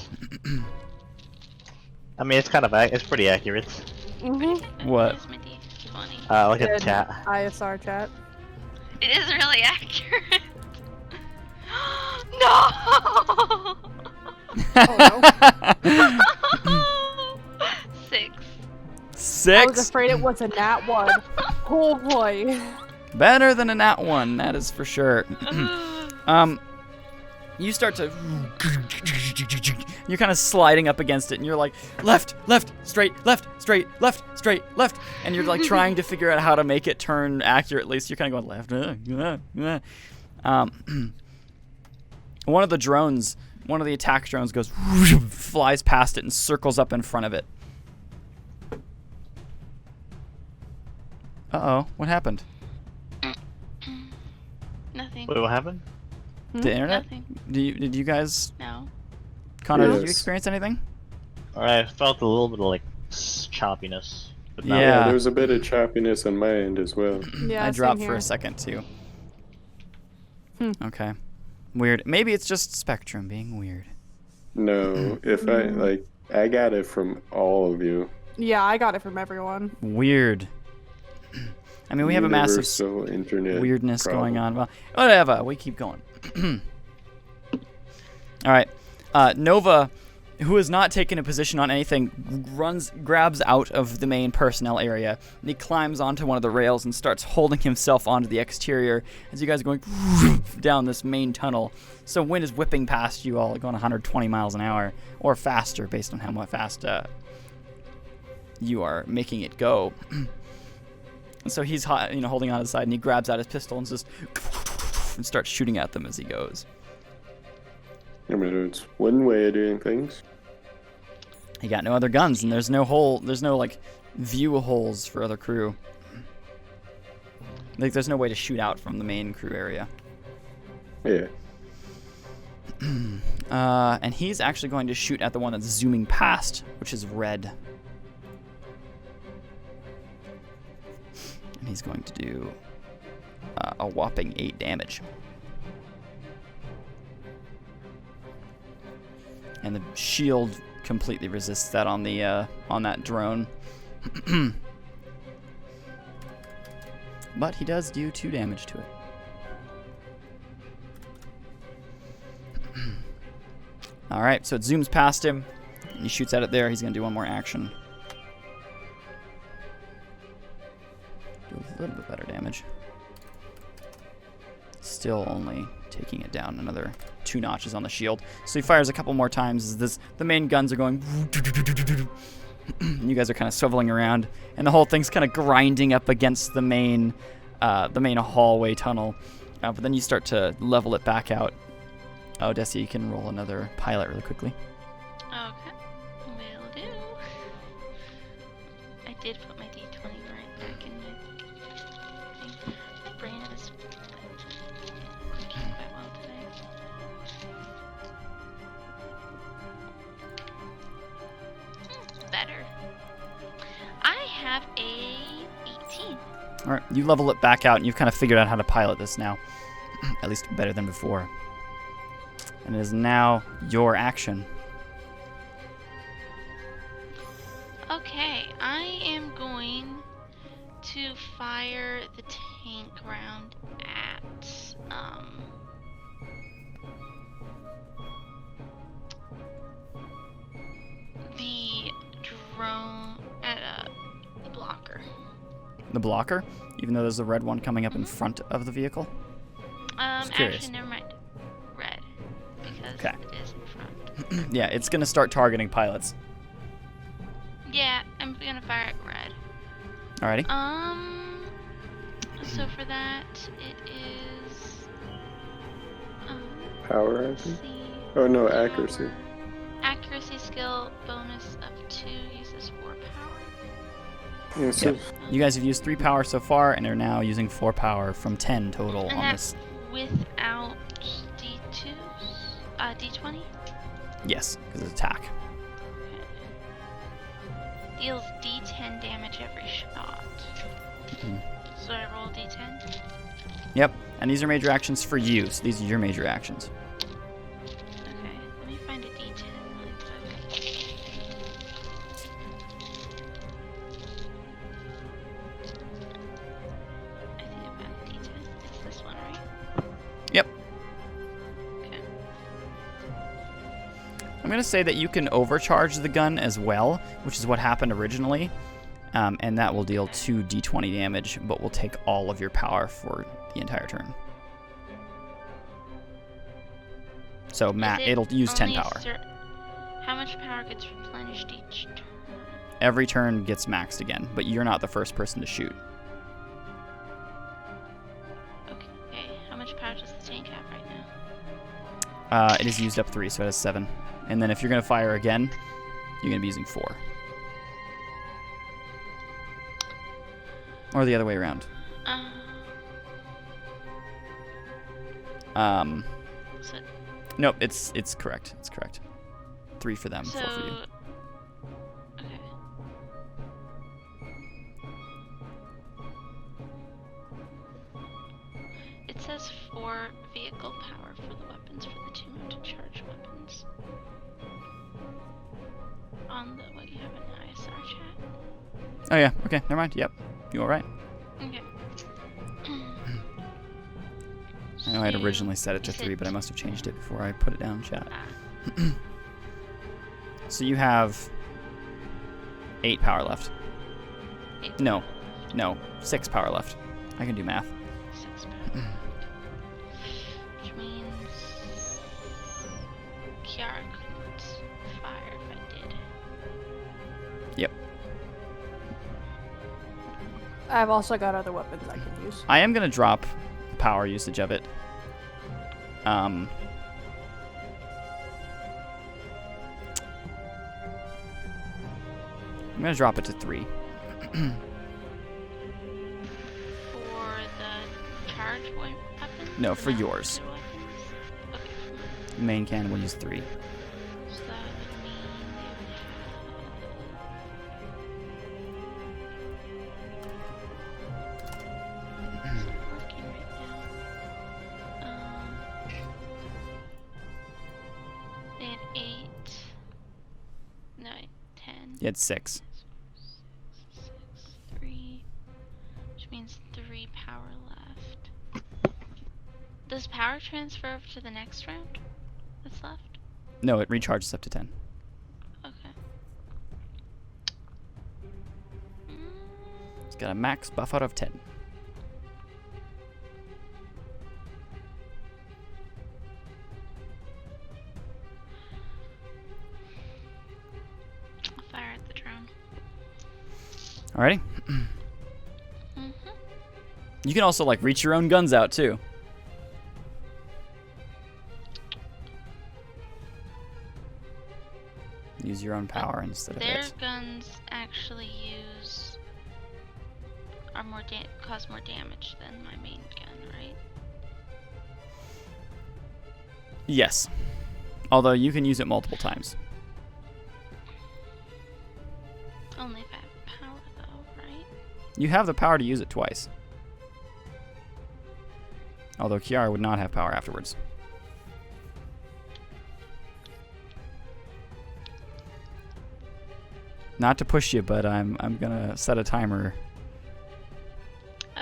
I mean, it's kind of it's pretty accurate. Mm-hmm. What? Where's my D20? Look at the chat. ISR chat. It is really accurate. No! Oh, 6. I was 6? afraid it was a nat 1. Oh boy. Better than a nat 1, that is for sure. You start to... You're kind of sliding up against it, and you're like, left, straight, left, straight, left, straight, left. And you're like trying to figure out how to make it turn accurately, so you're kind of going left. One of the drones, one of the attack drones goes, flies past it and circles up in front of it. Uh-oh, what happened? Nothing. Wait, what happened? The internet? Nothing. Did you guys... No. Connor, did you Yes. experience anything? I felt a little bit of like choppiness. But not Yeah. There was a bit of choppiness on my end as well. Yeah, I same dropped for here. a second, too. Okay. Weird. Maybe it's just Spectrum being weird. No, if I got it from all of you. Yeah, I got it from everyone. Weird. I mean, we have a massive Universal internet weirdness problem. going on. Well, whatever. We keep going. All right. Nova, who has not taken a position on anything, grabs out of the main personnel area, and he climbs onto one of the rails and starts holding himself onto the exterior as you guys are going down this main tunnel. So wind is whipping past you all, going 120 miles an hour, or faster, based on how much fast you are making it go. And so he's holding on to the side, and he grabs out his pistol and just and starts shooting at them as he goes. I mean, it's one way of doing things. He got no other guns, and there's no hole. There's no like view holes for other crew. Like there's no way to shoot out from the main crew area. Yeah. And he's actually going to shoot at the one that's zooming past, which is red. And he's going to do a whopping 8 damage. And the shield completely resists that on the on that drone. But he does do 2 damage to it. Alright, so it zooms past him. And he shoots at it there. He's going to do one more action. Do a little bit better damage. Still only taking it down another 2 notches on the shield. So he fires a couple more times as the main guns are going. You guys are kind of swiveling around, and the whole thing's kind of grinding up against the main hallway tunnel. But then you start to level it back out. Oh, Desi, you can roll another pilot really quickly. Okay, will do. I did put my D20 right back in my thing. My brain is working quite well today. Better. I have a 18. All right, you level it back out, and you've kind of figured out how to pilot this now. At least better than before. And it is now your action. Okay, I am going to fire the tank round at the drone at a blocker. The blocker, even though there's a red one coming up in front of the vehicle. Just curious. Actually, never mind. Red, because Okay. it is in front. Yeah, it's gonna start targeting pilots. Yeah, I'm gonna fire at red. Alrighty. So for that, it is Power, I let's think. see. Oh no, accuracy. Accuracy skill bonus of 2 uses 4 power. Yeah, so Yep. You guys have used 3 power so far, and are now using 4 power from 10 total And on that's this. without D2s? D20? Yes, because it's attack. Deals D10 damage every shot. Mhm. So I roll D10? Yep, and these are major actions for you, so these are your major actions. Okay, let me find a D10 really quick. I think I found the D10. It's this one, right? Yep. Okay. I'm going to say that you can overcharge the gun as well, which is what happened originally, and that will deal 2 d20 damage, but will take all of your power for the entire turn. So, Matt, Is it it'll use 10 only a power. How much power gets replenished each turn? Every turn gets maxed again, but you're not the first person to shoot. Okay, how much power does the tank have right now? It is used up 3, so it has 7. And then if you're going to fire again, you're going to be using 4. Or the other way around. So, Nope, it's correct. It's correct. 3 for them, 4 for you. Okay. It says 4 vehicle power for the weapons for the 2 mounted charge weapons. On the what you have in ISR chat. Oh yeah, okay, never mind. Yep, you all right? Okay. I know I had So originally set it to you 3, said but I must have changed it before I put it down in chat. Ah, So you have 8 power left. 8 No. power, No, 6 power left. I can do math. 6 power. Which means Kiara couldn't fire if I did. Yep. I've also got other weapons I can use. I am going to drop the power usage of it, I'm gonna drop it to 3. For the charge weapon? No, for yours. The weapons? Okay. The main cannon will use 3. So that would mean they would have... It's not working right now. They had 8. No, 10. You had 6. 6, 3. Which means 3 power left. Does power transfer over to the next round that's left? No, it recharges up to 10. Okay. It's got a max buff out of 10. I'll fire at the drone. Alrighty. Mm-hmm. You can also like reach your own guns out too. Use your own power instead of Their it. guns actually cause more damage than my main gun, right? Yes. Although you can use it multiple times. Only if I have power though, right? You have the power to use it twice. Although Kiara would not have power afterwards. Not to push you, but I'm gonna set a timer.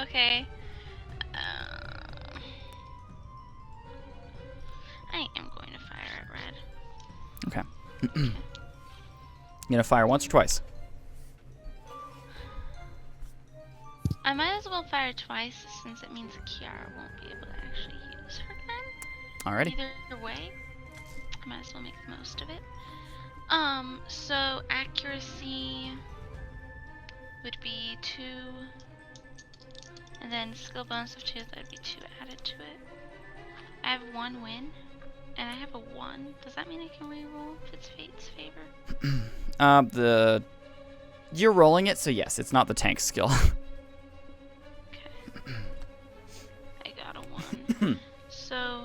Okay. I am going to fire at red. Okay. You gonna fire once or twice? I might as well fire twice since it means Kiara won't be able to actually use her gun. Alrighty. Either way, I might as well make the most of it. So accuracy would be 2, and then skill bonus of 2, that would be 2 added to it. I have 1 win, and I have a 1. Does that mean I can reroll if it's Fate's favor? You're rolling it, so yes, it's not the tank skill. Okay. I got a 1. So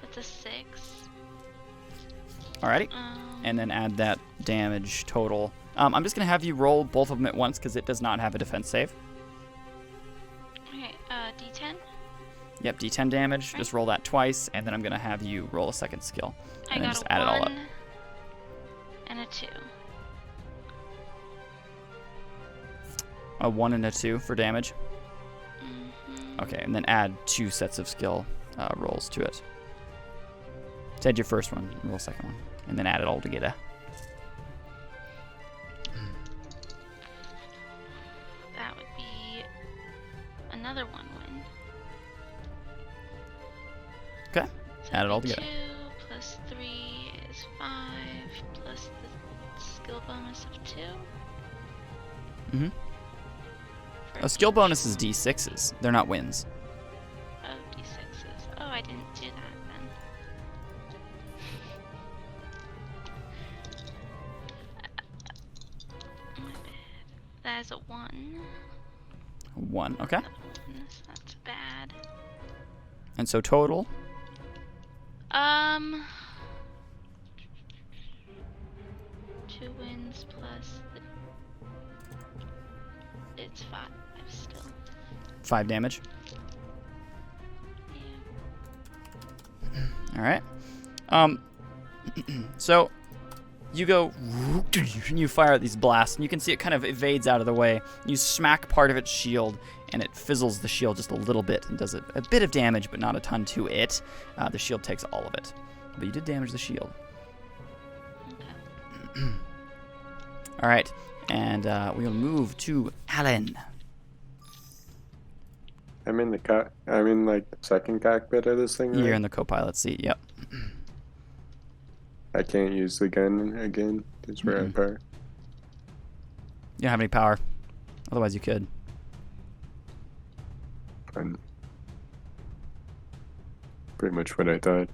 that's a 6. Alrighty. And then add that damage total. I'm just gonna have you roll both of them at once because it does not have a defense save. Okay, D10. Yep, D10 damage. Right. Just roll that twice, and then I'm gonna have you roll a second skill, I and then got just a add it all 1 up. and a 2. A 1 and a 2 for damage. Mm-hmm. Okay, and then add 2 sets of skill rolls to it. So add your first one, roll second one, and then add it all together. That would be another 1 win. Okay, So add it all that'd together. be 2 plus 3 is 5 plus the skill bonus of 2. Mm-hmm. For A skill each- bonus is D6s. They're not wins. Oh, D6s. Oh, I didn't do that then. My bad. That is a 1. 1, okay. That one's not so bad. And so total, 2 wins plus it's 5 still. 5 damage. Yeah. Alright. So you go and you fire at these blasts, and you can see it kind of evades out of the way. You smack part of its shield, and it fizzles the shield just a little bit and does a bit of damage, but not a ton to it. The shield takes all of it. But you did damage the shield. Okay. Alright, and we'll move to Alan. I'm in the like the second cockpit of this thing. You're Right? in the co-pilot seat, yep. I can't use the gun again. It's where I park. You don't have any power. Otherwise you could. Fun. pretty much what I thought.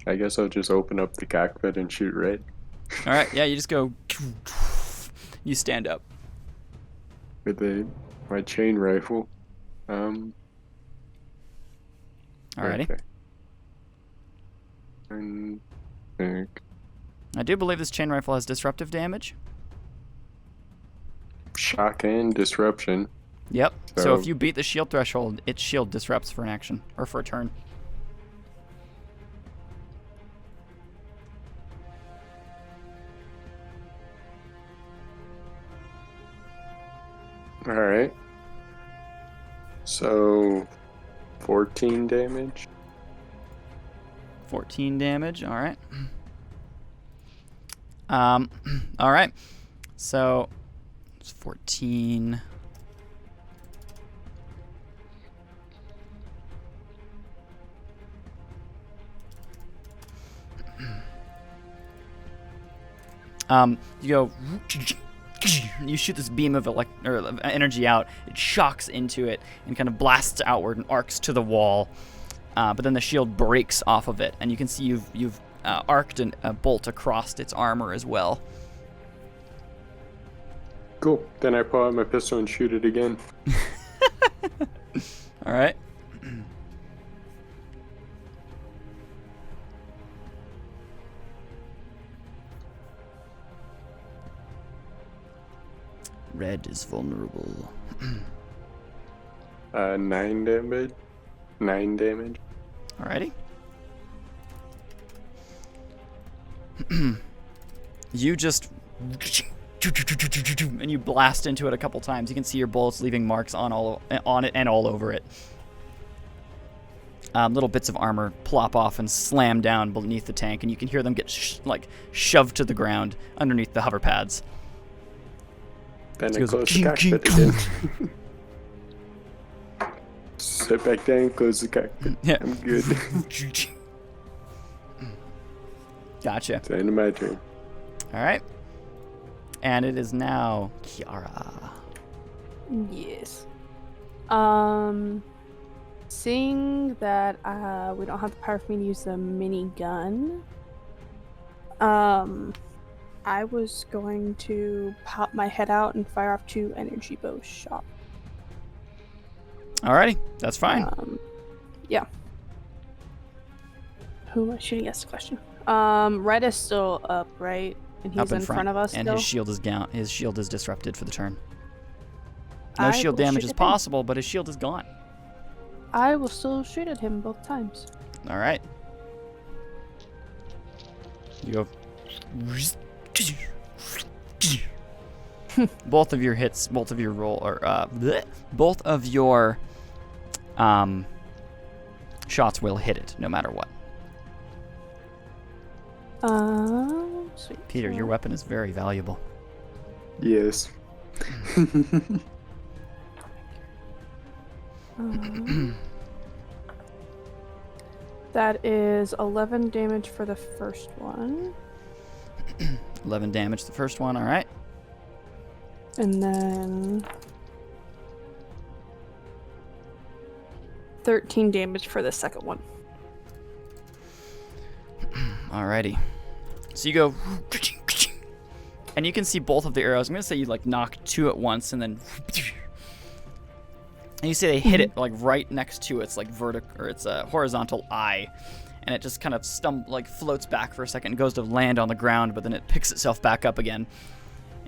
I guess I'll just open up the cockpit and shoot Red All right, yeah, you just go. You stand up. with my chain rifle. Alrighty. Okay. And I do believe this chain rifle has disruptive damage. shock and disruption. Yep. So So- if you beat the shield threshold, its shield disrupts for an action or for a turn. All right. So 14 damage. 14 damage. All right. All right. So it's 14. You go. You shoot this beam of energy out. It shocks into it and kind of blasts outward and arcs to the wall. But then the shield breaks off of it, and you can see you've arced a bolt across its armor as well. Cool. Then I pull out my pistol and shoot it again. All right. Red is vulnerable. 9 damage. 9 damage. Alrighty. You just and you blast into it a couple times. You can see your bullets leaving marks on it and all over it. Little bits of armor plop off and slam down beneath the tank, and you can hear them get shoved to the ground underneath the hover pads. Then It I goes close the king, cockpit king, again. Sit back down, close the cockpit. Yeah. I'm good. Gotcha. It's the end of my turn. All right. And it is now Kiara. Yes. Seeing that we don't have the power for me to use the minigun, I was going to pop my head out and fire off 2 energy bow shots. Alrighty, that's fine. Yeah. Who am I shooting? Yes, question. Red is still up, right? And he's Up in front of us and still? his shield is down. His shield is disrupted for the turn. No I shield will damage shoot is at him. possible, but his shield is gone. I will still shoot at him both times. All right. You go. Both of your hits, both of your roll, or both of your shots will hit it, no matter what. Sweet. Peter, your weapon is very valuable. Yes. That is 11 damage for the first one. 11 damage the first one, all right. And then 13 damage for the second one. Alrighty. So you go, and you can see both of the arrows. I'm gonna say you like knock 2 at once, and then, and you see they hit it like right next to its like vertical or its horizontal eye, and it just kind of floats back for a second, and goes to land on the ground, but then it picks itself back up again,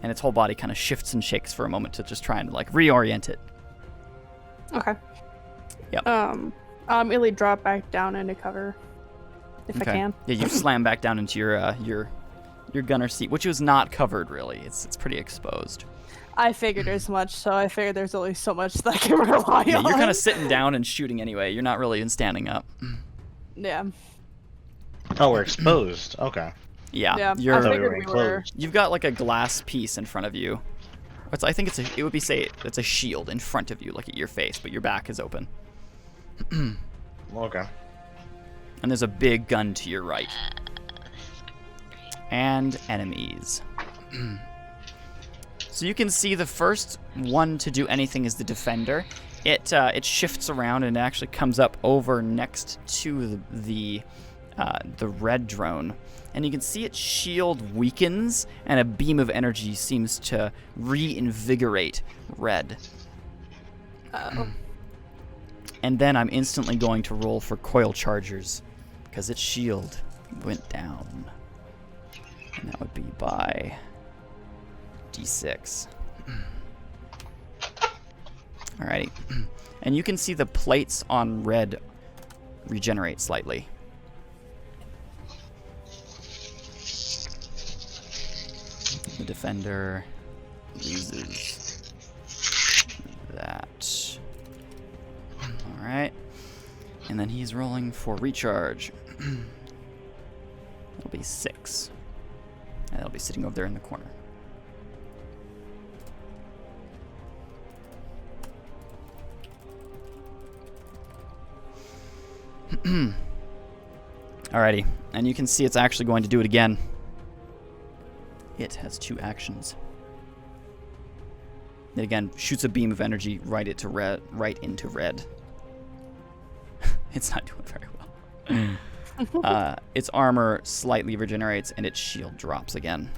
and its whole body kind of shifts and shakes for a moment to just try and like reorient it. Okay. Yep. I'll immediately drop back down into cover if I can. Yeah, you slam back down into your gunner seat, which was not covered really. It's pretty exposed. I figured as much, so I figured there's only so much that I can rely Yeah, on. you're kind of sitting down and shooting anyway. You're not really in standing up. Yeah. Oh, we're exposed. Okay. Yeah, Yeah, you're. I thought we figured were we were. enclosed. You've got like a glass piece in front of you. I think it's a shield in front of you, like at your face, but your back is open. Okay. And there's a big gun to your right. And enemies. So you can see the first one to do anything is the defender, It shifts around and actually comes up over next to the red drone, and you can see its shield weakens, and a beam of energy seems to reinvigorate red. Oh. And then I'm instantly going to roll for coil chargers, because its shield went down. And that would be by D6. Alrighty. And you can see the plates on red regenerate slightly. The defender loses that. Alright. And then he's rolling for recharge. It'll be 6. And it'll be sitting over there in the corner. Alrighty, and you can see it's actually going to do it again. It has 2 actions. It again shoots a beam of energy right into red. It's not doing very well. Its armor slightly regenerates and its shield drops again.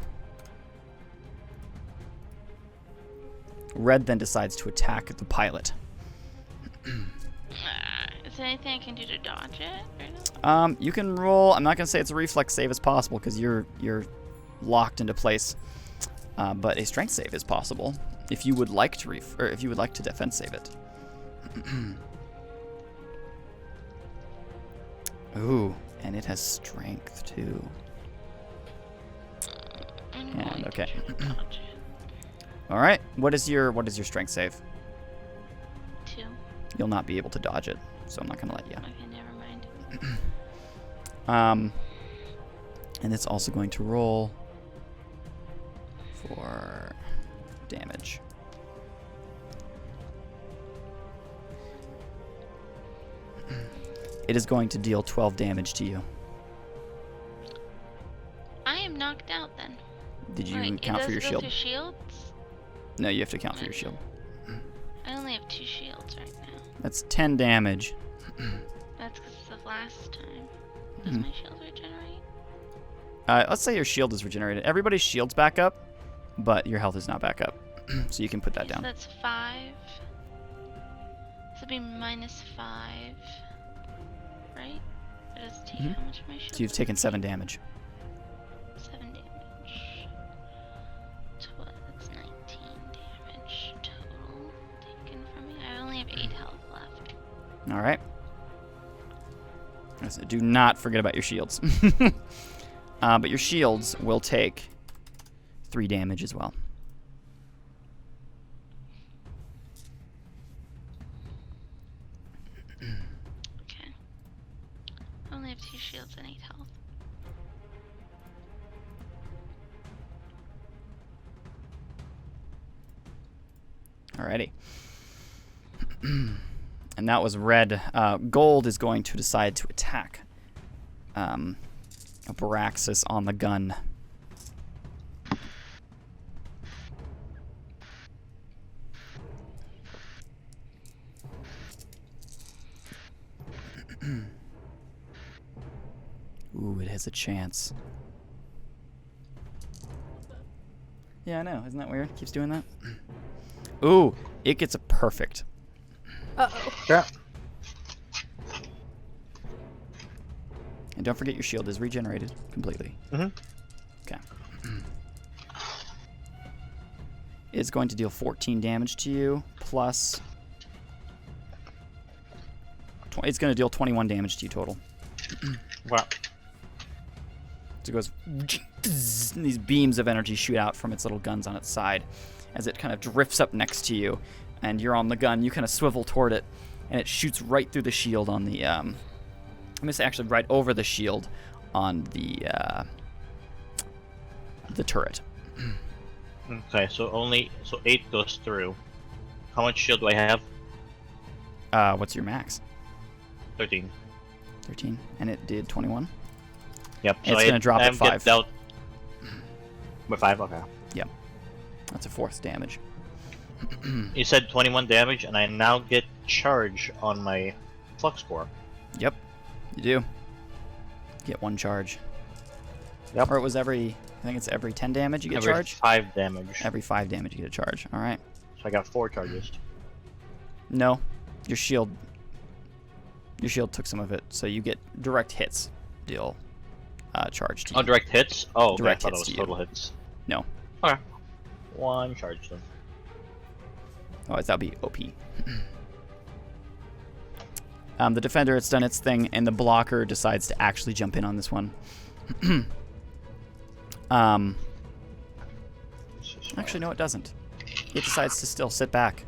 Red then decides to attack the pilot. Is there anything I can do to dodge it? Or no? You can roll. I'm not gonna say it's a reflex save as possible because you're locked into place. But a strength save is possible if you would like to if you would like to defense save it. Ooh, and it has strength too. I'm And going okay. to dodge it. All right. What is your strength save? 2. You'll not be able to dodge it, so I'm not gonna let you. Okay, never mind. And it's also going to roll for damage. It is going to deal 12 damage to you. I am knocked out then. Did you Wait, count it for your does shield? go through shields? No, you have to count for your shield. I only have 2 shields right now. That's 10 damage. That's because it's the last time. Does my shield regenerate? Let's say your shield is regenerated. Everybody's shield's back up, but your health is not back up. So you can put that Okay, so down. that's 5. This would be minus 5. Right? It does take Mhm. how much of my shield? So you've is taken it? 7 damage. 7 damage. That's 19 damage total taken from me. I only have 8 health left. All right. So do not forget about your shields. But your shields will take 3 damage as well. Okay. I only have 2 shields and 8 health. Alrighty. And that was red. Gold is going to decide to attack Baraxis on the gun. Ooh, it has a chance. Yeah, I know. Isn't that weird? Keeps doing that. Ooh, it gets a perfect. Uh-oh. Yeah. And don't forget your shield is regenerated completely. Mm-hmm. Okay. It's going to deal 14 damage to you, plus... It's going to deal 21 damage to you total. Wow. So it goes... And these beams of energy shoot out from its little guns on its side as it kind of drifts up next to you. And you're on the gun. You kind of swivel toward it, and it shoots right through the shield on the... I'm going to say actually right over the shield on the turret. Okay, so 8 goes through. How much shield do I have? What's your max? 13. 13. And it did 21? Yep. And it's going to drop at 5. Dealt by 5. Okay. Yep. That's a 4th damage. You said 21 damage, and I now get charge on my flux core. Yep, you do. Get 1 charge. Yep. Or it was I think it's every 10 damage you get Every charge? 5 damage. Every 5 damage you get a charge. Alright. So I got 4 charges. No, your shield took some of it, so you get direct hits deal charge to you. Oh, direct hits? Oh, okay, Direct I thought hits it to was you. total hits. No. Okay. 1 charge then. Oh, that'd be OP. The defender, it's done its thing, and the blocker decides to actually jump in on this one. Actually, no, it doesn't. It decides to still sit back.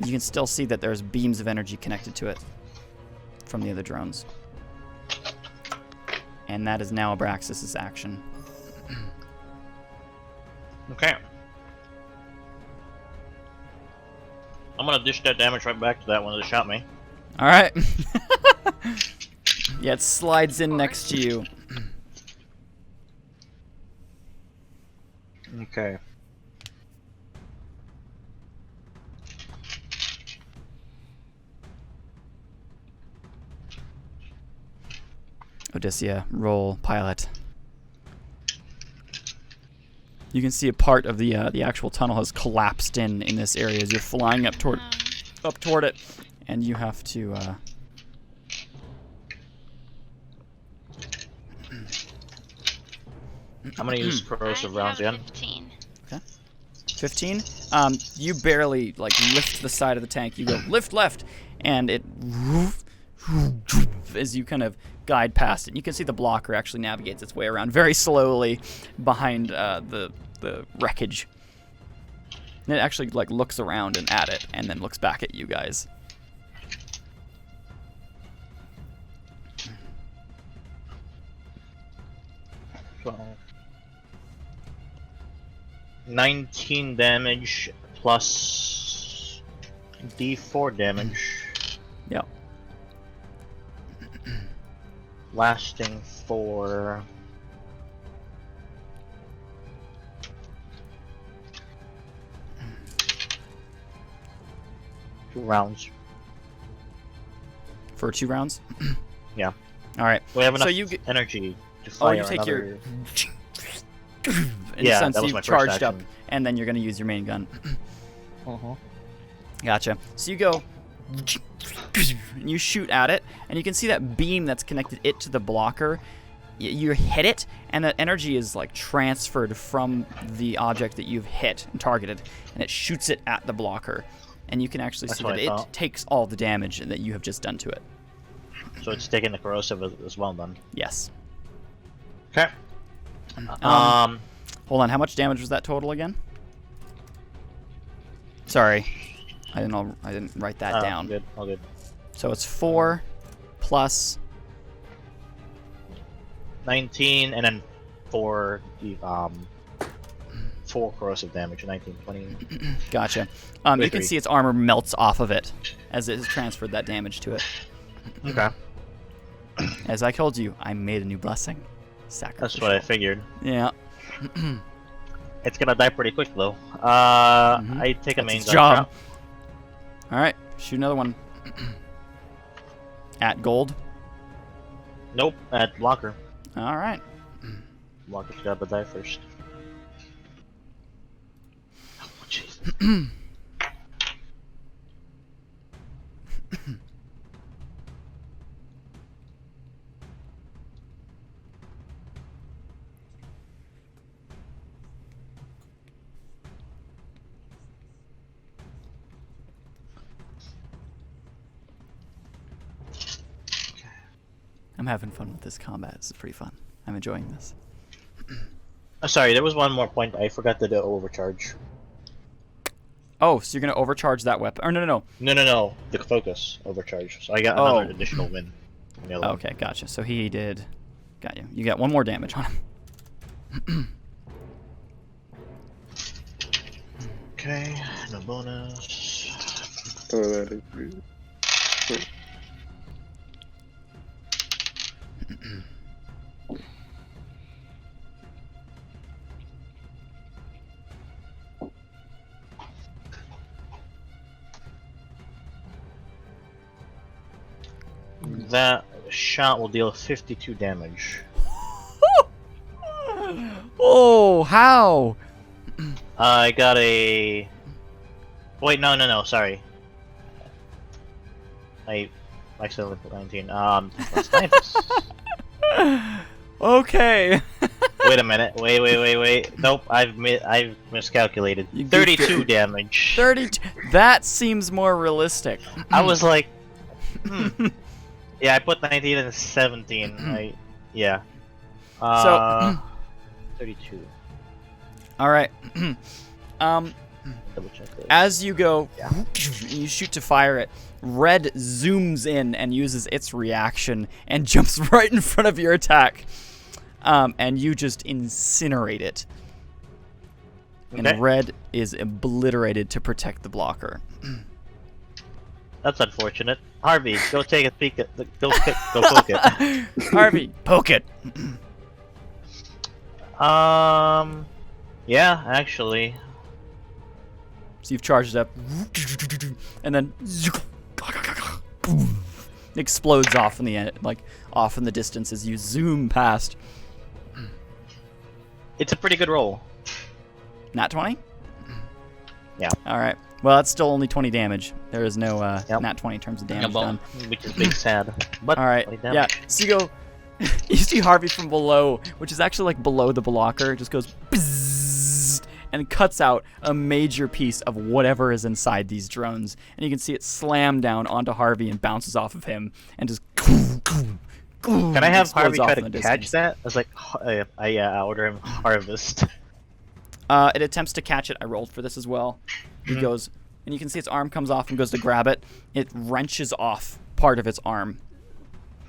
You can still see that there's beams of energy connected to it from the other drones. And that is now Abraxas' action. Okay. I'm gonna dish that damage right back to that one that shot me. Alright. Yeah, it slides in next to you. Okay. Odysseia, roll pilot. You can see a part of the actual tunnel has collapsed in this area as you're flying up toward it, and you have to. I'm gonna use corrosive rounds I have again. 15. 15. You barely lift the side of the tank. You go lift left, and it as you kind of guide past it. You can see the blocker actually navigates its way around very slowly behind the wreckage. And it actually looks around and at it, and then looks back at you guys. So, 19 damage plus D4 damage. Yep. Lasting for two rounds. For 2 rounds. Yeah. All right. We have enough So you get. energy to Oh, fire you take your. another... In Yeah, a sense, that was you've my first charged up, action. and then you're gonna use your main gun. Uh-huh. Gotcha. So you go, and you shoot at it, and you can see that beam that's connected it to the blocker. You hit it, and that energy is transferred from the object that you've hit and targeted, and it shoots it at the blocker. And you can actually That's see what that I it thought. takes all the damage that you have just done to it. So it's taking the corrosive as well then. Yes. Okay. Hold on. How much damage was that total again? Sorry, I didn't write that down. Good. All good. So it's 4 plus 19 and then 4 corrosive damage. 19, 20. Gotcha. You can 23. see its armor melts off of it as it has transferred that damage to it. Okay. As I told you, I made a new blessing. That's Sacrificial. what I figured. Yeah. It's gonna die pretty quick though. I take a That's main its gun job. shot. All right, shoot another one. At gold. Nope, at blocker. All right. Blocker's gotta die first. Oh, jeez. I'm having fun with this combat. This is pretty fun. I'm enjoying this. Sorry, there was one more point. I forgot to do overcharge. Oh, so you're gonna overcharge that weapon? Or no. No. The focus overcharge. So I got Oh. another additional win. on the other one. Okay, gotcha. So he did. Got you. You got 1 more damage on him. Okay, no bonus. Oh, that is weird. That shot will deal 52 damage. Oh, how? I got a. Wait, no, sorry. I accidentally put 19. Plus 9. Okay. Wait a minute. Wait. Nope, I've miscalculated. You goofed 32 it. damage. 32. That seems more realistic. I was like, Yeah, I put 19 and 17. Yeah. So 32. All right. Double check this. As you go, Yeah. you shoot to fire it. Red zooms in and uses its reaction and jumps right in front of your attack. And you just incinerate it. Okay. And Red is obliterated to protect the blocker. That's unfortunate. Harvey, go take a peek at the. Go poke it. Harvey, poke it. Yeah, actually. So you've charged up, and then explodes off in the end, like off in the distance as you zoom past. It's a pretty good roll. Nat 20? Yeah. All right. Well, that's still only 20 damage. There is no Yep. nat 20 in terms of damage done. Which is big sad. But All right. 20 Yeah. damage. So you go. You see Harvey from below, which is actually like below the blocker. It just goes bzzz, and cuts out a major piece of whatever is inside these drones, and you can see it slam down onto Harvey and bounces off of him, and just. Can I have explodes Harvey off try in to the catch distance. that? I was like, I order him harvest. It attempts to catch it. I rolled for this as well. He goes, and you can see its arm comes off and goes to grab it. It wrenches off part of its arm,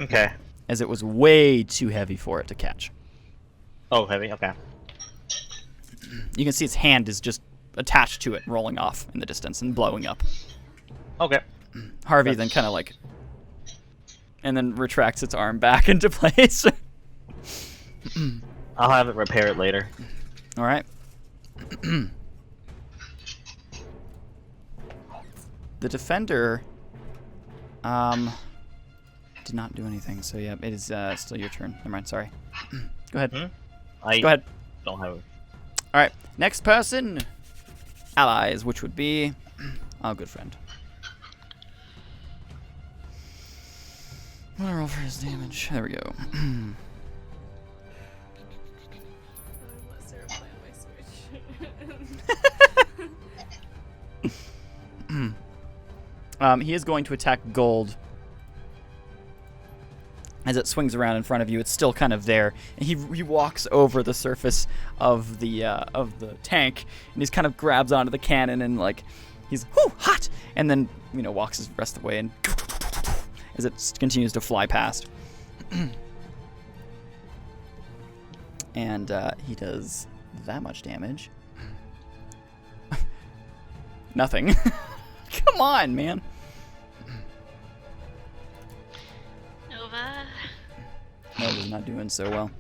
Okay. as it was way too heavy for it to catch. Oh, heavy. Okay. You can see its hand is just attached to it, rolling off in the distance and blowing up. Okay. Harvey then kind of like, and then retracts its arm back into place. I'll have it repair it later. All right. The defender did not do anything, so yeah, it is still your turn. Never mind, sorry. Go ahead. I Go ahead. don't have it. All right, next person. Allies, which would be our good friend. I'm gonna roll for his damage. There we go. He is going to attack gold. As it swings around in front of you, it's still kind of there. And he walks over the surface of the tank, and he's kind of grabs onto the cannon and like he's whoo hot, and then walks his rest of the way and as it continues to fly past. And he does that much damage. Nothing. Come on, man. Nova. Nova's not doing so well.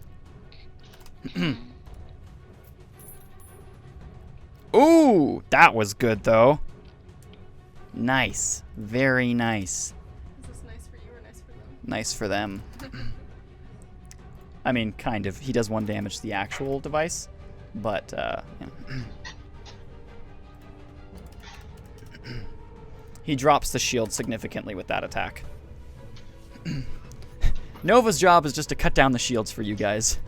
Ooh, that was good though. Nice. Very nice. Is this nice for you or nice for them? Nice for them. I mean, kind of. He does 1 damage to the actual device, but yeah. He drops the shield significantly with that attack. Nova's job is just to cut down the shields for you guys.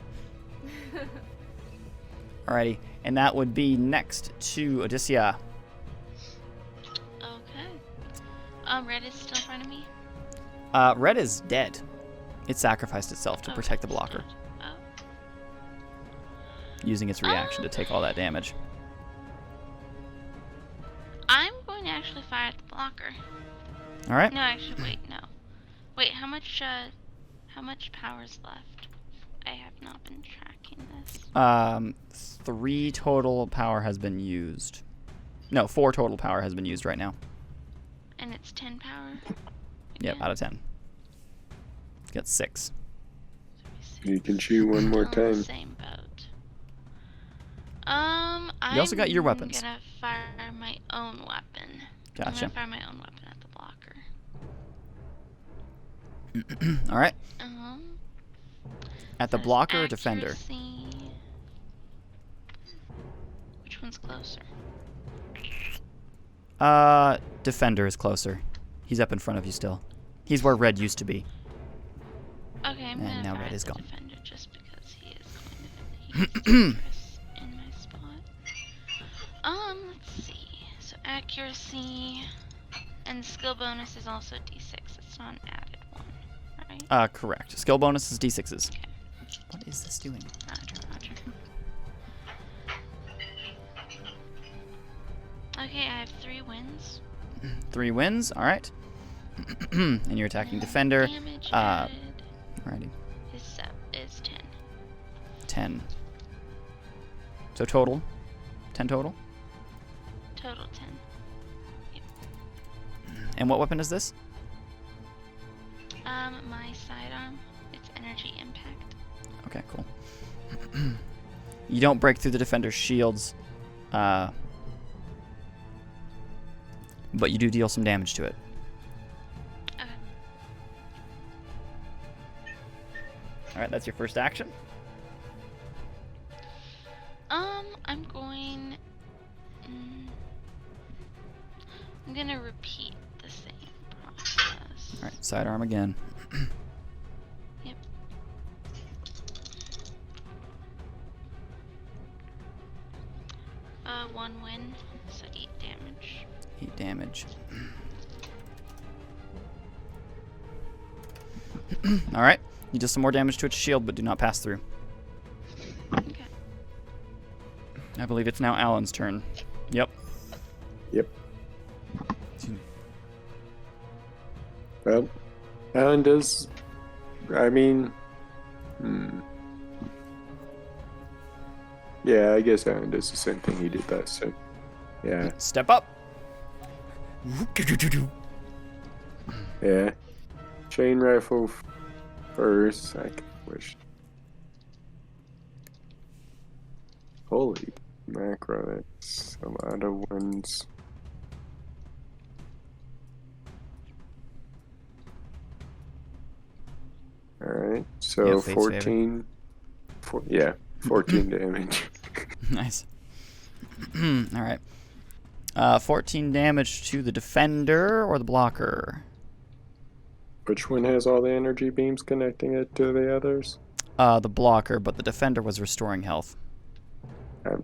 Alrighty, and that would be next to Odysseia. Okay. Red is still in front of me. Red is dead. It sacrificed itself to protect the blocker, Oh. using its reaction to take all that damage. I'm going to actually fire at the blocker. Alright. No, actually, wait, no. Wait, how much power is left? I have not been tracking this. 3 total power has been used. No, 4 total power has been used right now. And it's 10 power? Yep, Again? out of 10. It's got 6. You can shoot one more Still in the time. Same boat. You also got your weapons. I'm gonna fire my own weapon. I'm Gotcha. gonna fire my own weapon at the blocker. All right. At the Says blocker or defender? accuracy. Which one's closer? Defender is closer. He's up in front of you still. He's where red used to be. Okay, I'm And gonna now fire red is the gone. defender just because he is dangerous in my spot. Let's see. So accuracy and skill bonus is also D6. It's not an added one, right? Correct. Skill bonus is D6s. Okay. What is this doing? Roger, roger. Okay, I have 3 wins. 3 wins. All right. And you're attacking defender. Damage added Alrighty. is 10. 10. So total? 10 total? Total 10. And what weapon is this? My sidearm. It's energy impact. Okay, cool. You don't break through the defender's shields, but you do deal some damage to it. Okay. Alright, that's your first action. I'm going. I'm gonna repeat the same process. Alright, sidearm again. Yep. 1 win, so 8 damage. 8 damage. Alright, you do some more damage to its shield, but do not pass through. Okay. I believe it's now Alan's turn. Yep. Yep. Well, Alan does. I mean, yeah, I guess Alan does the same thing he did last time. Yeah, Step up. yeah. Chain rifle first. I wish. Holy macro, that's a lot of ones. Alright, so Yeah, fate's 14. 14 damage. Nice. Alright. 14 damage to the defender or the blocker? Which one has all the energy beams connecting it to the others? The blocker, but the defender was restoring health. I'm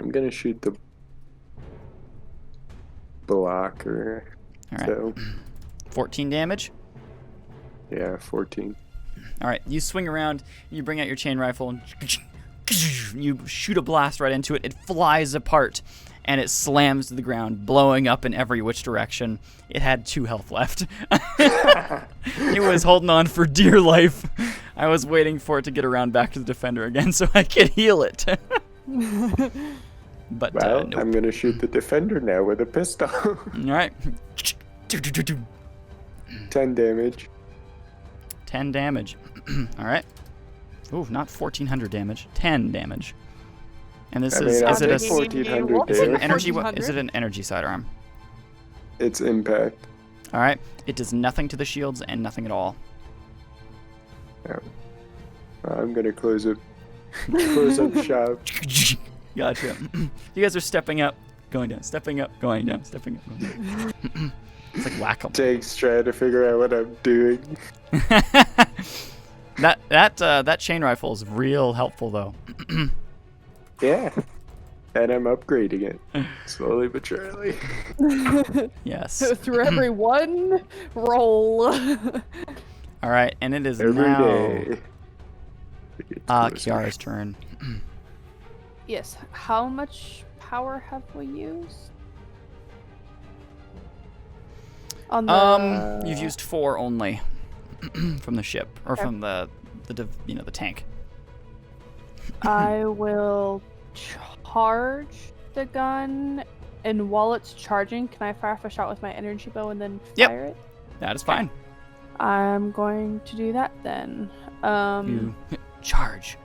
gonna shoot the blocker. Alright. So, 14 damage? yeah, 14. Alright, you swing around, you bring out your chain rifle, and you shoot a blast right into it. It flies apart, and it slams to the ground, blowing up in every which direction. It had 2 health left. It was holding on for dear life. I was waiting for it to get around back to the defender again so I could heal it. But, Well, nope. I'm gonna shoot the defender now with a pistol. Alright. 10 damage. 10 damage. Alright. Ooh, not 1400 damage. 10 damage. And this I is mean, is it I a did 1400 What's is it an damage. energy is 1400? it an energy sidearm? It's impact. Alright. It does nothing to the shields and nothing at all. I'm gonna close up shop. Gotcha. You guys are stepping up, going down, stepping up, going down, stepping up, going down. It's like whack-a-mole. Jake's trying to figure out what I'm doing. That chain rifle is real helpful though. Yeah. And I'm upgrading it. Slowly but surely. Yes. Through every one roll. All right, and it is Every now day. Kiara's turn. Yes. How much power have we used? On the You've used 4 only from the ship or Okay. from the tank. I will charge the gun, and while it's charging, can I fire off a shot with my energy bow and then Yep. fire it? That is fine. I'm going to do that then. You charge.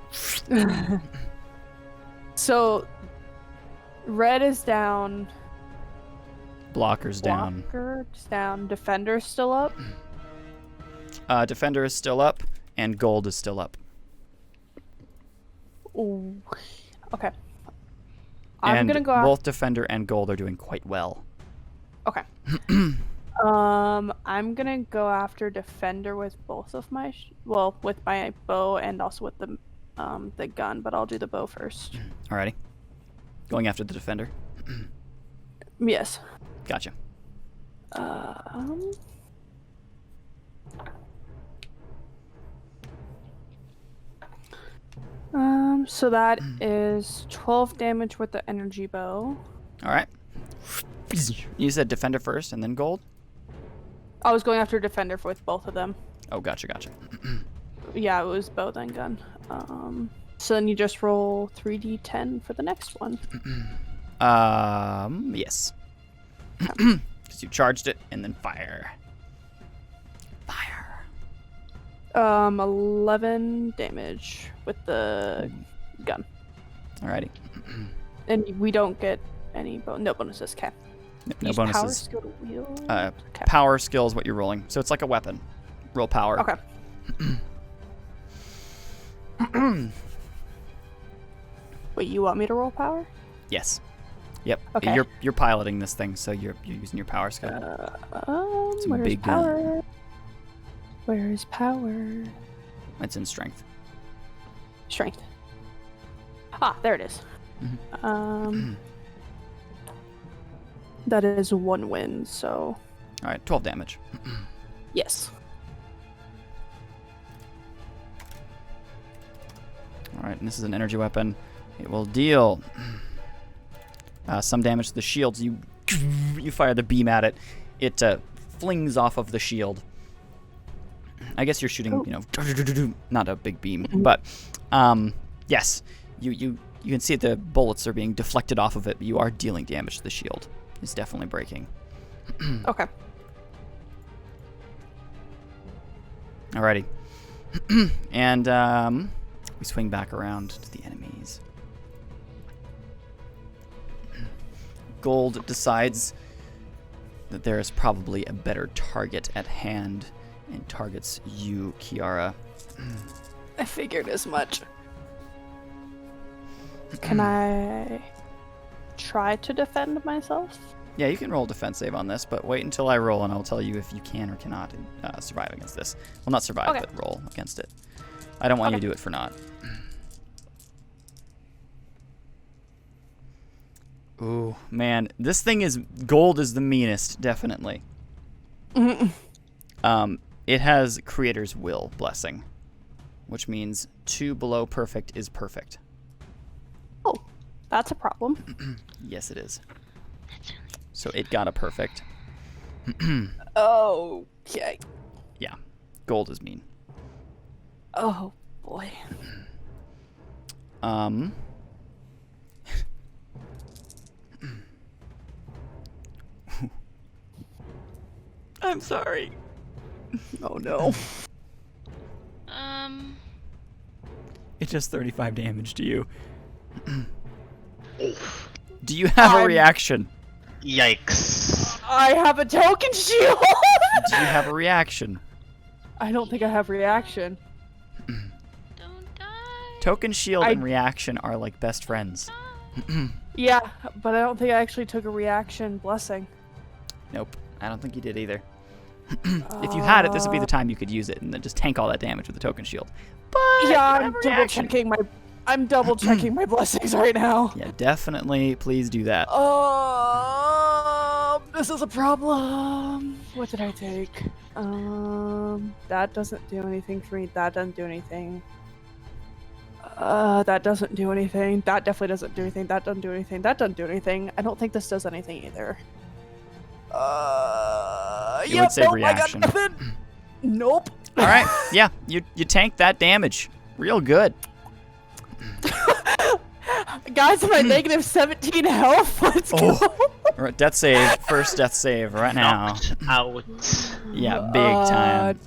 So, red is down. Blocker's down. Blocker's down. Defender's still up. Defender is still up, and gold is still up. Ooh. Okay. I'm And gonna go. both defender and gold are doing quite well. Okay. I'm gonna go after defender with both of my, with my bow and also with the gun, but I'll do the bow first. Alrighty. Going after the defender. Yes. Gotcha. So that is 12 damage with the energy bow. Alright. You said defender first and then gold? I was going after defender with both of them. Oh, gotcha. Yeah, it was bow then gun. So then you just roll 3d10 for the next one. Yes. Because you charged it and then fire. Fire. 11 damage with the gun. Alrighty. And we don't get any no bonuses. Okay. No Use Power bonuses. skill to wield. Okay. Power skill is what you're rolling. So it's like a weapon. Roll power. Okay. Wait, you want me to roll power? Yes. Yep. Okay. You're piloting this thing, so you're using your power skill. It's a Where's big power? gun. Where is power? It's in strength. Strength. Ah, there it is. That is 1 win, so Alright, 12 damage. yes. Alright, and this is an energy weapon. It will deal some damage to the shields. You fire the beam at it. It flings off of the shield. I guess you're shooting, not a big beam, but yes, you can see the bullets are being deflected off of it, but you are dealing damage to the shield. It's definitely breaking. Okay. Alrighty. And we swing back around to the enemies. Gold decides that there is probably a better target at hand and targets you, Kiara. I figured as much. Can I try to defend myself? Yeah, you can roll a defense save on this, but wait until I roll and I'll tell you if you can or cannot survive against this. Well, not survive, Okay. but roll against it. I don't want you to do it for naught. Ooh, man. This thing is... Gold is the meanest, definitely. It has Creator's Will Blessing, which means 2 below perfect is perfect. Oh, that's a problem. Yes, it is. That's really So it got a perfect. Okay. Yeah, gold is mean. Oh, boy. I'm sorry. Oh, no. It does 35 damage to you. Do you have a reaction? Yikes. I have a token shield! Do you have a reaction? I don't think I have reaction. don't die. Token shield I- and reaction are like best friends. Yeah, but I don't think I actually took a reaction blessing. Nope, I don't think you did either. If you had it, this would be the time you could use it and then just tank all that damage with the token shield. But Yeah, you I'm have a double reaction. checking my. I'm double checking my blessings right now. Yeah, definitely. Please do that. This is a problem. What did I take? That doesn't do anything for me. That doesn't do anything. That doesn't do anything. That definitely doesn't do anything. That doesn't do anything. That doesn't do anything. I don't think this does anything either. It would say reaction. I got nothing. Nope. All right. Yeah, you tanked that damage real good. Guys, I'm at negative 17 health. Let's go. All right, death save. First death save right now. Knocked out. Yeah, big time.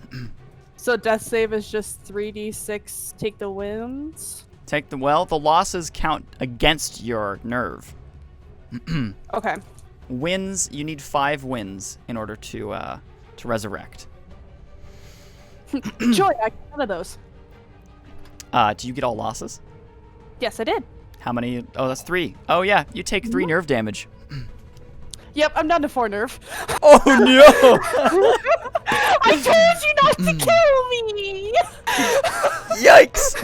So death save is just 3d6. Take the wins. The losses count against your nerve. Okay. Wins, you need 5 wins in order to resurrect. Joy, I got none of those. Do you get all losses? Yes, I did. How many? Oh, that's 3. Oh yeah, you take 3 nerve damage. Yep, I'm down to 4 nerve. Oh no! I told you not to kill me! Yikes!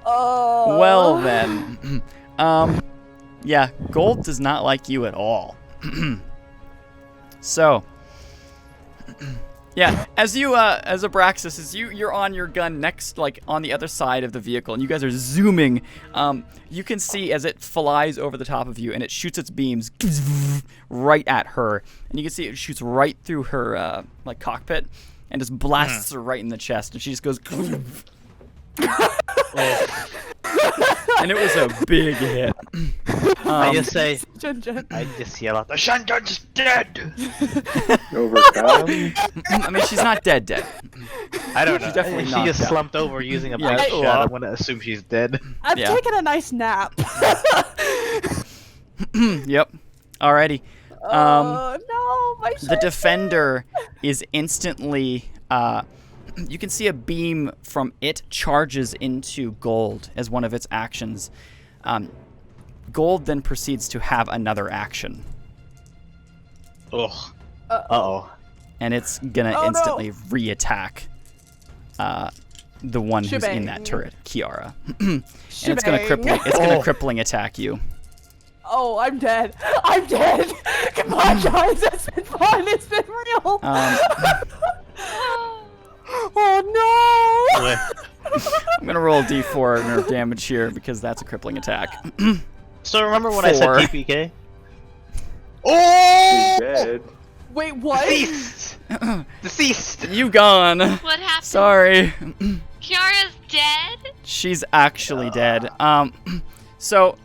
Well Oh. then, yeah, Gold does not like you at all. So, yeah, as Abraxas, as you're on your gun next, like on the other side of the vehicle, and you guys are zooming, you can see as it flies over the top of you, and it shoots its beams right at her, and you can see it shoots right through her like cockpit, and just blasts her right in the chest, and she just goes. And it was a big hit. I just say, Jun. I just yell out, the Shangun's dead! Overcome. I mean, she's not dead. I don't know. She's definitely she knocked just out. slumped over using a Yeah, bike cool. shot. I'm gonna assume she's dead. I've Yeah. taken a nice nap. Yep. Alrighty. Oh no, my The defender is instantly. You can see a beam from it charges into Gold as one of its actions. Gold then proceeds to have another action, Ugh. Uh-oh. and it's gonna Oh, no. instantly re-attack the one who's in Shebang. that turret, Kiara, and it's gonna Shebang. crippling attack you. Oh, I'm dead. I'm dead. Come on, guys. It's been fun. It's been real. Oh no. I'm gonna roll a d4 nerve damage here because that's a crippling attack. So remember when I said 4. TPK? He's Oh! dead. Wait, what? Deceased! Deceased! You gone. What happened? Sorry. Kiara's dead? She's actually dead. So,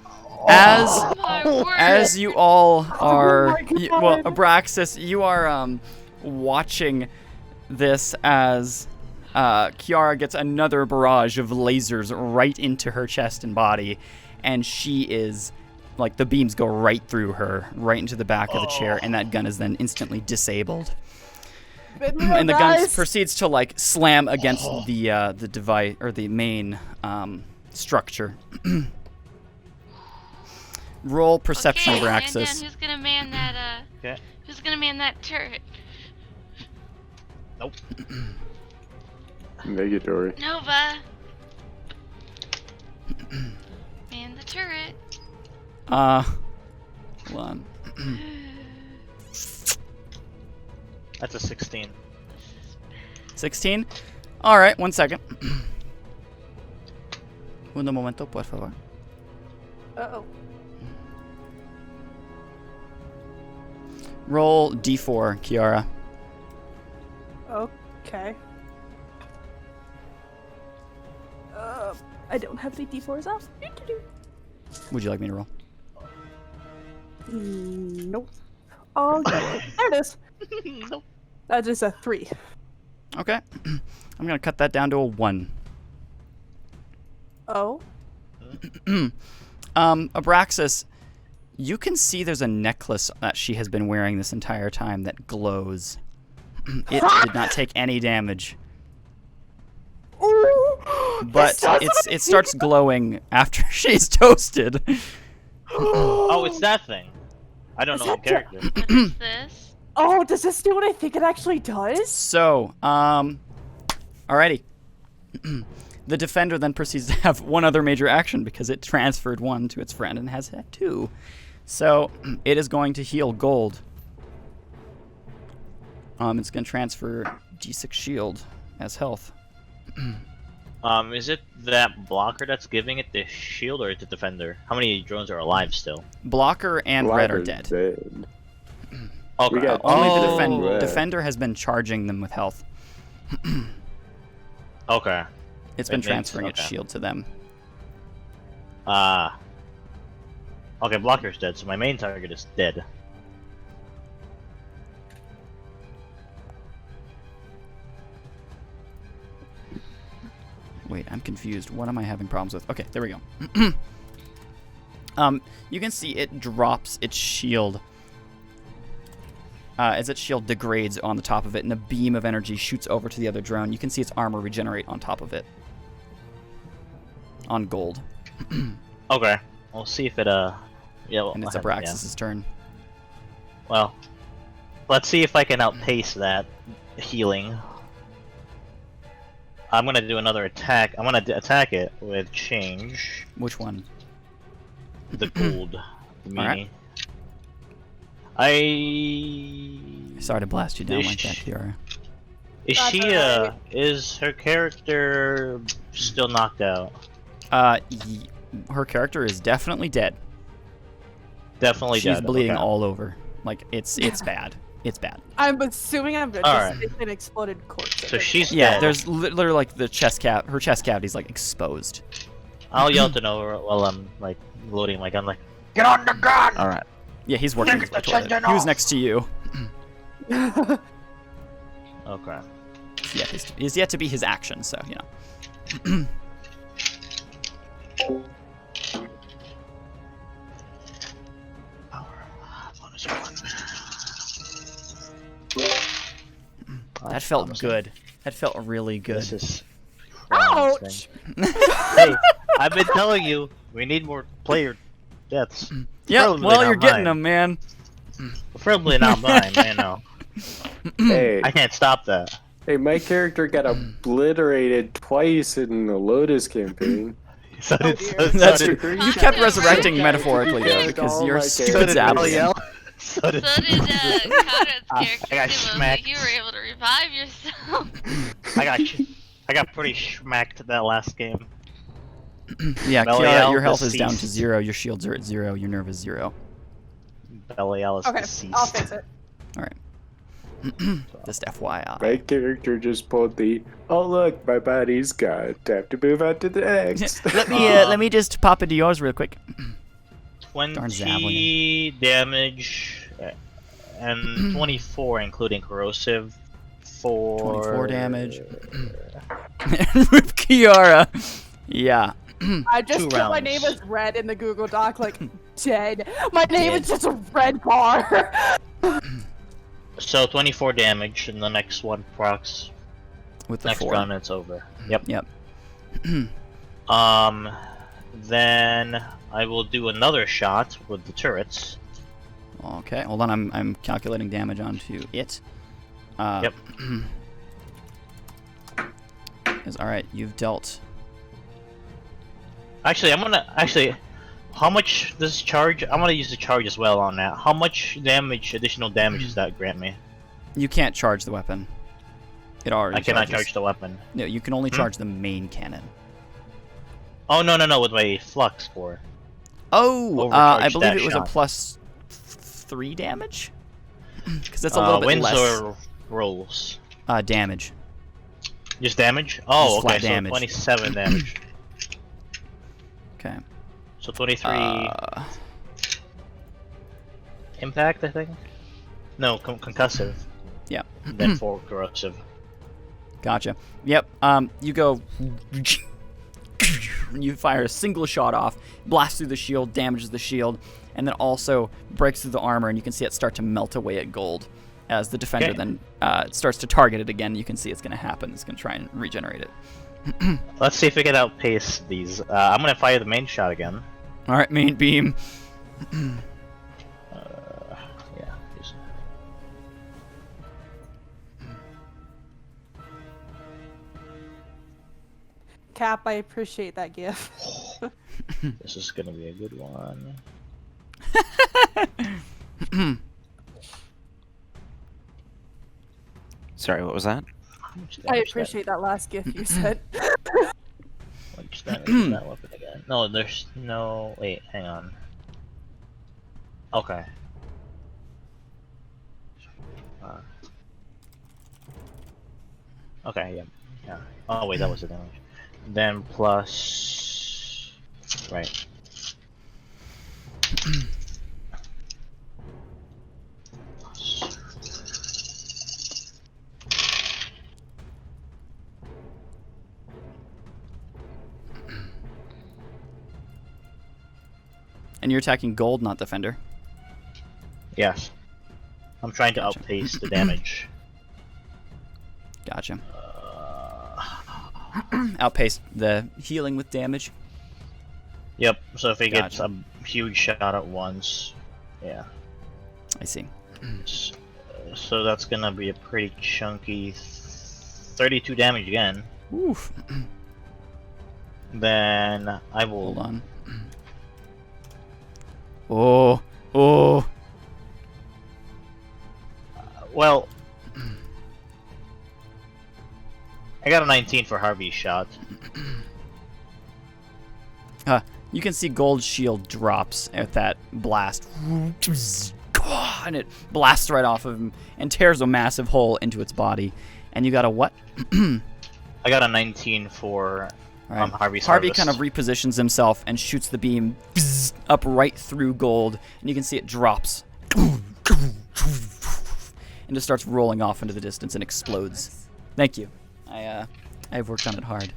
as My word. as you all are, my well, God. Abraxas, you are watching this as Kiara gets another barrage of lasers right into her chest and body, and she is like the beams go right through her, right into the back of the chair, and that gun is then instantly disabled. Been real, And the gun guys. proceeds to like slam against the device or the main structure. Roll perception, Okay, Abraxas. Dan, who's gonna man that? Okay. Who's gonna man that turret? Nope. Negatory. Nova. Man the turret. Hold on. That's a 16. 16. All right, 1 second. Un momento, por favor. Uh-oh. Roll d4, Kiara. Okay. I don't have the D4s off. Would you like me to roll? Nope. Oh, there it is. Nope. That is a 3. Okay. I'm gonna cut that down to a 1. Oh. Abraxas, you can see there's a necklace that she has been wearing this entire time that glows. It did not take any damage, Ooh, but it starts glowing after she's toasted. Oh, it's that thing. I don't Is know the that character. What is this? Oh, does this do what I think it actually does? So, alrighty. The defender then proceeds to have one other major action because it transferred 1 to its friend and has had 2. So, it is going to heal Gold. It's going to transfer G6 shield as health. Is it that blocker that's giving it the shield, or is it the defender? How many drones are alive still? Blocker and Red are Blacker's dead. Okay. We got Only the Red. defender has been charging them with health. Okay. It's been It means- transferring its okay. shield to them. Okay, blocker's dead, so my main target is dead. Wait, I'm confused. What am I having problems with? Okay, there we go. You can see it drops its shield. As its shield degrades on the top of it, and a beam of energy shoots over to the other drone. You can see its armor regenerate on top of it. On gold. Okay. We'll see if it yeah. Well, And it's yeah. Abraxas' turn. Well, let's see if I can outpace that healing. I'm gonna do another attack. I'm gonna attack it with change. Which one? The gold. The Alright. Sorry to blast you down like that, Kiara. Is That's she alright. is her character still knocked out? Her character is definitely dead. Definitely She's dead. bleeding okay. all over. Like, it's bad. It's bad. I'm assuming I'm just Alright. an exploded corpse. So she's Yeah, dead. there's literally like her chest cavity's like exposed. I'll yell to Nova while I'm like loading my gun, like, get on the gun! All right. Yeah, he's working his way toward it. He was next to you. Okay. Yeah, he's yet to be his action, so, you know. That felt good. That felt really good. This is. Ouch! Hey, I've been telling you, we need more player deaths. Yeah, Preferably well, not you're getting mine. them, man. Preferably not mine, you know. Hey, I can't stop that. hey, my character got obliterated twice in the Lotus campaign. So Oh, did, dear. That's did, true. You kept resurrecting Yeah, metaphorically, though, yeah, because all you're a my stupid characters. Zablian. So did, So did Conrad's character I got too. Like, smacked. you were able to revive yourself. I got pretty smacked that last game. Yeah, Belial Kiara, your health is down to deceased. 0, your shields are at 0, your nerve is 0. Belial is Okay, deceased. I'll fix it. Alright. Just FYI. My character just pulled the, oh look, my body's gone. Time to move on to the next. Let me just pop into yours real quick. 20 Zablian. damage and 24 including corrosive for 24 damage. With Kiara. Yeah. I just 2 put my rounds. name as red in the Google Doc, like, dead. My name Dead. is just a red bar. So 24 damage and the next one procs. With the Next 4. round it's over. Yep. Yep. Then I will do another shot with the turrets. Okay, hold on, I'm calculating damage onto it. Yep. Alright, you've dealt. Actually, how much does charge? I'm gonna use the charge as well on that. How much damage, additional damage does that grant me? You can't charge the weapon. It already I cannot charges. charge the weapon. No, you can only charge the main cannon. Oh no, with my flux core. Oh, I Overcharge believe that it was shot. a plus 3 damage? Because that's a little bit wins less or rolls? damage. Just damage? Oh, Just flat okay, damage. so 27 damage. Okay. So 23 Uh, impact, I think? No, concussive. yeah. Then 4 corrosive. Gotcha. Yep. You go. You fire a single shot off, blasts through the shield, damages the shield, and then also breaks through the armor, and you can see it start to melt away at gold. As the defender Okay. then starts to target it again, you can see it's going to happen. It's going to try and regenerate it. Let's see if we can outpace these. I'm gonna fire the main shot again. All right, main beam. Yeah. just- Cap, I appreciate that gift. This is gonna be a good one. Sorry, what was that? How much I damage appreciate that last gift you said. How much damage is that weapon again? No, there's no. Wait, hang on. Okay. Okay, yeah. Oh wait, that was the damage. Then plus. Right. And And you're attacking gold, not defender. Yes. I'm trying to outpace the damage. Gotcha. Outpace the healing with damage. Yep, so if he gets Gotcha. a huge shot at once, yeah. I see. So that's gonna be a pretty chunky 32 damage again. Oof. Then I will... Hold on. Oh. Oh. Well... I got a 19 for Harvey's shot. You can see Gold's shield drops at that blast. And it blasts right off of him and tears a massive hole into its body. And you got a what? I got a 19 for Right. Harvey's Harvey harvest. kind of repositions himself and shoots the beam up right through Gold, and you can see it drops and just starts rolling off into the distance and explodes. Thank you. I've worked on it hard.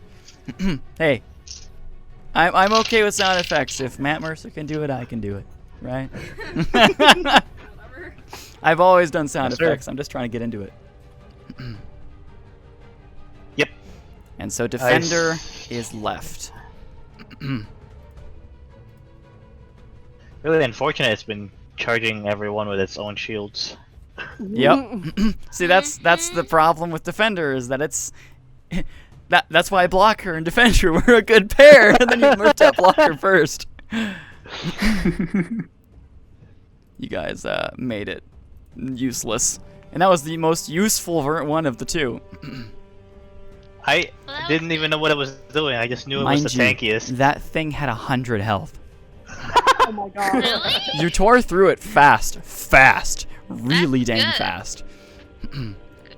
Hey, I'm okay with sound effects. If Matt Mercer can do it, I can do it, right? I've always done sound Yes, sir. effects. I'm just trying to get into it. Yep. And so defender is left. Really unfortunate it's been charging everyone with its own shields. Yep. See, that's the problem with defender is that it's that's why blocker and defender were a good pair, and then you merged out blocker first. You guys made it useless, and that was the most useful one of the two. I Well, that didn't was even know what it was doing. I just knew it Mind was you, the tankiest. that thing had 100 health. Oh my god. Really? You tore through it fast, really That's dang good. fast.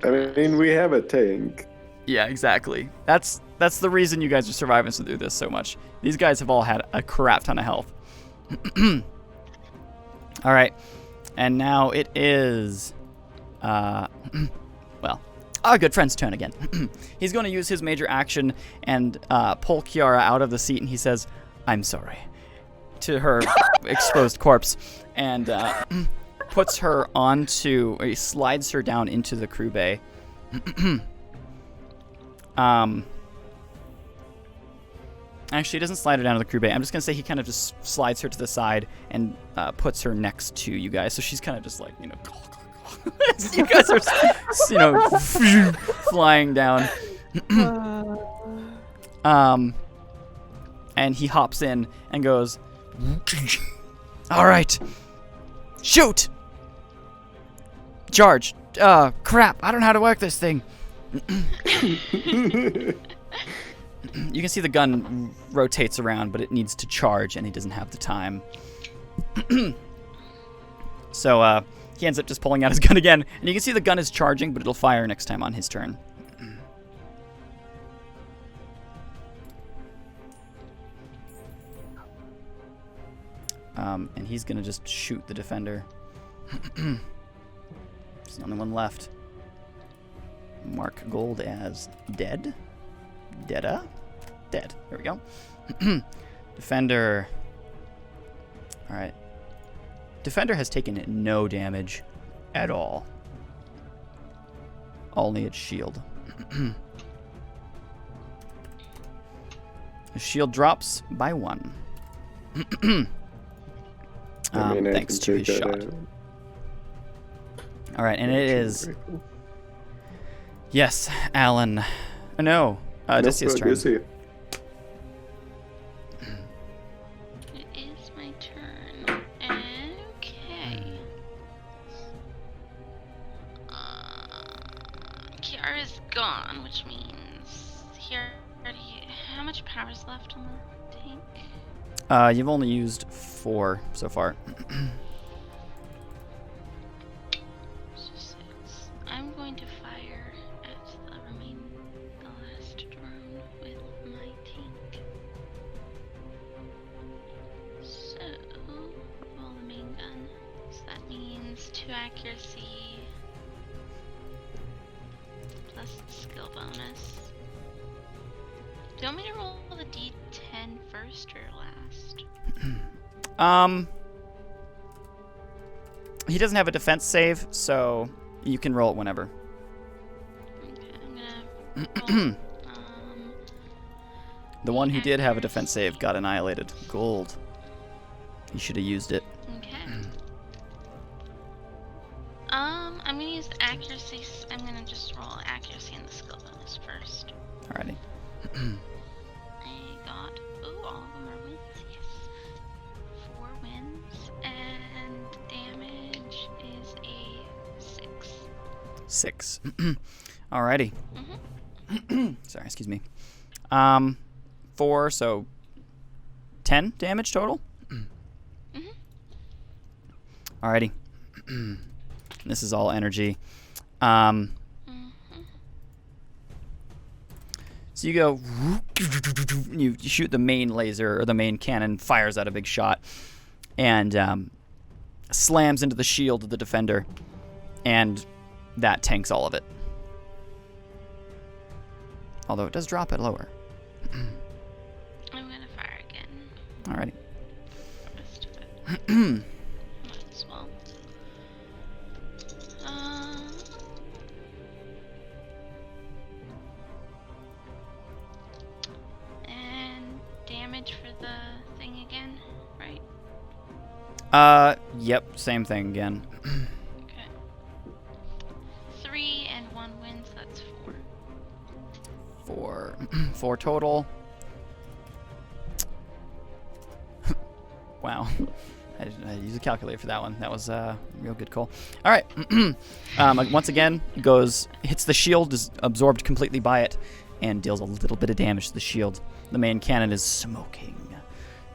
I mean, we have a tank. Yeah, exactly. That's the reason you guys are surviving through this so much. These guys have all had a crap ton of health. All right, and now it is, well, our good friend's turn again. He's going to use his major action and pull Kiara out of the seat, and he says, "I'm sorry," to her exposed corpse, and puts her onto, or he slides her down into the crew bay. Actually, he doesn't slide her down to the crew bay. I'm just gonna say he kind of just slides her to the side and puts her next to you guys. So she's kind of just like, you know, you guys are, you know, flying down. And he hops in and goes, "All right, shoot, charge. Crap, I don't know how to work this thing." You can see the gun rotates around, but it needs to charge, and he doesn't have the time. So he ends up just pulling out his gun again, and you can see the gun is charging, but it'll fire next time on his turn. And he's gonna just shoot the defender. He's the only one left. Mark Gold as dead. Dead. There we go. Defender. Alright. Defender has taken no damage at all. Only its shield. The shield drops by 1. I mean, I Thanks can to his take that shot. out. Alright, and it is... Yes, Alan. No, Odysseus' turn. Odysseus. It is my turn. Okay. Kiara's gone, which means here. How much power is left on the tank? You've only used 4 so far. So 6. I'm going to fire at the last drone with my tank. So, roll the main gun. So that means 2 accuracy plus skill bonus. Do you want me to roll the d10 first or last? He doesn't have a defense save, so you can roll it whenever. Okay, I'm gonna roll. The one who did have a defense save got annihilated. Gold. You should have used it. Okay. I'm gonna use accuracy. I'm gonna just roll accuracy in the skill bonus first. Alrighty. I got. Ooh, all of them are wins. Yes. 4 wins, and damage is a 6. 6. Alrighty. Mhm. Sorry, excuse me. 4, so 10 damage total. Mhm. Alrighty. This is all energy. Mhm. So you go, you shoot the main laser, or the main cannon fires out a big shot, and slams into the shield of the defender, and that tanks all of it. Although it does drop it lower. I'm gonna fire again. Alrighty. The rest of it. Might as well. And damage for the thing again, right? Yep, same thing again. Okay. 3 and 1 wins, that's 4. 4 total. Wow. I used a calculator for that one. That was a real good call. All right. Once again, hits the shield, is absorbed completely by it, and deals a little bit of damage to the shield. The main cannon is smoking,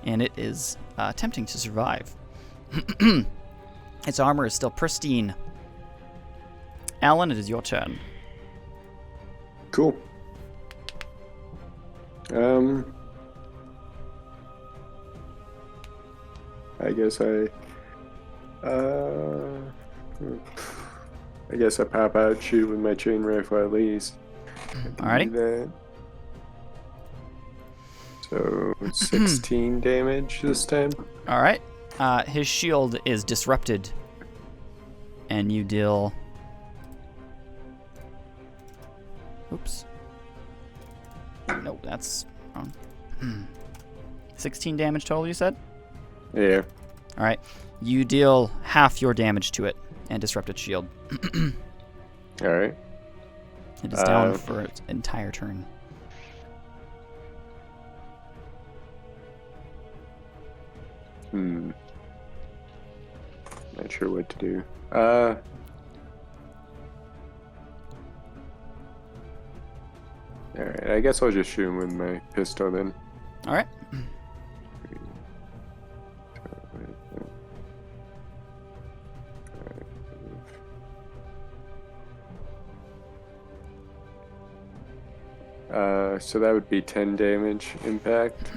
and it is attempting to survive. Its armor is still pristine. Alan, it is your turn. Cool. I guess I pop out, shoot with my chain rifle at least. Alrighty. Do that. So 16 damage this time. All right. His shield is disrupted, and you deal. Oops. Nope, that's wrong. 16 damage total, you said? Yeah. All right. You deal half your damage to it and disrupt its shield. All right. It is down for its entire turn. Not sure what to do. Alright, I guess I'll just shoot him with my pistol then. All right. So that would be 10 damage impact.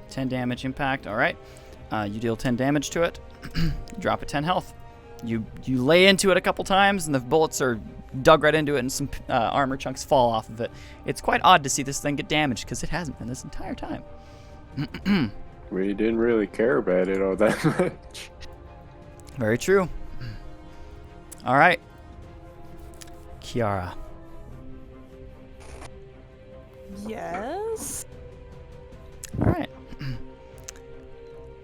10 damage impact. All right. You deal 10 damage to it. Drop it 10 health. You lay into it a couple times, and the bullets are dug right into it, and some armor chunks fall off of it. It's quite odd to see this thing get damaged, because it hasn't been this entire time. We didn't really care about it all that much. Very true. All right. Kiara. Yes. All right. I'm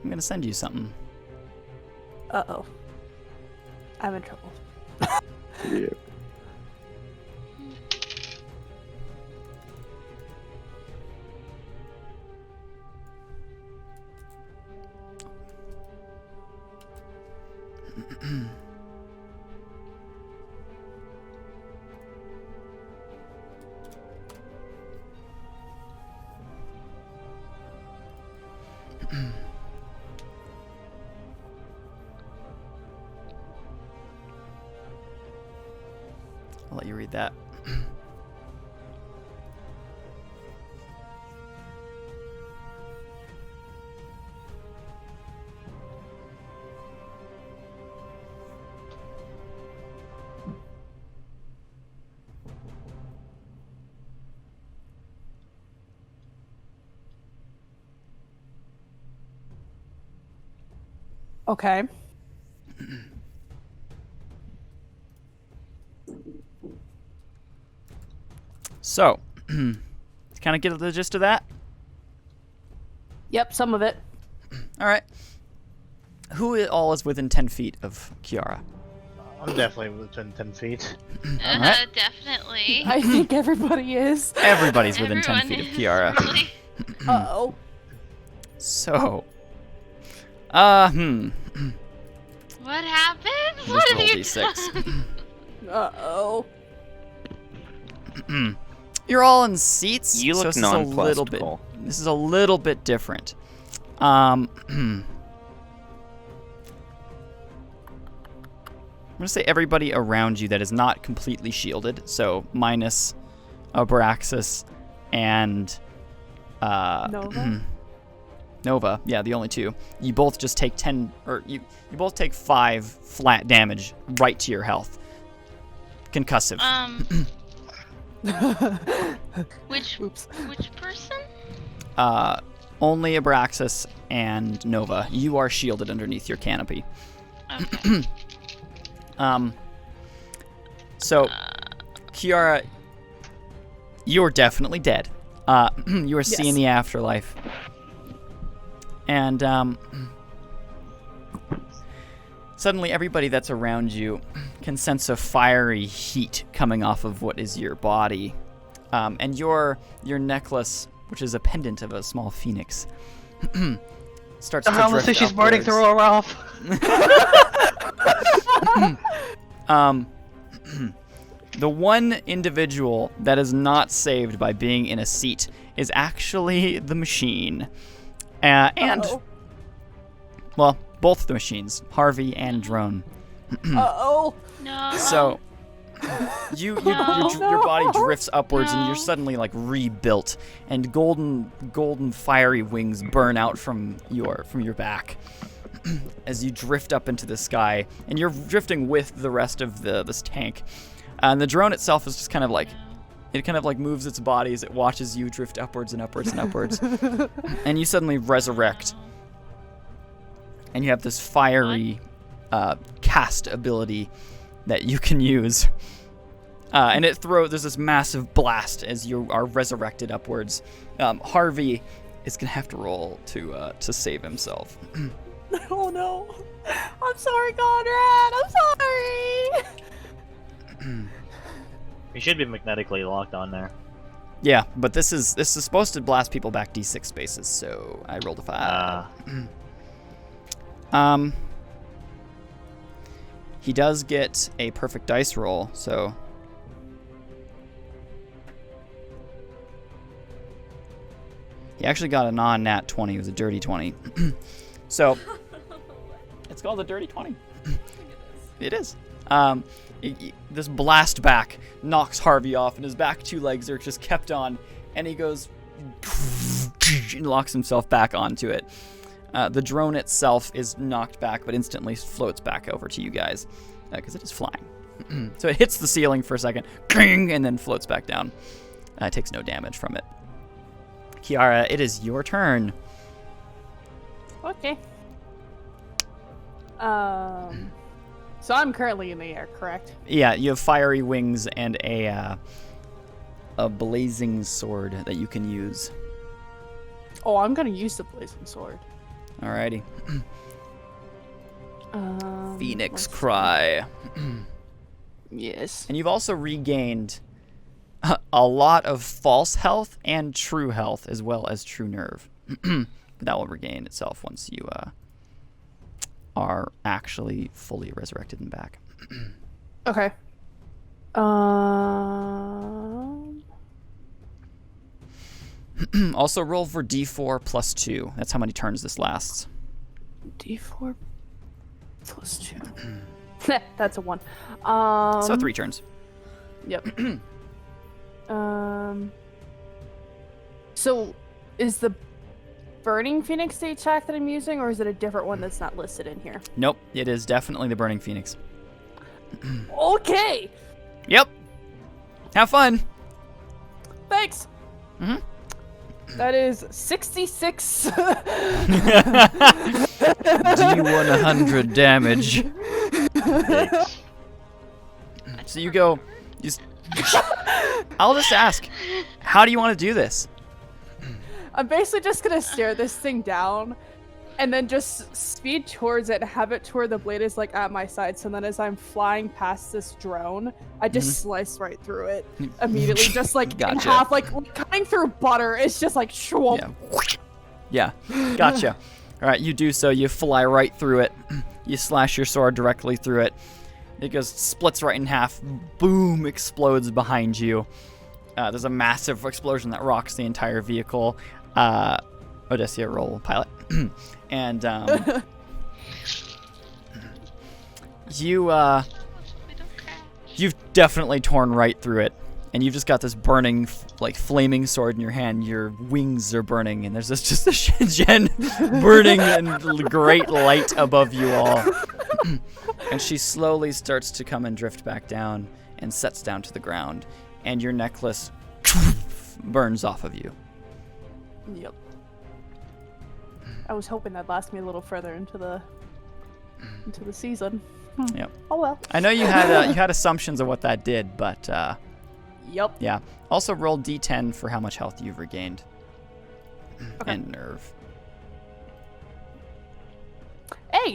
going to send you something. Uh-oh. I'm in trouble. Yeah. I'll let you read that. Okay. So, kind of get the gist of that? Yep, some of it. All right. Who all is within 10 feet of Kiara? I'm definitely within 10 feet. Alright. Definitely. I think everybody is. Everybody's within 10 Everyone feet of is Kiara. really- Uh-oh. So, What happened? Just What have roll you D6. done? Uh-oh. You're all in seats. You so look this is a little nonplussed, bit. Cole. This is a little bit different. I'm gonna say everybody around you that is not completely shielded. So minus Abraxas and Nova? Nova. Yeah, the only two. You both just take 10, or you both take 5 flat damage right to your health. Concussive. Which Oops. person? Only Abraxas and Nova. You are shielded underneath your canopy. Okay. So, Kiara, you're definitely dead. You are seeing Yes. the afterlife. And, suddenly everybody that's around you can sense a fiery heat coming off of what is your body. And your necklace, which is a pendant of a small phoenix, starts to drift she's burning upwards. through her off. The one individual that is not saved by being in a seat is actually the machine. And, Uh-oh. well, both the machines, Harvey and Drone. Uh-oh. No. So, your body drifts upwards, and you're No. suddenly like rebuilt, and golden fiery wings burn out from your back as you drift up into the sky, and you're drifting with the rest of this tank. And the drone itself is just kind of like, it kind of like moves its body as it watches you drift upwards and upwards and upwards, and you suddenly resurrect, and you have this fiery cast ability that you can use. And there's this massive blast as you are resurrected upwards. Harvey is gonna have to roll to save himself. Oh no. I'm sorry, Conrad. I'm sorry. You should be magnetically locked on there. Yeah, but this is supposed to blast people back D6 spaces, so I rolled a 5. He does get a perfect dice roll, so he actually got a non-nat 20. It was a dirty 20. So it's called a dirty 20. It is. This blast back knocks Harvey off, and his back 2 legs are just kept on, and he goes and locks himself back onto it. The drone itself is knocked back, but instantly floats back over to you guys, because it is flying. So it hits the ceiling for a second, and then floats back down. It takes no damage from it. Kiara, it is your turn. Okay. So I'm currently in the air, correct? Yeah, you have fiery wings and a blazing sword that you can use. Oh, I'm gonna use the blazing sword. Alrighty. Phoenix let's see. Cry. Yes. And you've also regained a lot of false health and true health, as well as true nerve. But that will regain itself once you are actually fully resurrected and back. Okay. Also roll for D4 plus 2. That's how many turns this lasts. D4 plus 2. That's a 1. So 3 turns. Yep. So is the Burning Phoenix the attack that I'm using, or is it a different one that's not listed in here? Nope, it is definitely the Burning Phoenix. Okay. Yep. Have fun. Thanks. That is 66. D100 damage. Yikes. So you go. I'll just ask, how do you want to do this? I'm basically just gonna stare this thing down, and then just speed towards it and have it to where the blade is like at my side. So then as I'm flying past this drone, I just slice right through it immediately, just like in Gotcha. half, like cutting through butter. It's just like shwomp. Yeah. Gotcha. All right, you do so. You fly right through it. You slash your sword directly through it. It goes, splits right in half. Boom! Explodes behind you. There's a massive explosion that rocks the entire vehicle. Odysseus, roll pilot. And you've definitely torn right through it, and you've just got this burning, like flaming sword in your hand. Your wings are burning, and there's just a Shenzhen burning in great light above you all. And she slowly starts to come and drift back down and sets down to the ground, and your necklace burns off of you. Yep. I was hoping that'd last me a little further into the season. Yep. Oh well. I know you had assumptions of what that did, but Yep. yeah. Also roll D10 for how much health you've regained. Okay. And nerve.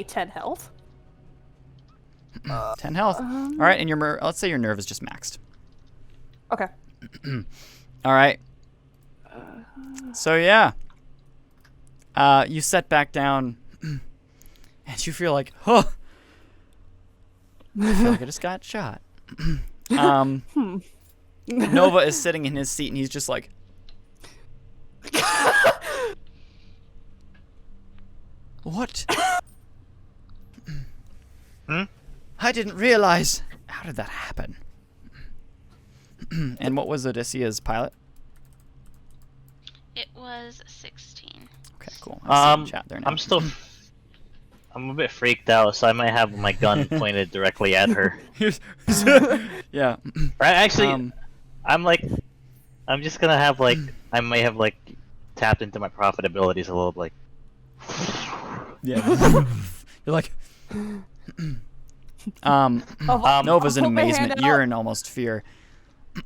10 health. 10 health. All right, and your let's say your nerve is just maxed. Okay. All right. So yeah. You set back down, and you feel like, I feel like I just got shot. Nova is sitting in his seat, and he's just like, what? I didn't realize. How did that happen? And what was Odysseus' pilot? It was 16. Okay, cool. I see in chat there now. I'm a bit freaked out, so I might have my gun pointed directly at her. Yeah. Right, actually, I'm just gonna have I may have tapped into my profitabilities a little, Yeah. You're like, Nova's in I'll put my hand amazement. You're out. in almost fear.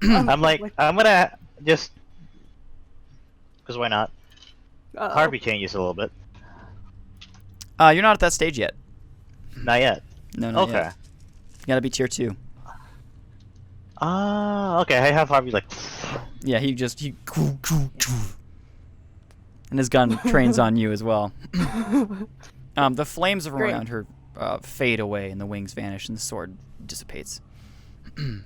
I'm gonna just, because why not? Uh-oh. Harvey changes a little bit. You're not at that stage yet. Not yet. No, not Okay. yet. You gotta be tier 2. Okay, I have Harvey Yeah, he and his gun trains on you as well. The flames Great. around her fade away, and the wings vanish, and the sword dissipates. I'm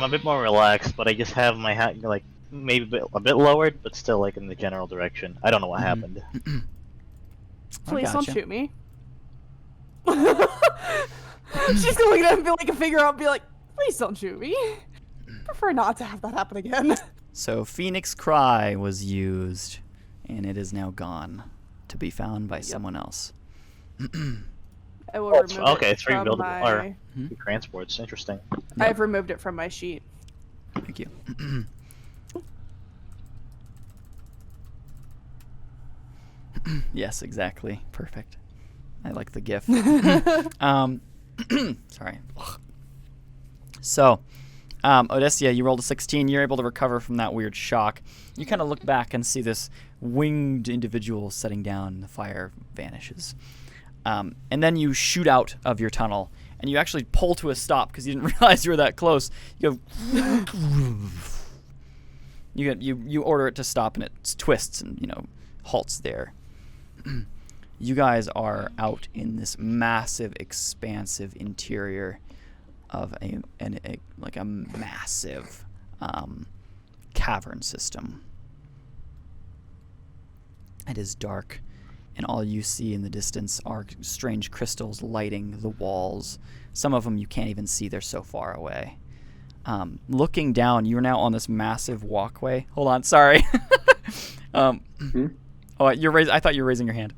a bit more relaxed, but I just have my hat maybe a bit lowered, but still in the general direction. I don't know what happened. Please gotcha. don't shoot me. She's gonna look at him and figure out and be like, please don't shoot me. Prefer not to have that happen again. So Phoenix Cry was used, and it is now gone, to be found by someone else. I will remove Okay, it three from buildable my... or transports. Interesting. I've removed it from my sheet. Thank you. Yes, exactly. Perfect. I like the GIF. Sorry. So, Odysseus, you rolled a 16. You're able to recover from that weird shock. You kind of look back and see this winged individual setting down. The fire vanishes. And then you shoot out of your tunnel, and you actually pull to a stop because you didn't realize you were that close. You go. You order it to stop, and it twists and halts there. You guys are out in this massive, expansive interior of a massive cavern system. It is dark, and all you see in the distance are strange crystals lighting the walls. Some of them you can't even see; they're so far away. Looking down, you're now on this massive walkway. Hold on, sorry. Oh, I thought you were raising your hand.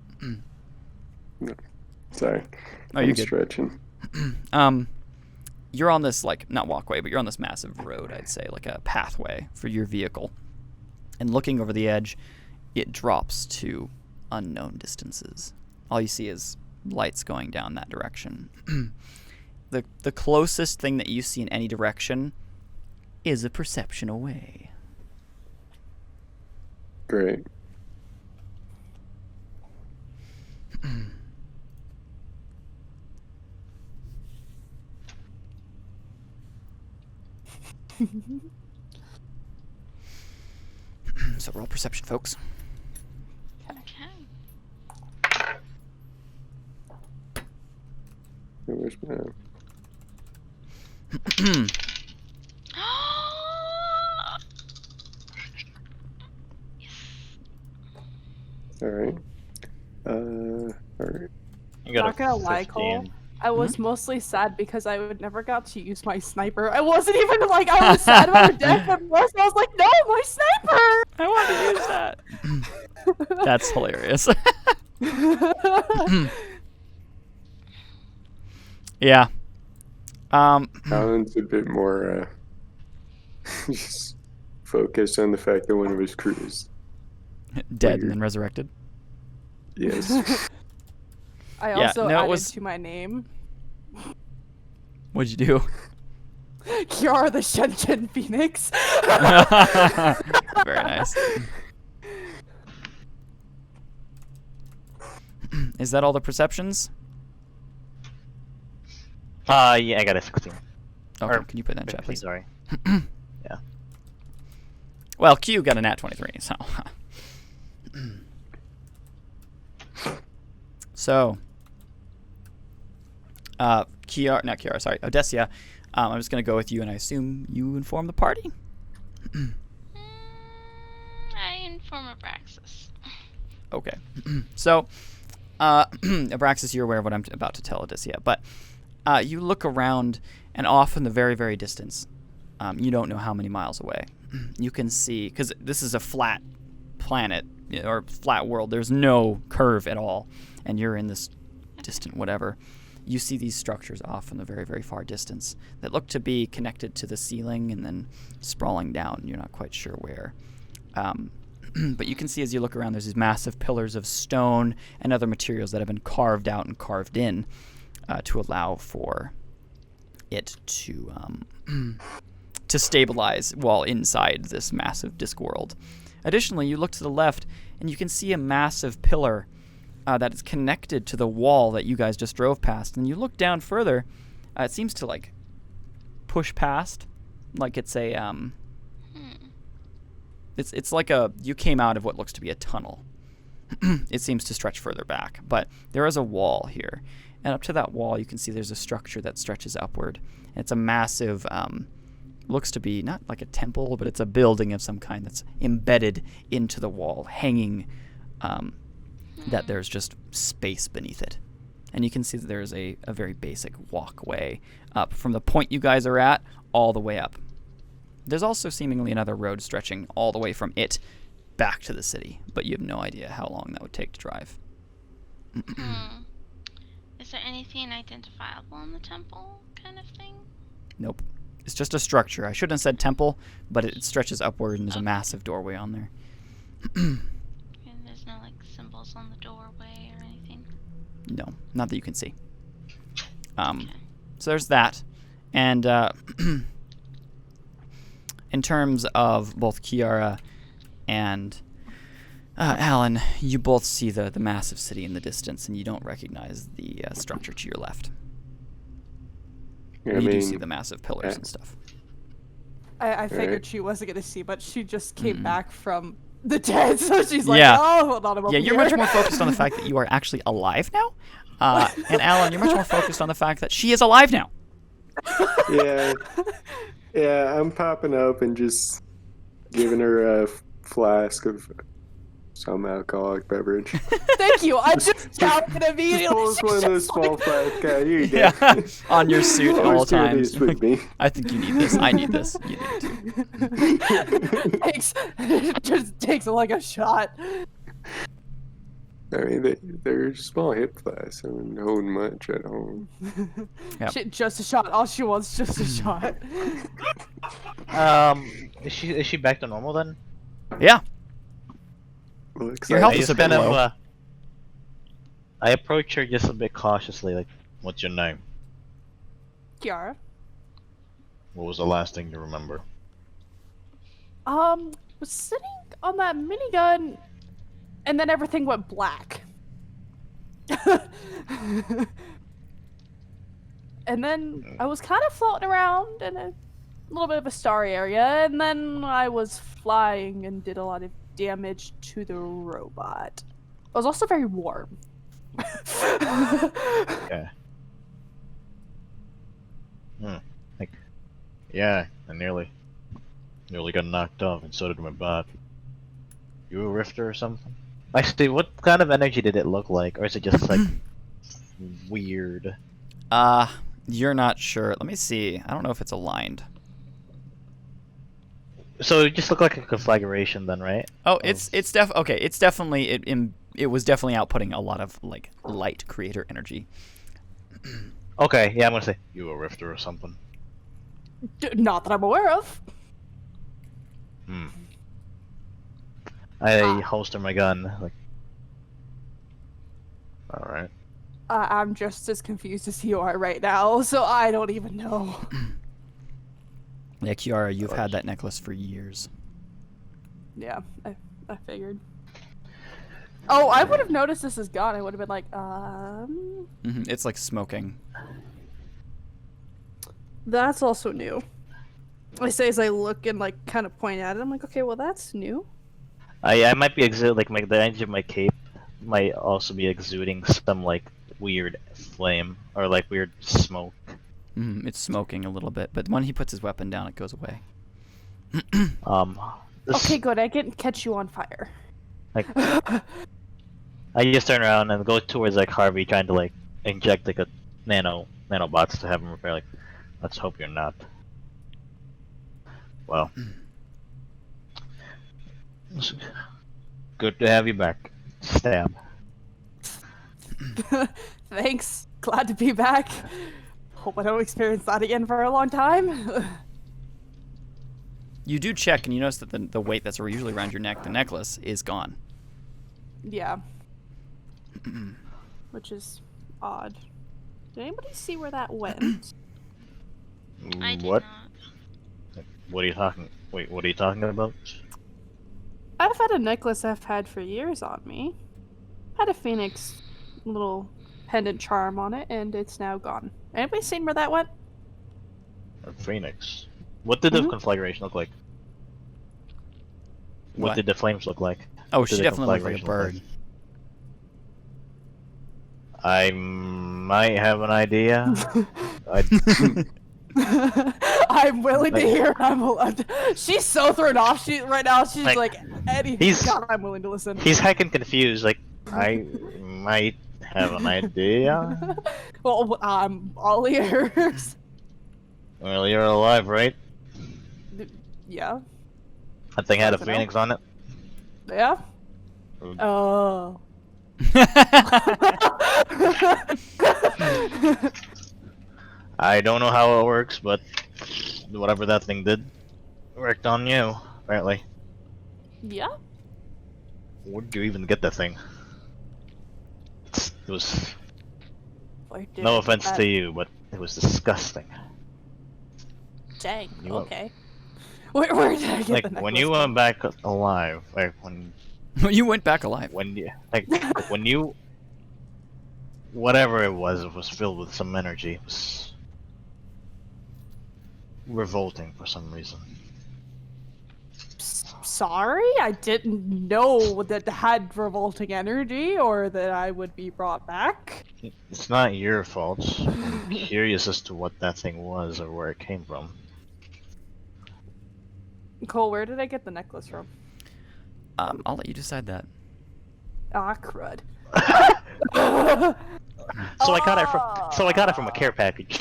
No. Sorry. Oh, you're I'm good. stretching. You're on this not walkway, but you're on this massive road. I'd say a pathway for your vehicle. And looking over the edge, it drops to unknown distances. All you see is lights going down that direction. The closest thing that you see in any direction is a perception away. Great. So roll perception, folks. Okay. Where's my... All right. All right. You got Not a gonna lie, 15. Cole. I was mostly sad because I would never got to use my sniper. I wasn't even like I was sad about her death at first. I was like, no, my sniper! I want to use that. That's hilarious. Yeah. Alan's a bit more just focused on the fact that one of his crew is Dead and then resurrected. yes. I Yeah, also no, it added was- to my name What'd you do? Kiara the Shenzhen Phoenix. Very nice. Is that all the perceptions? Yeah, I got a 16. Okay, Or can you put that in chat, 15, please? sorry. Well, Q got a nat 23, so. So, Odessia, I'm just going to go with you, and I assume you inform the party? I inform Abraxas. Okay. So, Abraxas, you're aware of what I'm about to tell Odysseia, but you look around, and off in the very, very distance, you don't know how many miles away, you can see, because this is a flat planet, or flat world, there's no curve at all, and you're in this distant whatever. You see these structures off in the very, very far distance that look to be connected to the ceiling and then sprawling down. You're not quite sure where. But you can see as you look around, there's these massive pillars of stone and other materials that have been carved out and carved in to allow for it to to stabilize while inside this massive disk world. Additionally, you look to the left, and you can see a massive pillar that is connected to the wall that you guys just drove past. And you look down further, it seems to like push past, like it's a it's like you came out of what looks to be a tunnel. It seems to stretch further back, but there is a wall here, and up to that wall you can see there's a structure that stretches upward. And it's a massive, looks to be not like a temple, but it's a building of some kind that's embedded into the wall, hanging. That there's just space beneath it. And you can see that there's a very basic walkway up from the point you guys are at all the way up. There's also seemingly another road stretching all the way from it back to the city, but you have no idea how long that would take to drive. Is there anything identifiable in the temple kind of thing? Nope. It's just a structure. I shouldn't have said temple, but it stretches upward and there's a Okay. massive doorway on there. And there's no like symbols on the doorway or anything? No, not that you can see. Okay. So there's that. And in terms of both Kiara and Alan, you both see the massive city in the distance, and you don't recognize the structure to your left. I You do mean, see the massive pillars and stuff. I figured Alright. she wasn't gonna see, but she just came back from the dead, so she's like, Yeah. oh, hold on, I'm Yeah, over you're here. much more focused on the fact that you are actually alive now. And Alan, you're much more focused on the fact that she is alive now. yeah, I'm popping up and just giving her a flask of some alcoholic beverage. Thank you. I just counted Just immediately. pulls one of those She's small just flasks out. Here you go. Yeah, on your suit at all Always carry times. these with me. I think you need this. I need this. You need it too. it just takes like a shot. I mean, they're small hip flasks. I wouldn't hold much at home. Yep. Shit, just a shot. All she wants, just a shot. Is she back to normal then? Yeah. Looks Your like health I is just a bit kind of, low. I approach her just a bit cautiously, like, "What's your name? Kiara. What was the last thing you remember?" Was sitting on that minigun, and then everything went black. And then I was kind of floating around in a little bit of a starry area, and then I was flying and did a lot of damage to the robot. I was also very warm. Okay. Like, yeah, I nearly got knocked off, and so did my bot. You a rifter or something? Actually, what kind of energy did it look like, or is it just like weird? You're not sure. Let me see. I don't know if it's aligned. So it just looked like a conflagration, then, right? Oh, it's okay. It's definitely it was definitely outputting a lot of like light creator energy. Okay, yeah, I'm gonna say you a rifter or something. Not that I'm aware of. I holster my gun, like. All right. I'm just as confused as you are right now, so I don't even know. Yeah, Kiara, you've had that necklace for years. Yeah, I figured. Oh, I would have noticed this is gone. I would have been like, It's like smoking. That's also new. I say as I look and like kind of point at it, I'm like, okay, well that's new. I might be like the edge of my cape might also be exuding some like weird flame or like weird smoke. It's smoking a little bit, but when he puts his weapon down, it goes away. Okay, good. I didn't catch you on fire. Like, I just turn around and go towards like Harvey, trying to like inject like a nanobots to have him repair. Like, let's hope you're not. Well, it's good to have you back. Stab. Thanks. Glad to be back. Hope I don't experience that again for a long time. You do check, and you notice that the weight that's usually around your neck, the necklace, is gone. Yeah. Which is odd. Did anybody see where that went? I did What? not. What are you talking? Wait, what are you talking about? I've had a necklace I've had for years on me. Had a phoenix little pendant charm on it, and it's now gone. Anybody seen where that went? A phoenix. What did the conflagration look like? What did the flames look like? Oh, What she did the definitely looked like a conflagration bird. look like? I might have an idea. I'm willing to hear. She's so thrown off. Right now. She's like anything. God, I'm willing to listen. He's heckin' confused. Like, I might have an idea. Well, I'm all ears. Well, you're alive, right? Yeah. That thing had a I don't know. phoenix on it. Yeah. Oh. I don't know how it works, but whatever that thing did, worked on you, apparently. Yeah. Where did you even get that thing? It was... No offense to you, but it was disgusting. Dang. You Okay. Where did I get the like necklace when you from? went back alive, like when You went back alive. when you like when you whatever it was filled with some energy. It was revolting for some reason. Sorry, I didn't know that had revolting energy or that I would be brought back. It's not your fault. I'm curious as to what that thing was or where it came from. Cole, where did I get the necklace from? I'll let you decide that. Ah, crud. So I got it from a care package.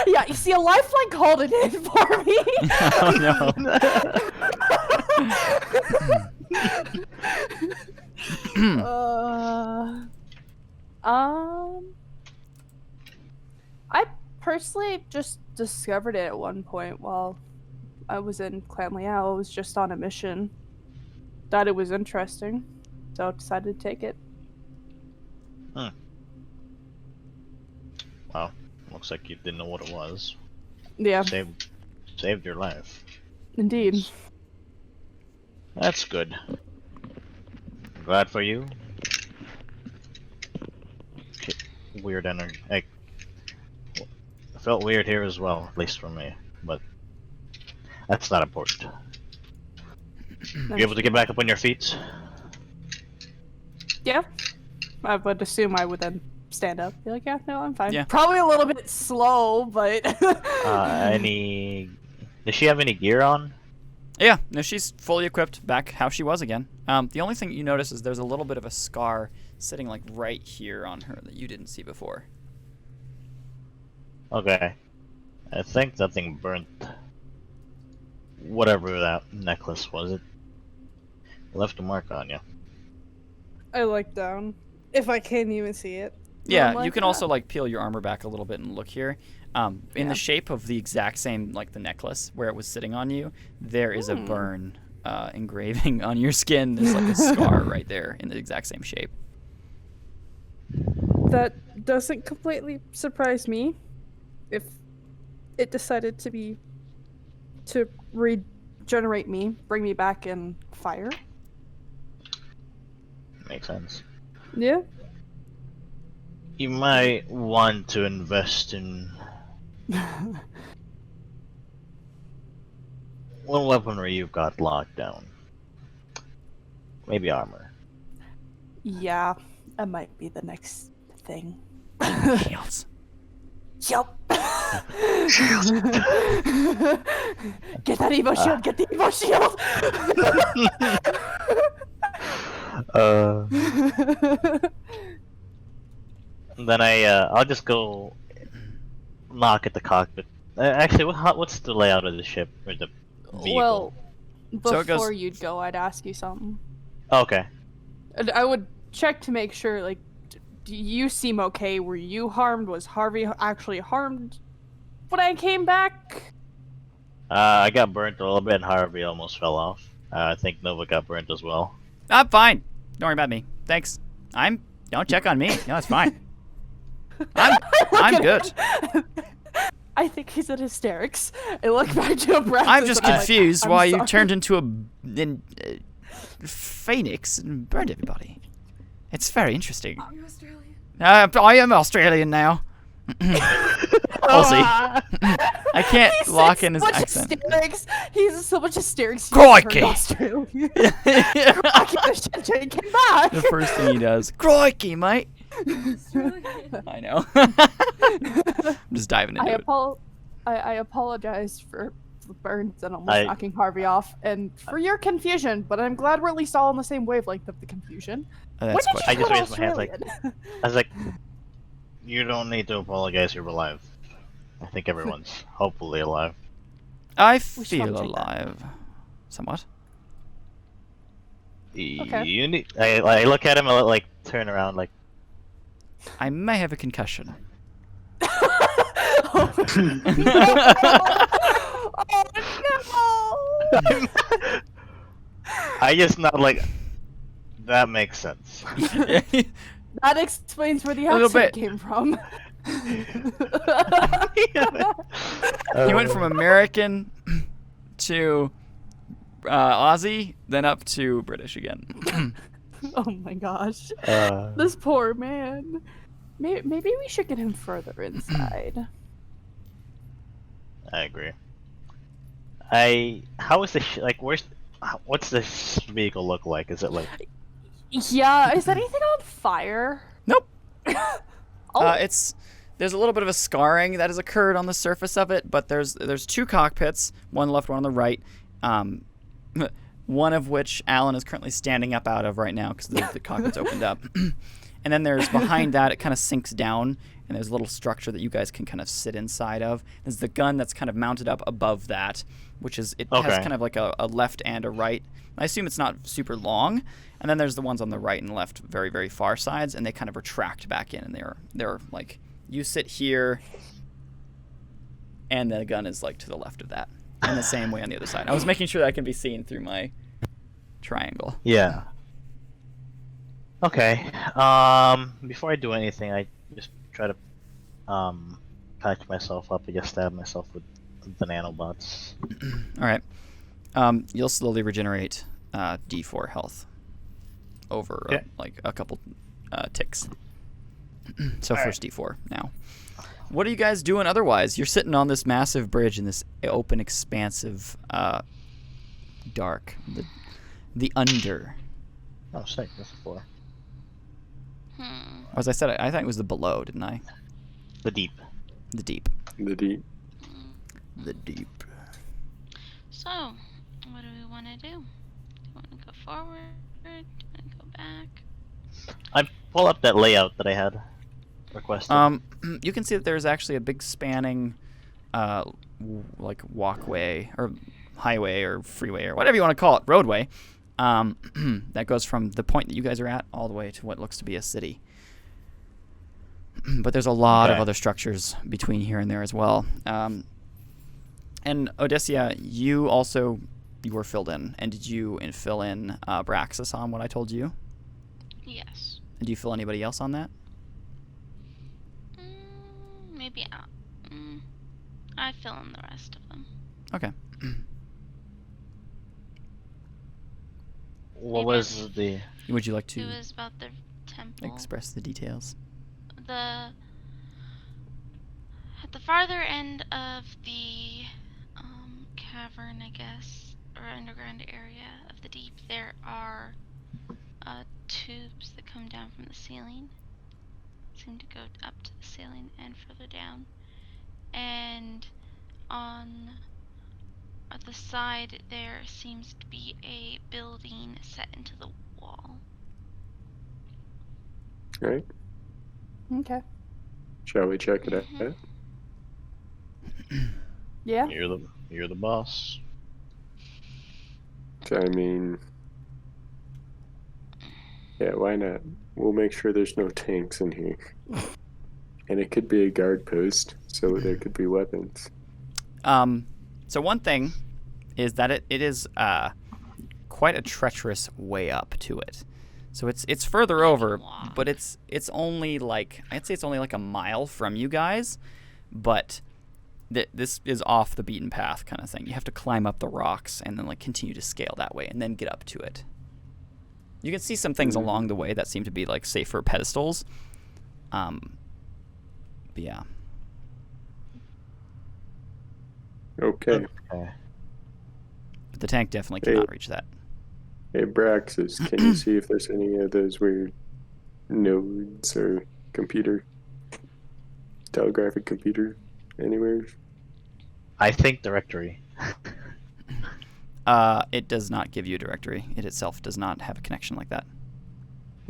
Yeah, you see, a lifeline called it in for me. Oh no. I personally just discovered it at one point while I was in Clan Liao. I was just on a mission thought it was interesting, so I decided to take it. Well, looks like you didn't know what it was. Yeah, Saved your life. indeed. That's good. Glad for you. Okay, weird energy. It felt weird here as well, at least for me. But that's not important. You able to get back up on your feet? Yeah, I would assume I would then stand up. Be like, yeah, no, I'm fine. Yeah. Probably a little bit slow, but. Any? Does she have any gear on? Yeah, no, she's fully equipped, back how she was again. The only thing you notice is there's a little bit of a scar sitting like right here on her that you didn't see before. Okay. I think that thing burnt. Whatever that necklace was, it left a mark on you. I look down. If I can even see it. Yeah, you can also like peel your armor back a little bit and look here. In Yeah. the shape of the exact same, like the necklace where it was sitting on you, there is a burn engraving on your skin. There's like a scar right there in the exact same shape. That doesn't completely surprise me. If it decided to regenerate me, bring me back in fire. Makes sense. Yeah. You might want to invest in what weaponry you've got locked down. Maybe armor. Yeah, that might be the next thing. Shields. Yup. Get that Evo shield. Get the Evo shield. Then I'll just go knock at the cockpit. Actually, what's the layout of the ship or the vehicle? Well, So it goes- before you'd go, I'd ask you something. Okay. And I would check to make sure, like, do you seem okay? Were you harmed? Was Harvey actually harmed when I came back? I got burnt a little bit, and Harvey almost fell off. I think Nova got burnt as well. I'm fine. Don't worry about me. Thanks. Don't check on me. No, it's fine. I'm good. I think he's in hysterics. I look back to Abraxas. I'm just and like, confused "I'm why you sorry." turned into a phoenix and burned everybody. It's very interesting. Are you Australian? I am Australian now. Aussie. I can't He's lock in in his so much accent. Hysterics. He's so much hysterics. he Crikey. turned Australian. Crikey, the shit came back. The first thing he does, crikey, mate. Australian. I know. I'm just diving into it. I apologize for the burns and almost I- knocking Harvey off, and for your confusion. But I'm glad we're at least all on the same wavelength of the confusion. Oh, When that's did quite you I just go raised my hand, like- Australian? I was like, you don't need to apologize, you're alive. I think everyone's hopefully alive. I should feel probably take that. alive. Somewhat. Okay. You need. I look at him and like turn around, like, I may have a concussion. Oh no! I just not like. That makes sense. That explains where the A little accent bit. came from. He went from American to Aussie, then up to British again. Oh my gosh. Uh, This poor man. Maybe we should get him further inside. I agree. How is this like? What's this vehicle look like? Is it like? Yeah, is anything on fire? Nope. Oh. There's a little bit of a scarring that has occurred on the surface of it, but there's two cockpits, one on the left, one on the right. One of which Alan is currently standing up out of right now because the cockpit's opened up. And then there's behind that, it kind of sinks down, and there's a little structure that you guys can kind of sit inside of. There's the gun that's kind of mounted up above that, which is, it has Okay. kind of like a left and a right. I assume it's not super long. And then there's the ones on the right and left, very, very far sides, and they kind of retract back in, and they're like, you sit here, and the gun is like to the left of that. And the same way on the other side. I was making sure that I can be seen through my triangle. Yeah. Okay. Before I do anything, I just try to patch myself up. I just stab myself with the nanobots. All right. You'll slowly regenerate D4 health over Okay. like a couple ticks. So All right. first D4 now. What are you guys doing otherwise? You're sitting on this massive bridge in this open, expansive, dark, the under. Oh, sick. That's a 4. As I said, I think it was the below, didn't I? The deep. The deep. The deep. The deep. So, what do we want to do? Do we want to go forward? Do we want to go back? I pull up that layout that I had requested. You can see that there's actually a big spanning, like walkway or highway or freeway or whatever you want to call it, roadway, that goes from the point that you guys are at all the way to what looks to be a city. But there's a lot of Okay. other structures between here and there as well. And Odysseia, you were filled in. And did you fill in Braxis on what I told you? Yes. And do you fill anybody else on that? Maybe I fill in the rest of them. Okay. What was the... Would you like It to was about the temple. express the details? At the farther end of the cavern, I guess, or underground area of the deep, there are tubes that come down from the ceiling. Seem to go up to the ceiling and further down. And on the side there seems to be a building set into the wall. Right? Okay. Shall we check it out? Mhm. Yeah. You're the boss. I mean, yeah, why not? We'll make sure there's no tanks in here. And it could be a guard post, so there could be weapons. So one thing is that it is quite a treacherous way up to it. So it's further over, but it's only like, I'd say it's only like a mile from you guys, but this is off the beaten path kind of thing. You have to climb up the rocks and then like continue to scale that way and then get up to it. You can see some things along the way that seem to be like safer pedestals. But yeah. Okay. Okay. But the tank definitely cannot reach that. Hey, Braxis, can you see if there's any of those weird nodes or telegraphic computer anywhere? I think directory. It does not give you a directory. It itself does not have a connection like that.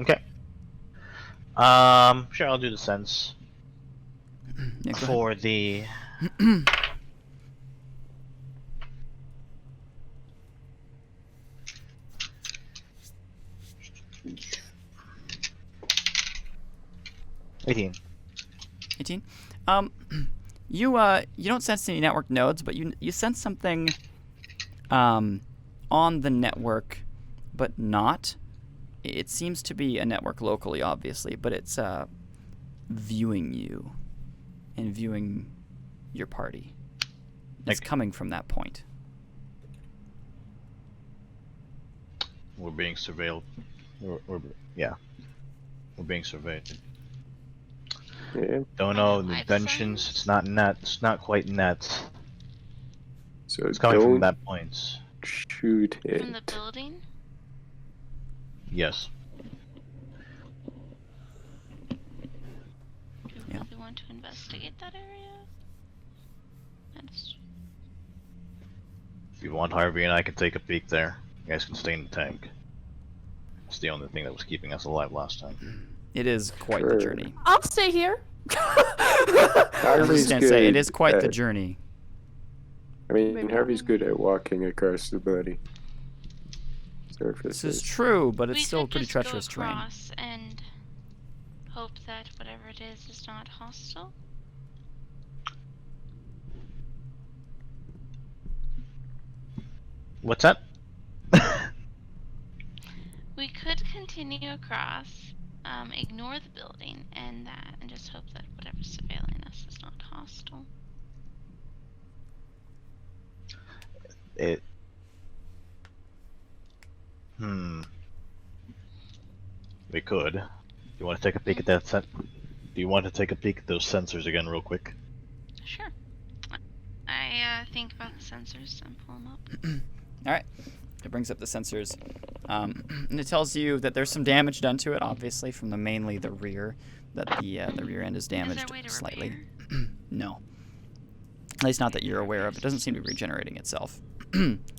Okay. Sure, I'll do the sense Yeah, go ahead. for the... $18. 18. You don't sense any network nodes, but you sense something on the network, but not. It seems to be a network locally, obviously, but it's viewing you and viewing your party. It's Okay. coming from that point. We're being surveilled. We're being surveyed. Yeah. Don't know Are there the life dungeons. signs? It's not net. It's not quite net. So It's coming don't from that point. shoot it. From the building? Yes. Do you Yeah. really want to investigate that area? That's... If you want, Harvey and I can take a peek there. You guys can stay in the tank. It's the only thing that was keeping us alive last time. It is quite the Sure. journey. I'll stay here. I was Harvey's just gonna say, it good is quite the at- journey. I mean, Maybe Harvey's good at walking across the bloody surface. This is true, but it's we still could pretty just treacherous go terrain. across and hope that whatever it is not hostile. What's that? continue across, ignore the building and that, and just hope that whatever's surveilling us is not hostile. It. We could. Do you want to take a peek at that Do you want to take a peek at those sensors again real quick? Sure. I think about the sensors and pull them up. Alright. It brings up the sensors. And it tells you that there's some damage done to it, obviously, from mainly the rear. That the rear end is damaged Is there a way to slightly. repair? No. At least not that you're aware of. It doesn't seem to be regenerating itself.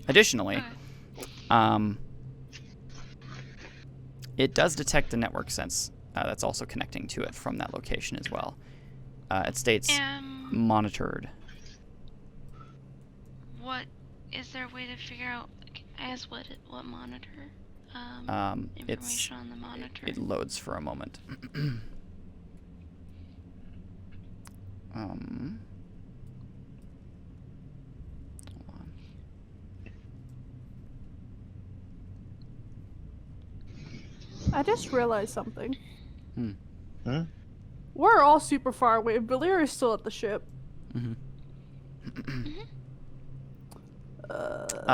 Additionally, it does detect the network sense that's also connecting to it from that location as well. It states monitored. What is there a way to figure out? I guess what monitor? Information on the monitor. It loads for a moment. Hold on. I just realized something. Huh? We're all super far away. Valeria's still at the ship.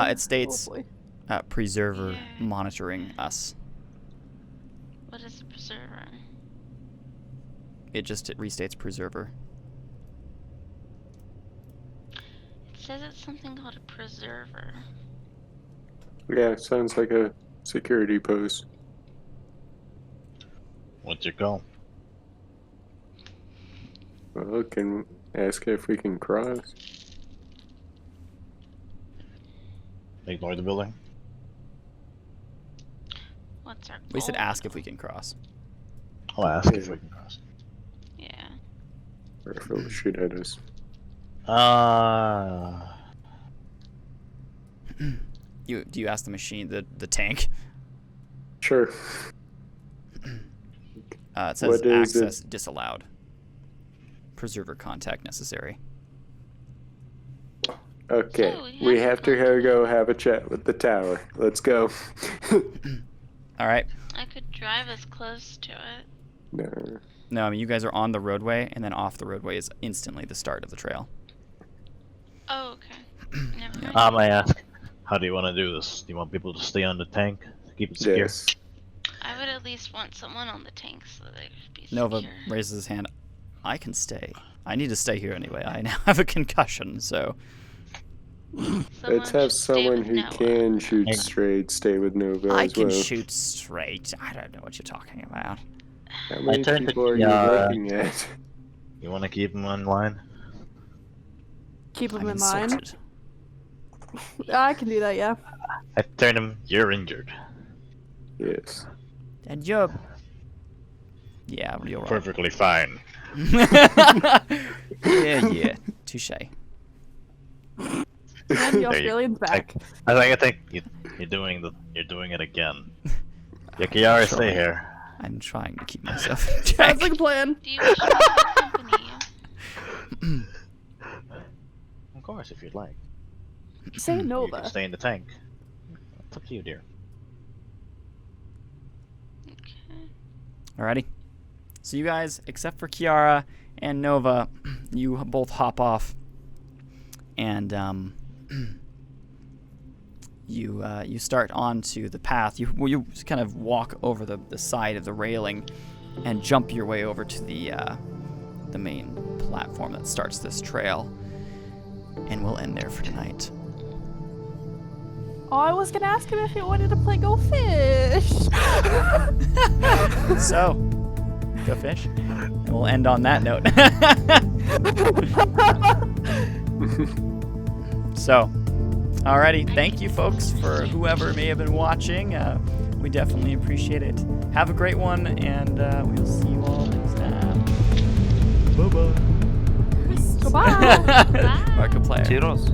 It states Oh boy. preserver Yeah. monitoring us. What is a preserver? It restates preserver. It says it's something called a preserver. Yeah, sounds like a security post. What's your call? Well, can ask if we can cross. Ignore the building. What's our We said goal? ask if we can cross. I'll ask if we can cross. Yeah. Or if it'll shoot at us. Do you ask the machine, the tank? Sure. It says What is it? access disallowed. Preserver contact necessary. Okay, So, we yeah. have to go have a chat with the tower. Let's go. All right. I could drive us close to it. No. No, I mean you guys are on the roadway, and then off the roadway is instantly the start of the trail. Oh, okay. Never mind. I ask, how do you want to do this? Do you want people to stay on the tank to keep it secure? Yes. I would at least want someone on the tank so they could be Nova secure. raises his hand. I can stay. I need to stay here anyway. I now have a concussion, so. Let's have should stay someone with who Noah. can shoot Hey. straight stay with Nova I as can well. shoot straight. I don't know what you're talking about. How many turned to people are you Kiara. looking at? You want to keep them in line? Keep them I'm in mind. insulted. I can do that, yeah. I turned him. You're injured. Yes. And you're. Yeah, you're right. Perfectly fine. yeah. Touche. And the There you- Australian's back. I think you're doing it again. Yeah, Kiara, Sure. stay here. I'm trying to keep myself in check. Sounds like a plan. Do you wish me to accompany you? Of course, if you'd like. Say You can Nova. stay in the tank. It's up to you, dear. Okay. Alrighty. So you guys, except for Kiara and Nova, you both hop off, and you start onto the path. You kind of walk over the side of the railing, and jump your way over to the main platform that starts this trail, and we'll end there for tonight. Oh, I was gonna ask him if he wanted to play Go Fish. So, go fish, and we'll end on that note. So, alrighty, thank you folks for whoever may have been watching. We definitely appreciate it. Have a great one, and we'll see you all next time. Bye-bye. Goodbye. Bye. Markiplier. Toodles.